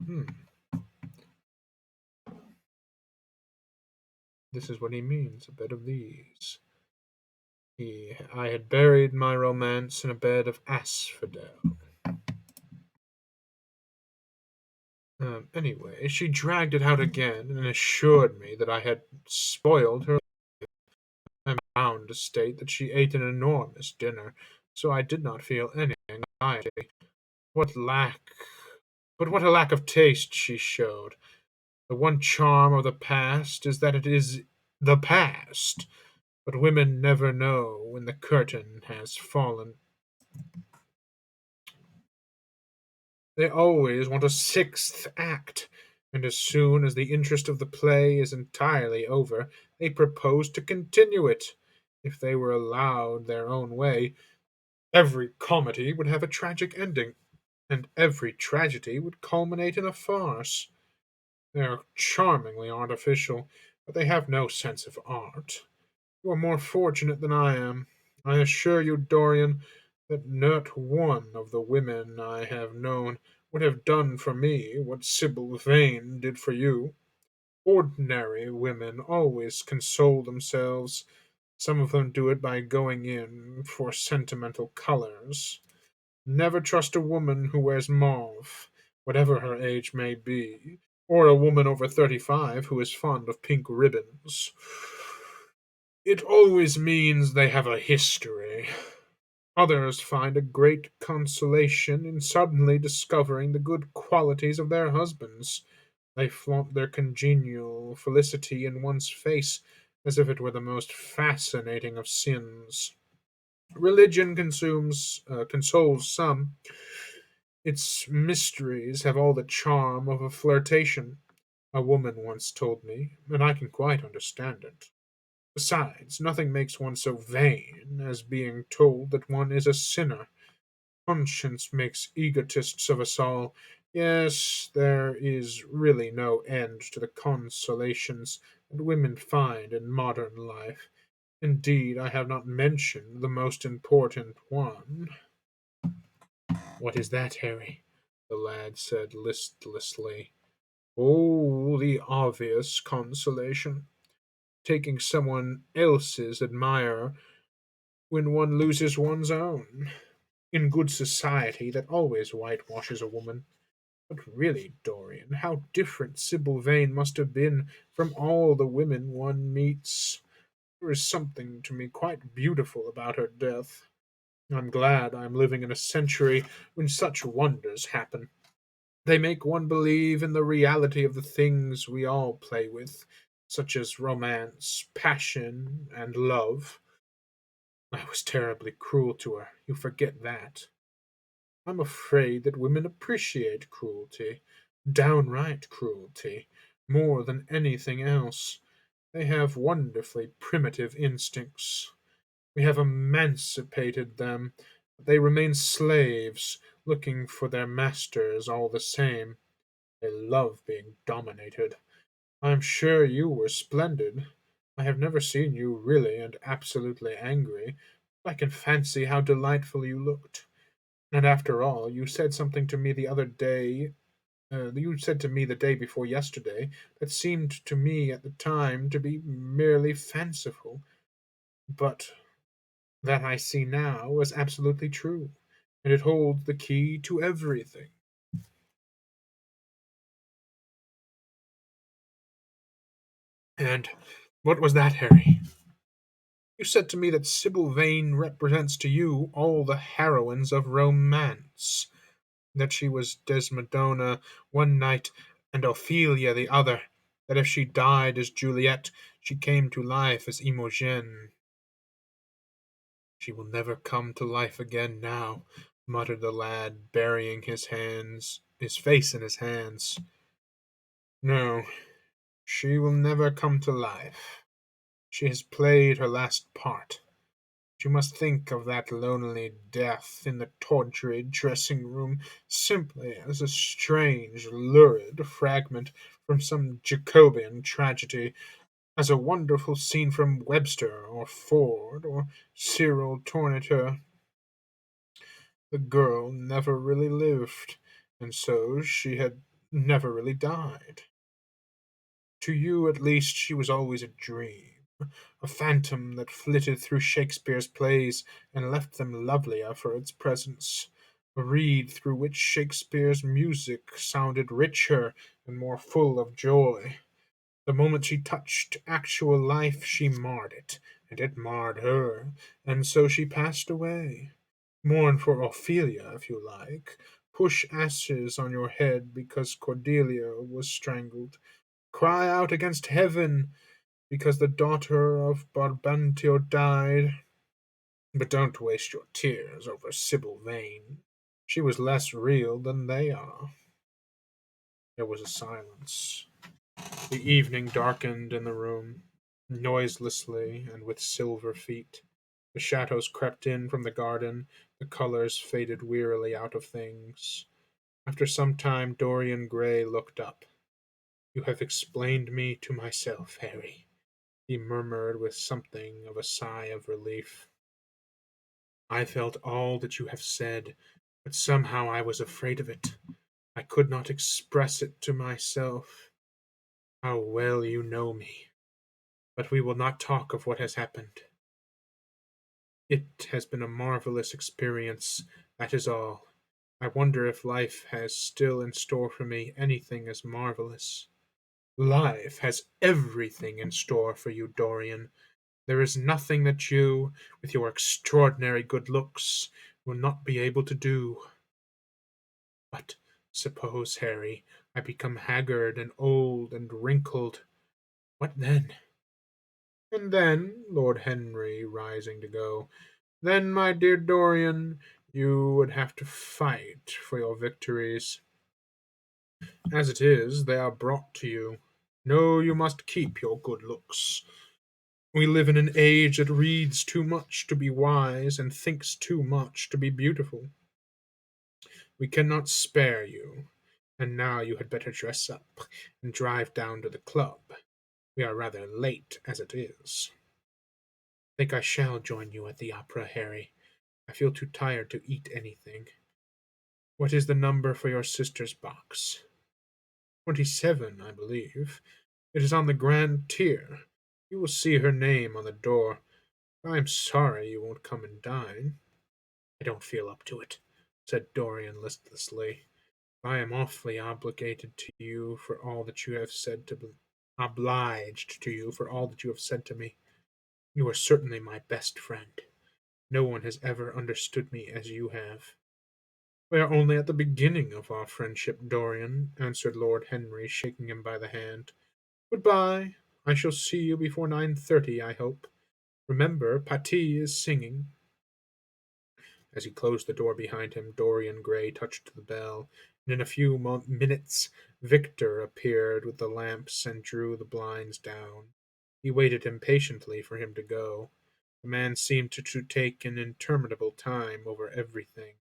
Speaker 1: Hmm. This is what he means, a bed of these. I had buried my romance in a bed of asphodel. Anyway, she dragged it out again and assured me that I had spoiled her. I'm bound to state that she ate an enormous dinner, so I did not feel any anxiety. What lack, but what a lack of taste she showed. The one charm of the past is that it is the past, but women never know when the curtain has fallen. They always want a sixth act, and as soon as the interest of the play is entirely over, they propose to continue it. If they were allowed their own way, every comedy would have a tragic ending, and every tragedy would culminate in a farce. They are charmingly artificial, but they have no sense of art. You are more fortunate than I am. I assure you, Dorian, that not one of the women I have known would have done for me what Sybil Vane did for you. Ordinary women always console themselves. Some of them do it by going in for sentimental colors. Never trust a woman who wears mauve, whatever her age may be, or a woman over 35 who is fond of pink ribbons. It always means they have a history. Others find a great consolation in suddenly discovering the good qualities of their husbands. They flaunt their congenial felicity in one's face as if it were the most fascinating of sins. Religion consoles some. Its mysteries have all the charm of a flirtation, a woman once told me, and I can quite understand it. Besides, nothing makes one so vain as being told that one is a sinner. Conscience makes egotists of us all. Yes, there is really no end to the consolations that women find in modern life. Indeed, I have not mentioned the most important one. What is that, Harry? The lad said listlessly. Oh, the obvious consolation. Taking someone else's admirer when one loses one's own. In good society, that always whitewashes a woman. But really, Dorian, how different Sybil Vane must have been from all the women one meets. There is something to me quite beautiful about her death. I'm glad I'm living in a century when such wonders happen. They make one believe in the reality of the things we all play with, such as romance, passion, and love. I was terribly cruel to her. You forget that. I'm afraid that women appreciate cruelty, downright cruelty, more than anything else. They have wonderfully primitive instincts. We have emancipated them, but they remain slaves, looking for their masters all the same. They love being dominated. I'm sure you were splendid. I have never seen you really and absolutely angry. I can fancy how delightful you looked. And after all, you said something to me the other day. You said to me the day before yesterday that seemed to me at the time to be merely fanciful, but that I see now was absolutely true, and it holds the key to everything. And what was that, Harry? You said to me that Sybil Vane represents to you all the heroines of romance, that she was Desdemona one night and Ophelia the other, that if she died as Juliet, she came to life as Imogen. She will never come to life again now, muttered the lad, burying his face in his hands. No, she will never come to life. She has played her last part. You must think of that lonely death in the tortured dressing room simply as a strange, lurid fragment from some Jacobean tragedy, as a wonderful scene from Webster or Ford or Cyril Tourneur. The girl never really lived, and so she had never really died. To you, at least, she was always a dream, a phantom that flitted through Shakespeare's plays and left them lovelier for its presence, a reed through which Shakespeare's music sounded richer and more full of joy. The moment she touched actual life, she marred it, and it marred her, and so she passed away. Mourn for Ophelia, if you like. Push ashes on your head because Cordelia was strangled. Cry out against heaven because the daughter of Brabantio died. But don't waste your tears over Sybil Vane. She was less real than they are. There was a silence. The evening darkened in the room, noiselessly and with silver feet. The shadows crept in from the garden, the colors faded wearily out of things. After some time, Dorian Gray looked up. You have explained me to myself, Harry, he murmured with something of a sigh of relief. I felt all that you have said, but somehow I was afraid of it. I could not express it to myself. How well you know me. But we will not talk of what has happened. It has been a marvelous experience, that is all. I wonder if life has still in store for me anything as marvelous. Life has everything in store for you, Dorian. There is nothing that you, with your extraordinary good looks, will not be able to do. But suppose, Harry, I become haggard and old and wrinkled. What then? And then, Lord Henry, rising to go, then, my dear Dorian, you would have to fight for your victories. As it is, they are brought to you. No, you must keep your good looks. We live in an age that reads too much to be wise and thinks too much to be beautiful. We cannot spare you, and now you had better dress up and drive down to the club. We are rather late as it is. I think I shall join you at the opera, Harry. I feel too tired to eat anything. What is the number for your sister's box? 27, I believe. It is on the grand tier. You will see her name on the door. I am sorry you won't come and dine. I don't feel up to it, said Dorian listlessly. I am awfully obligated to you for all that you have said to me. Obliged to you for all that you have said to me. You are certainly my best friend. No one has ever understood me as you have. We are only at the beginning of our friendship, Dorian, answered Lord Henry, shaking him by the hand. Good-bye. I shall see you before 9:30, I hope. Remember, Patti is singing. As he closed the door behind him, Dorian Gray touched the bell, and in a few minutes Victor appeared with the lamps and drew the blinds down. He waited impatiently for him to go. The man seemed to take an interminable time over everything.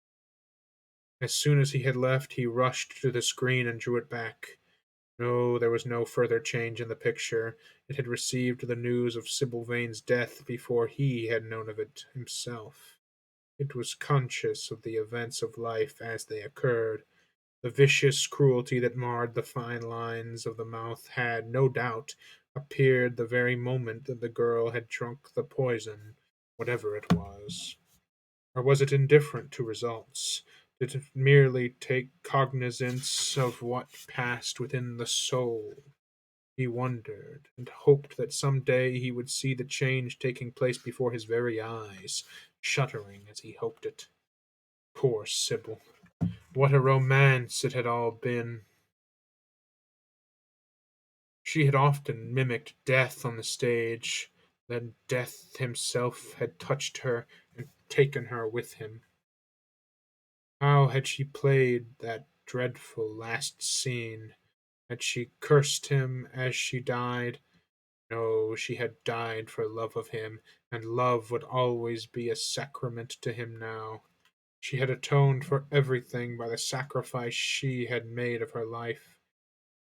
Speaker 1: As soon as he had left, he rushed to the screen and drew it back. No, there was no further change in the picture. It had received the news of Sybil Vane's death before he had known of it himself. It was conscious of the events of life as they occurred. The vicious cruelty that marred the fine lines of the mouth had, no doubt, appeared the very moment that the girl had drunk the poison, whatever it was. Or was it indifferent to results? Did it merely take cognizance of what passed within the soul? He wondered, and hoped that some day he would see the change taking place before his very eyes, shuddering as he hoped it. Poor Sybil! What a romance it had all been! She had often mimicked death on the stage. Then Death himself had touched her and taken her with him. How had she played that dreadful last scene? Had she cursed him as she died? No, she had died for love of him, and love would always be a sacrament to him now. She had atoned for everything by the sacrifice she had made of her life.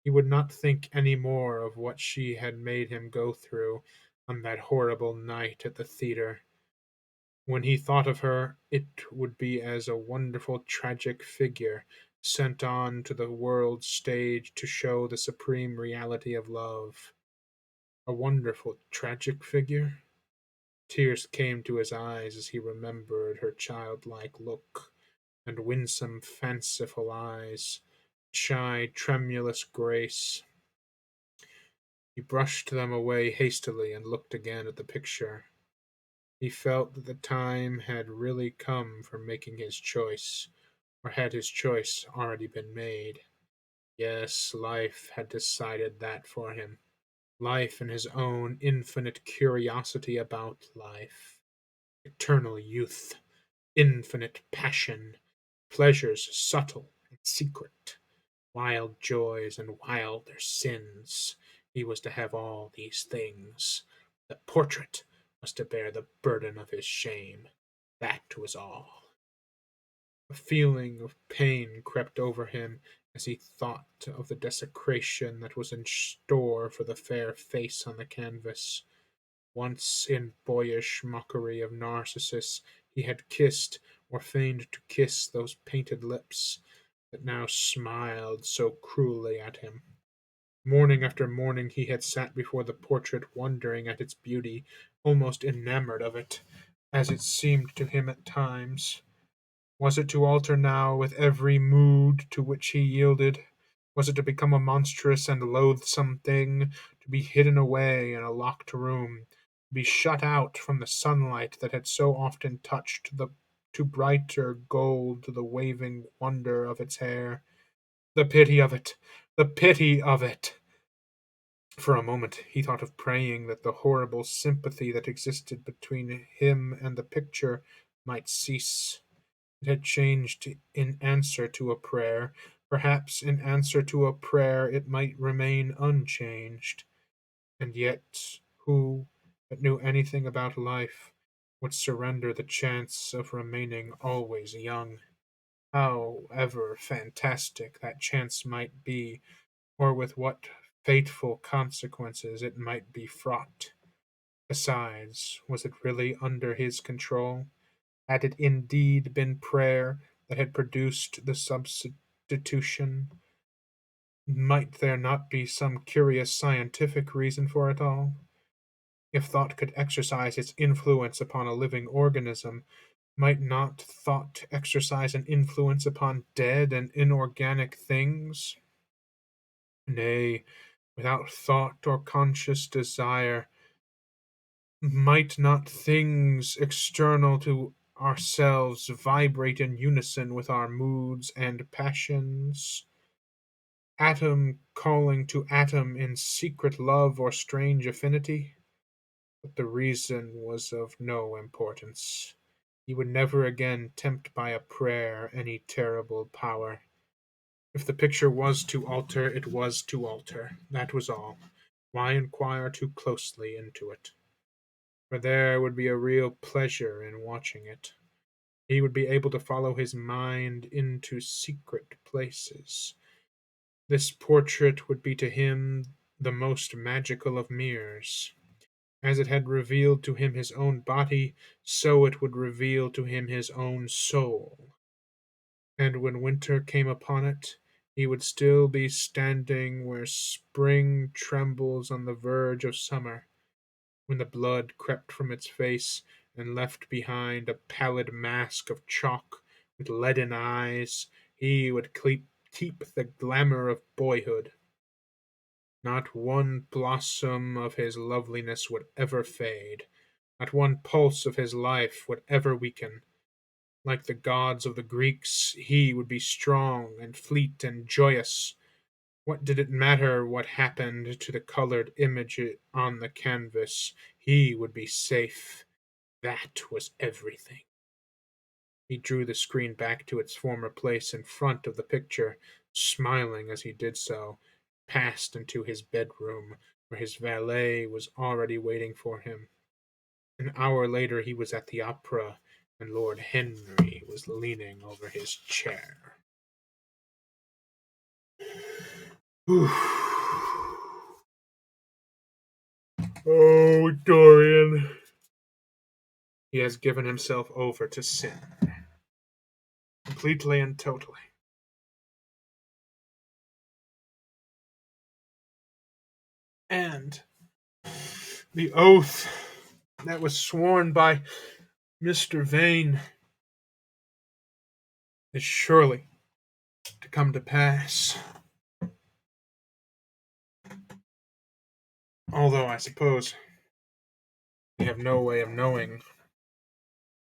Speaker 1: He would not think any more of what she had made him go through on that horrible night at the theatre. When he thought of her, it would be as a wonderful tragic figure sent on to the world's stage to show the supreme reality of love. A wonderful tragic figure? Tears came to his eyes as he remembered her childlike look and winsome, fanciful eyes, shy, tremulous grace. He brushed them away hastily and looked again at the picture. He felt that the time had really come for making his choice, or had his choice already been made? Yes, life had decided that for him. Life and his own infinite curiosity about life. Eternal youth, infinite passion, pleasures subtle and secret, wild joys and wilder sins. He was to have all these things. The portrait was to bear the burden of his shame. That was all. A feeling of pain crept over him as he thought of the desecration that was in store for the fair face on the canvas. Once in boyish mockery of Narcissus he had kissed, or feigned to kiss, those painted lips that now smiled so cruelly at him. Morning after morning he had sat before the portrait wondering at its beauty, almost enamored of it, as it seemed to him at times. Was it to alter now with every mood to which he yielded? Was it to become a monstrous and loathsome thing, to be hidden away in a locked room, to be shut out from the sunlight that had so often touched the to brighter gold the waving wonder of its hair? The pity of it! The pity of it! For a moment he thought of praying that the horrible sympathy that existed between him and the picture might cease. It had changed in answer to a prayer. Perhaps in answer to a prayer it might remain unchanged. And yet, who that knew anything about life would surrender the chance of remaining always young? However fantastic that chance might be, or with what fateful consequences it might be fraught. Besides, was it really under his control? Had it indeed been prayer that had produced the substitution? Might there not be some curious scientific reason for it all? If thought could exercise its influence upon a living organism, might not thought exercise an influence upon dead and inorganic things? Nay, without thought or conscious desire, might not things external to ourselves vibrate in unison with our moods and passions? Atom calling to atom in secret love or strange affinity? But the reason was of no importance. He would never again tempt by a prayer any terrible power. If the picture was to alter, it was to alter. That was all. Why inquire too closely into it? For there would be a real pleasure in watching it. He would be able to follow his mind into secret places. This portrait would be to him the most magical of mirrors. As it had revealed to him his own body, so it would reveal to him his own soul. And when winter came upon it, he would still be standing where spring trembles on the verge of summer. When the blood crept from its face and left behind a pallid mask of chalk with leaden eyes, he would keep the glamour of boyhood. Not one blossom of his loveliness would ever fade. Not one pulse of his life would ever weaken. Like the gods of the Greeks, he would be strong and fleet and joyous. What did it matter what happened to the colored image on the canvas? He would be safe. That was everything. He drew the screen back to its former place in front of the picture, smiling as he did so, passed into his bedroom, where his valet was already waiting for him. An hour later he was at the opera, and Lord Henry was leaning over his chair. Oh, Dorian. He has given himself over to sin. Completely and totally. And the oath that was sworn by Mr. Vane is surely to come to pass. Although I suppose we have no way of knowing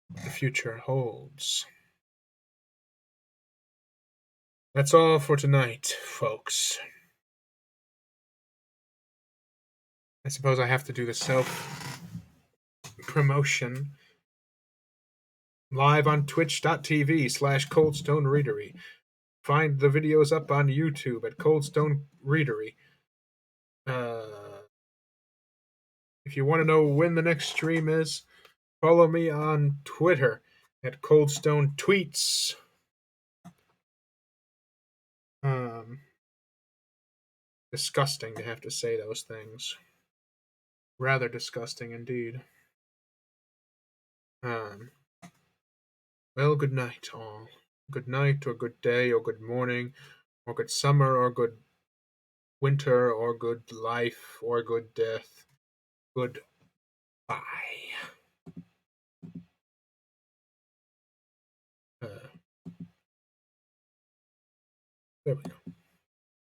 Speaker 1: what the future holds. That's all for tonight, folks. I suppose I have to do the self promotion live on twitch.tv/Coldstone Readery. Find the videos up on YouTube at Coldstone Readery. If you want to know when the next stream is, follow me on Twitter at Coldstone Tweets. Disgusting to have to say those things. Rather disgusting indeed. Well, good night, all. Good night, or good day, or good morning, or good summer, or good winter, or good life, or good death. Goodbye. There we go.